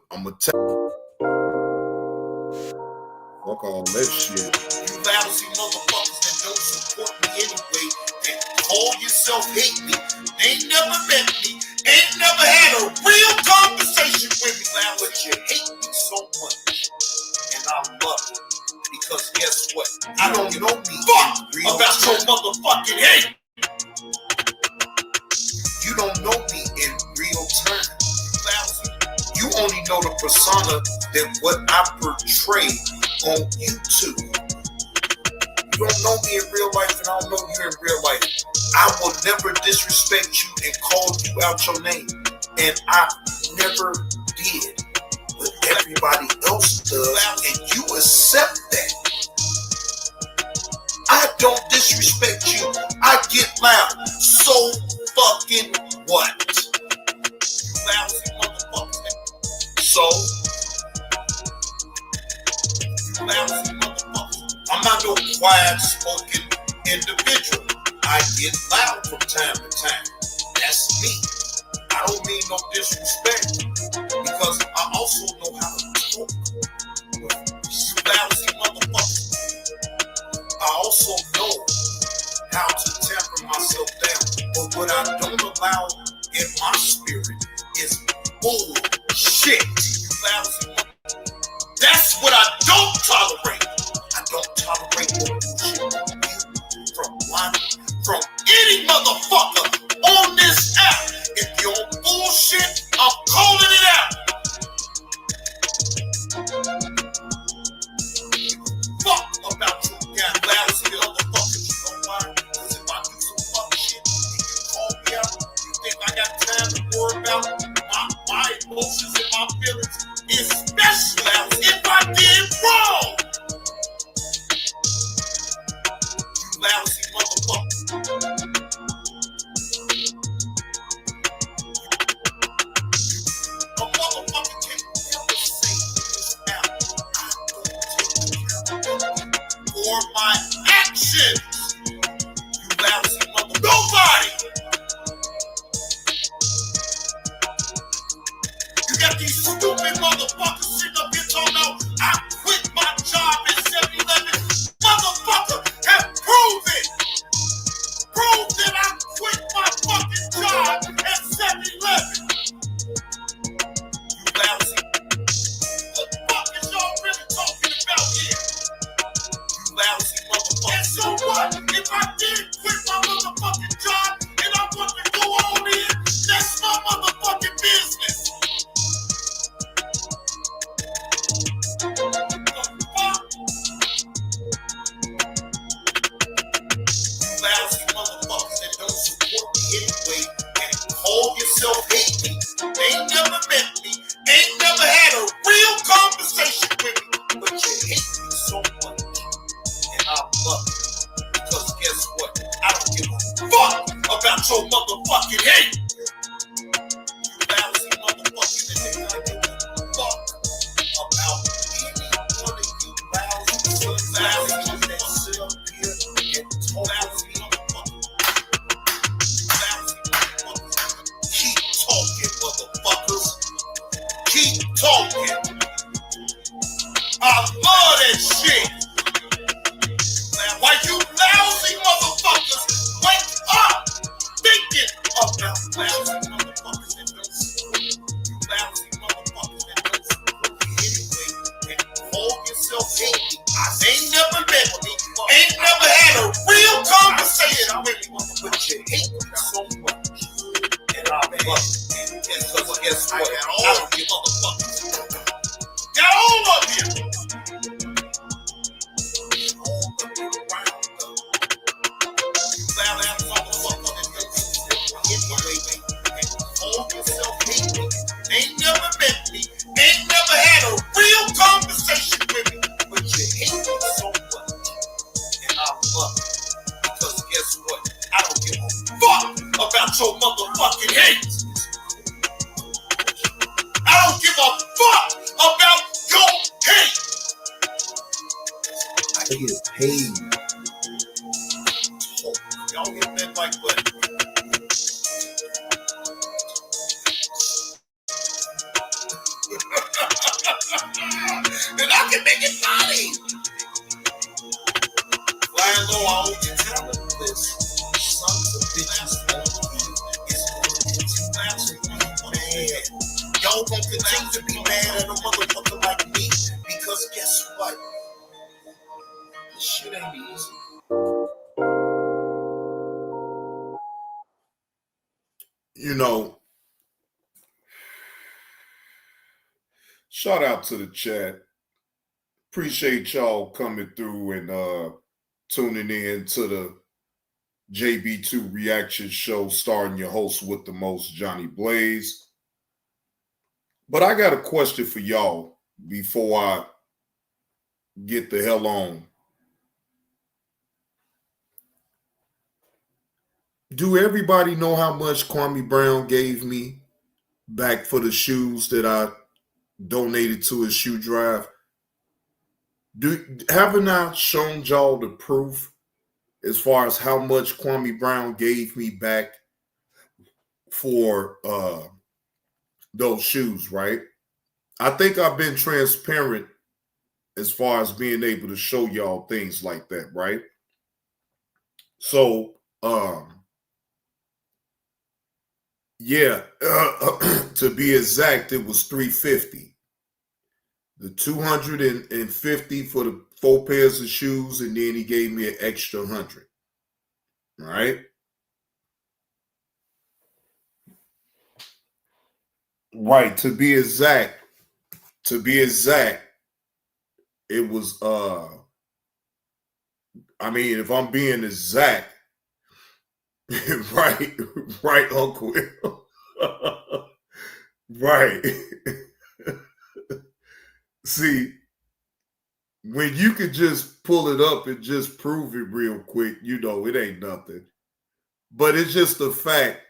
fuck all that shit. You lousy motherfuckers that don't support me anyway, that call yourself hate me, ain't never met me, ain't never had a real conversation with me, but you hate me so much, and I love it, because guess what? I don't know me. Fuck about your motherfucking hate. You don't know me in real time. You only know the persona that what I portray on YouTube. You don't know me in real life, and I don't know you in real life. I will never disrespect you and call you out your name, and I never did. But everybody else does, and you accept that. I don't disrespect you. I get loud. So fucking what? You lousy motherfucker. So, you lousy motherfucker. I'm not no quiet spoken individual. I get loud from time to time. That's me. I don't mean no disrespect, because I also know how to talk. You lousy motherfucker. I also know how to temper myself down. But what I don't allow in my spirit is bullshit. You lousy motherfucker. That's what I don't tolerate. I don't tolerate bullshit from any motherfucker on this app. If you're on bullshit, I'm calling it out. Fuck about you damn lousy motherfuckers. You know why? Because if I do some fuck shit and you call me out, you think I got time to worry about my emotions and my feelings? Especially if I did wrong. You lousy motherfucker. A motherfucker can't never say this out. I don't take accountability for my actions. You lousy motherfucker. Nobody. You got these stupid motherfuckers sitting up here talking about I quit my job at 7-Eleven. Motherfucker, have proven that I quit my fucking job at 7-Eleven. You lousy. What the fuck is y'all really talking about here? You lousy motherfucker. self-hate me. Ain't never met me. Ain't never had a real conversation with me. But you hate me so much. And I love you. Because guess what? I don't give a fuck about your motherfucking hate. You lousy motherfucking hate. I don't give a fuck about any one of you lousy that sit up here and talk lousy motherfuckers. Keep talking, motherfuckers. Keep talking. I love that shit. Why you lousy motherfuckers wake up thinking about lousy motherfuckers that don't support you. Lousy motherfuckers that don't support you anyway. And call yourself hate. I ain't never met me. Ain't never had a real conversation with me. But you hate me so much. And I love you. Because guess what? I don't give motherfuckers. Got all of you. Ain't never met me, ain't never had a real conversation with me, but you hate me so much, and I love you, because guess what? I don't give a fuck about your motherfucking hate. I don't give a fuck about your hate. I get paid. Y'all hit that like button. And I can make it funny. Flying low, I owe you talent list. Sons of bitches won't be. It's going to continue man. Y'all gonna continue to be mad at a motherfucker like me. Because guess what? This shit ain't easy. You know, shout out to the chat. Appreciate y'all coming through and tuning in to the JB2 reaction show starring your host with the most, Johnny Blaze. But I got a question for y'all before I get the hell on. Do everybody know how much Kwame Brown gave me back for the shoes that I donated to his shoe drive? Haven't I shown y'all the proof as far as how much Kwame Brown gave me back for those shoes, right? I think I've been transparent as far as being able to show y'all things like that, right? So, yeah, to be exact, it was $350. The $250 for the 4 pairs of shoes, and then he gave me an extra $100. All right. Right. To be exact, it was I mean, if I'm being exact, right, Uncle Will. Right. See, when you could just pull it up and just prove it real quick, you know, it ain't nothing. But it's just the fact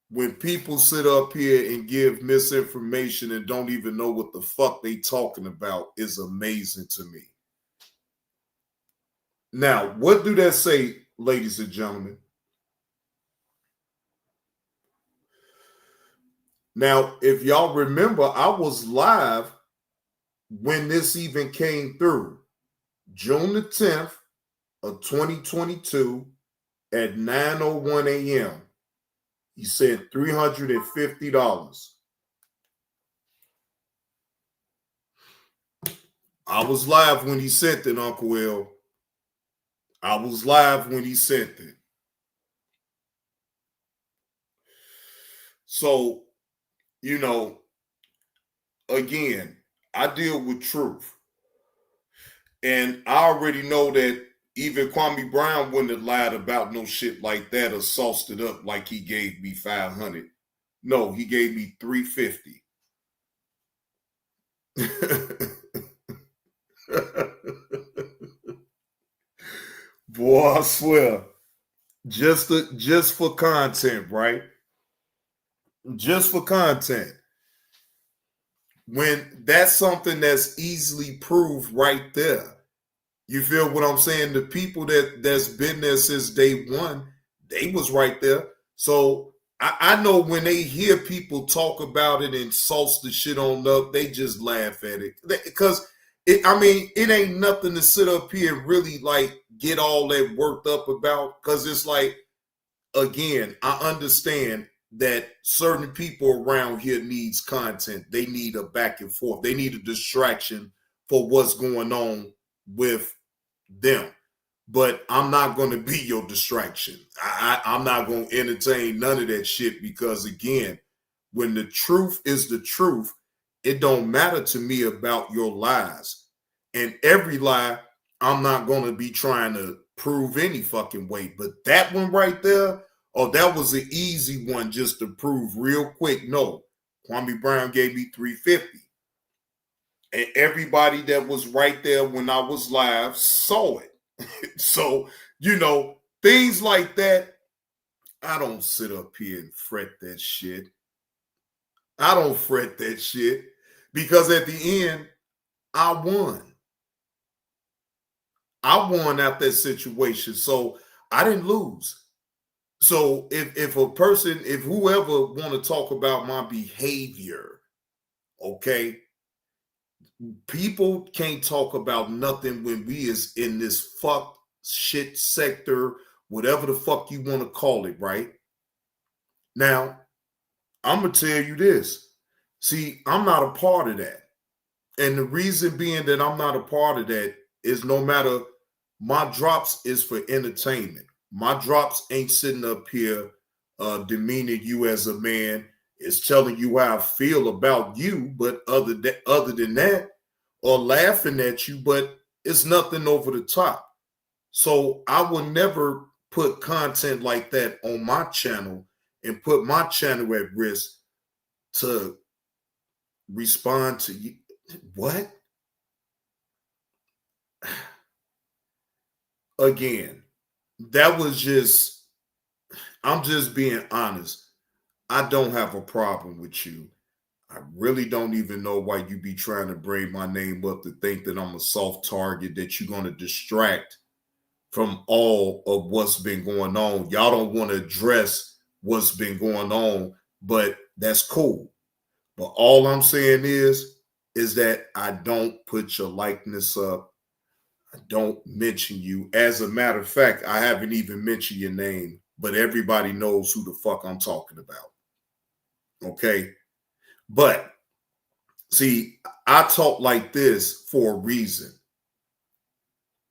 when people sit up here and give misinformation and don't even know what the fuck they talking about is amazing to me. Now, what do that say, ladies and gentlemen? Now, if y'all remember, I was live when this even came through. June the 10th of 2022 at 9:01 a.m. He said $350. I was live when he sent it, Uncle Will. I was live when he sent it. So, you know, again, I deal with truth. And I already know that even Kwame Brown wouldn't have lied about no shit like that or sauced it up like he gave me $500. No, he gave me $350. Boy, I swear, just for content, right? Just for content. When that's something that's easily proved right there. You feel what I'm saying? The people that's been there since day one, they was right there. So I know when they hear people talk about it and sauce the shit on up, they just laugh at it. Because it ain't nothing to sit up here and really like get all that worked up about. Because it's like, again, I understand that certain people around here needs content. They need a back and forth. They need a distraction for what's going on with them. But I'm not going to be your distraction. I'm not going to entertain none of that shit because, again, when the truth is the truth, it don't matter to me about your lies. And every lie, I'm not going to be trying to prove any fucking way. But that one right there, oh, that was an easy one just to prove real quick. No, Kwame Brown gave me $350. And everybody that was right there when I was live saw it. So, things like that, I don't sit up here and fret that shit. I don't fret that shit because at the end, I won. I won out that situation. So I didn't lose. So if whoever want to talk about my behavior, okay, people can't talk about nothing when we is in this fuck shit sector, whatever the fuck you want to call it, right? Now, I'm going to tell you this. See, I'm not a part of that. And the reason being that I'm not a part of that is no matter, my drops is for entertainment. My drops ain't sitting up here demeaning you as a man. It's telling you how I feel about you, but other than that, or laughing at you, but it's nothing over the top. So I will never put content like that on my channel and put my channel at risk to respond to you. What? Again, that was just, I'm just being honest. I don't have a problem with you. I really don't even know why you be trying to bring my name up to think that I'm a soft target, that you're going to distract from all of what's been going on. Y'all don't want to address what's been going on, but that's cool. But all I'm saying is that I don't put your likeness up. I don't mention you. As a matter of fact, I haven't even mentioned your name, but everybody knows who the fuck I'm talking about. Okay? But see, I talk like this for a reason.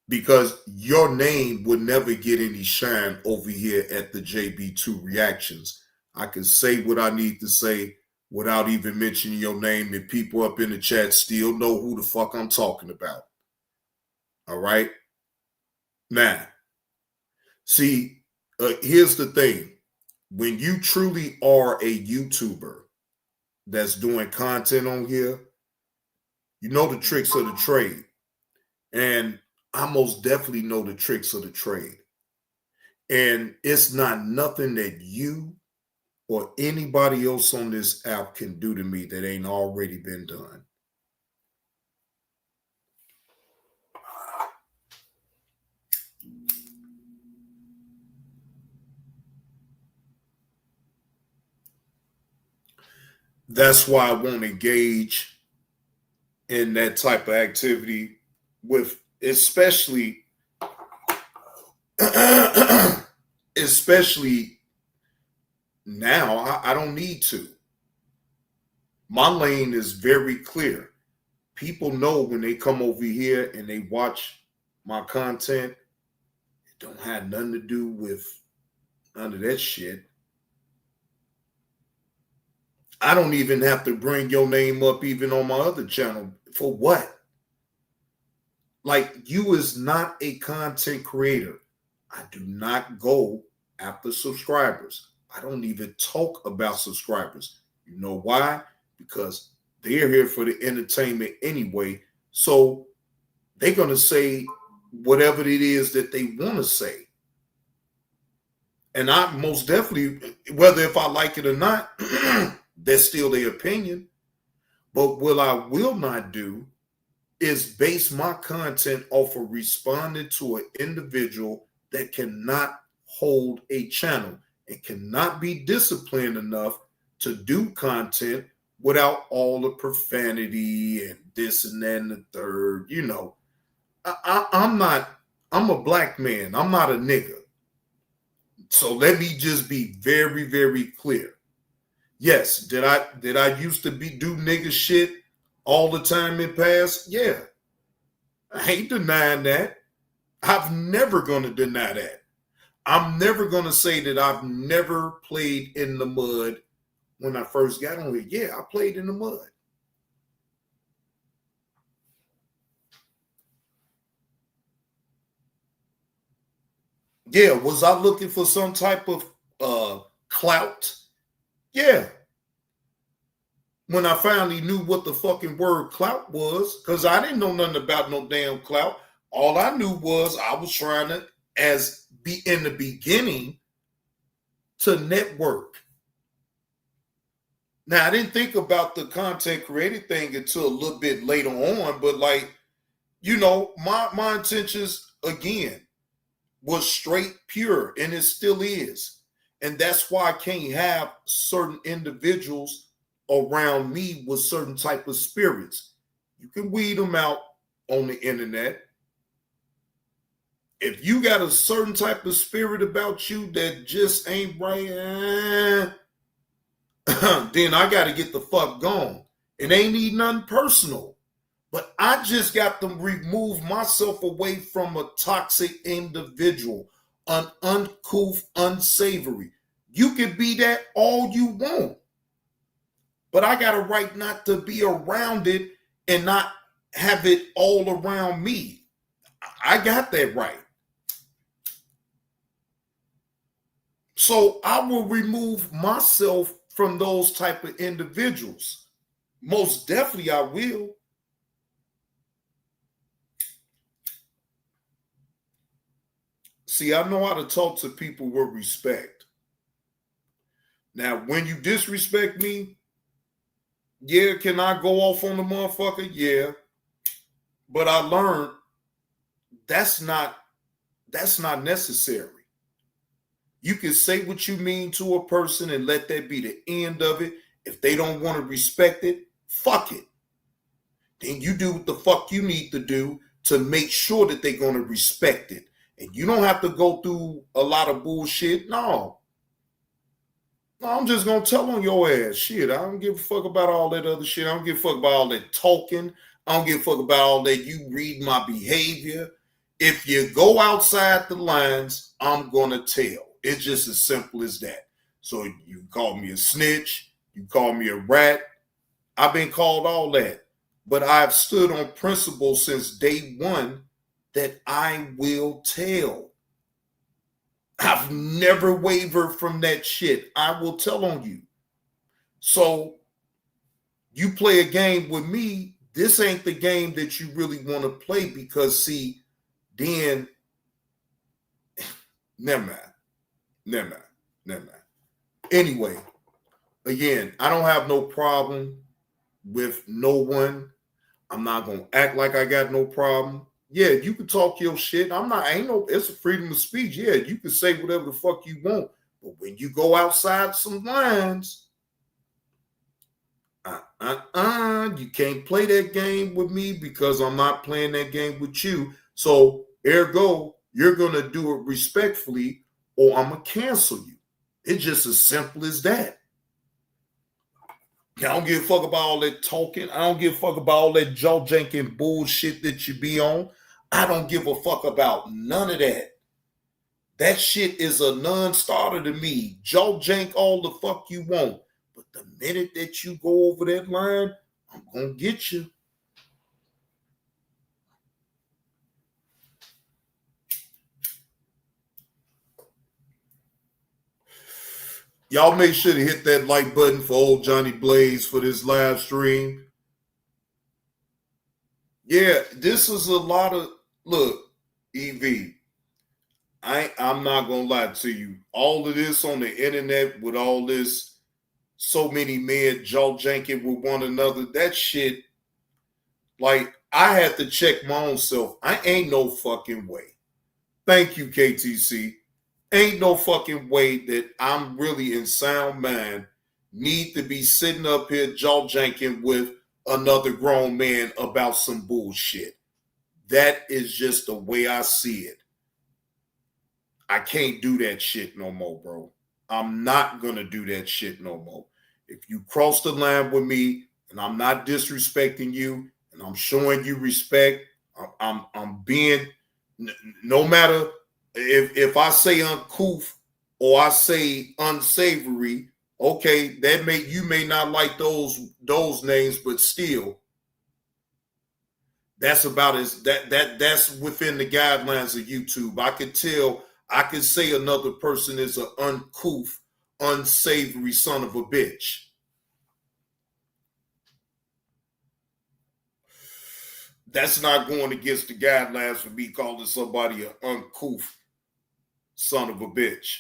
Because your name would never get any shine over here at the JB2 Reactions. I can say what I need to say without even mentioning your name, and people up in the chat still know who the fuck I'm talking about. All right? Now, see, here's the thing. When you truly are a YouTuber that's doing content on here, you know the tricks of the trade. And I most definitely know the tricks of the trade. And it's not nothing that you or anybody else on this app can do to me that ain't already been done. That's why I won't engage in that type of activity with, especially now. I don't need to. My lane is very clear. People know when they come over here and they watch my content, it don't have nothing to do with none of that shit. I don't even have to bring your name up even on my other channel. For what? Like, you is not a content creator. I do not go after subscribers. I don't even talk about subscribers. You know why? Because they're here for the entertainment anyway. So they're going to say whatever it is that they want to say. And I most definitely, whether if I like it or not, that's still their opinion. But what I will not do is base my content off of responding to an individual that cannot hold a channel and cannot be disciplined enough to do content without all the profanity and this and that and the third. You know, I'm a black man. I'm not a nigga. So let me just be very, very clear. Yes, did I used to do nigga shit all the time in past? Yeah. I ain't denying that. I'm never going to deny that. I'm never going to say that I've never played in the mud when I first got on here. Yeah, I played in the mud. Yeah, was I looking for some type of clout? Yeah. When I finally knew what the fucking word clout was, because I didn't know nothing about no damn clout. All I knew was I was trying to, be in the beginning, to network. Now, I didn't think about the content creating thing until a little bit later on, but like, you know, my intentions, again, was straight pure, and it still is. And that's why I can't have certain individuals around me with certain type of spirits. You can weed them out on the internet. If you got a certain type of spirit about you that just ain't right, then I got to get the fuck gone. It ain't even nothing personal. But I just got to remove myself away from a toxic individual, an uncouth, unsavory. You can be that all you want. But I got a right not to be around it and not have it all around me. I got that right. So I will remove myself from those type of individuals. Most definitely I will. See, I know how to talk to people with respect. Now, when you disrespect me, yeah, can I go off on the motherfucker? Yeah. But I learned that's not necessary. You can say what you mean to a person and let that be the end of it. If they don't want to respect it, fuck it. Then you do what the fuck you need to do to make sure that they're going to respect it. And you don't have to go through a lot of bullshit. No, I'm just going to tell on your ass. Shit, I don't give a fuck about all that other shit. I don't give a fuck about all that talking. I don't give a fuck about all that you read my behavior. If you go outside the lines, I'm going to tell. It's just as simple as that. So you call me a snitch. You call me a rat. I've been called all that. But I've stood on principle since day one that I will tell. I've never wavered from that shit. I will tell on you. So you play a game with me, this ain't the game that you really want to play because, see, then, never mind. Anyway, again, I don't have no problem with no one. I'm not going to act like I got no problem. Yeah, you can talk your shit. It's a freedom of speech. Yeah, you can say whatever the fuck you want. But when you go outside some lines, you can't play that game with me because I'm not playing that game with you. So, ergo, you're going to do it respectfully or I'm going to cancel you. It's just as simple as that. I don't give a fuck about all that talking. I don't give a fuck about all that jaw janking bullshit that you be on. I don't give a fuck about none of that. That shit is a non-starter to me. Jaw jank all the fuck you want. But the minute that you go over that line, I'm going to get you. Y'all make sure to hit that like button for old Johnny Blaze for this live stream. Yeah, this is a lot of, look, EV, I'm not going to lie to you. All of this on the internet with all this, so many men jaw janking with one another, that shit, like, I had to check my own self. I ain't no fucking way. Thank you, KTC. Ain't no fucking way that I'm really in sound mind need to be sitting up here jaw janking with another grown man about some bullshit. That is just the way I see it. I can't do that shit no more, bro. I'm not going to do that shit no more. If you cross the line with me and I'm not disrespecting you and I'm showing you respect, I'm being, no matter if I say uncouth or I say unsavory, okay, you may not like those names, but still, that's about that's within the guidelines of YouTube. I could say another person is an uncouth, unsavory son of a bitch. That's not going against the guidelines for me calling somebody an uncouth son of a bitch.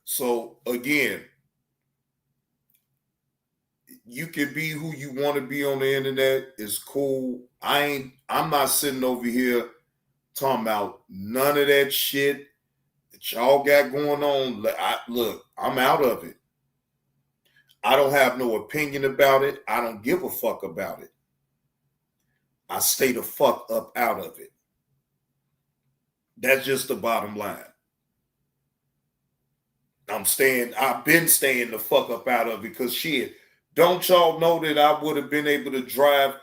So again, you can be who you want to be on the internet. It's cool. I'm not sitting over here talking about none of that shit that y'all got going on. Look, I'm out of it. I don't have no opinion about it. I don't give a fuck about it. I stay the fuck up out of it. That's just the bottom line. I've been staying the fuck up out of it because shit, don't y'all know that I would have been able to drive?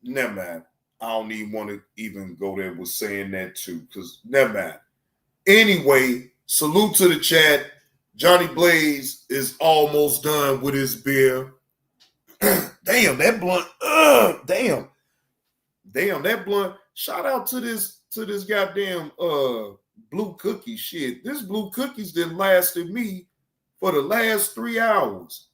Never mind. I don't even want to even go there with saying that too, because never mind. Anyway, salute to the chat. Johnny Blaze is almost done with his beer. Damn, that blunt. Damn, that blunt. Shout out to this goddamn blue cookie shit. This blue cookies that lasted me for the last 3 hours.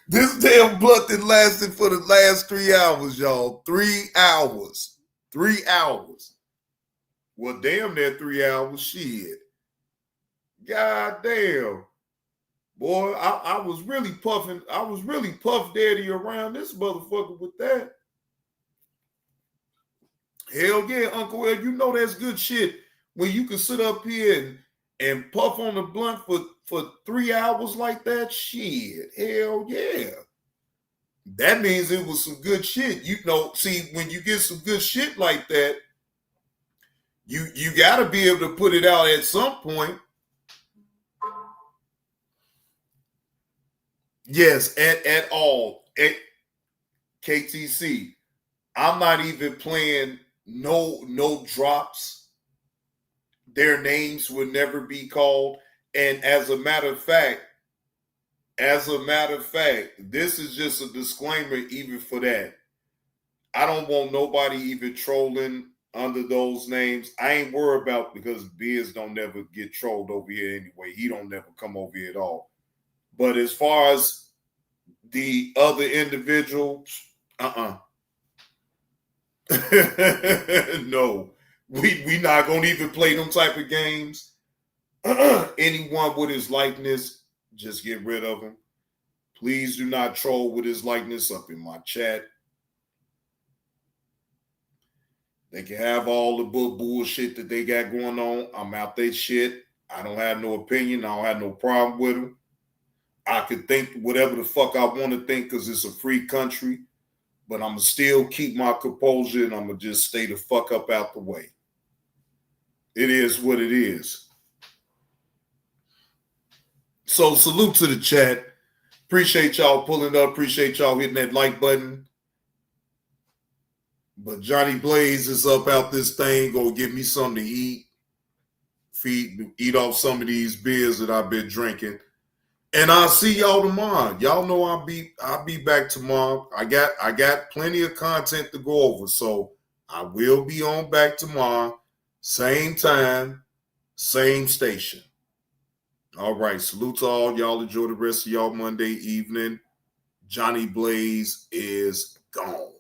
This damn blunt that lasted for the last 3 hours, y'all. 3 hours. 3 hours. Well, damn that 3 hours. Shit. God damn. Boy, I was really puffing. I was really puff daddy around this motherfucker with that. Hell yeah, Uncle Ed, you know that's good shit when you can sit up here and puff on the blunt for 3 hours like that. Shit, hell yeah. That means it was some good shit. You know, see, when you get some good shit like that, you got to be able to put it out at some point. Yes, at all. At KTC, I'm not even playing no drops. Their names would never be called. And as a matter of fact, this is just a disclaimer even for that. I don't want nobody even trolling under those names. I ain't worried about, because Biz don't never get trolled over here anyway. He don't never come over here at all. But as far as the other individuals, no, we not gonna even play them type of games. Anyone with his likeness, just get rid of him. Please do not troll with his likeness up in my chat. They can have all the bullshit that they got going on. I'm out their shit. I don't have no opinion. I don't have no problem with them. I could think whatever the fuck I want to think because it's a free country. But I'm going to still keep my composure and I'm going to just stay the fuck up out the way. It is what it is. So salute to the chat. Appreciate y'all pulling up. Appreciate y'all hitting that like button. But Johnny Blaze is up out this thing. Go get me something to eat. Eat off some of these beers that I've been drinking. And I'll see y'all tomorrow. Y'all know I'll be back tomorrow. I got plenty of content to go over, so I will be on back tomorrow. Same time, same station. All right. Salute to all. Y'all enjoy the rest of y'all Monday evening. Johnny Blaze is gone.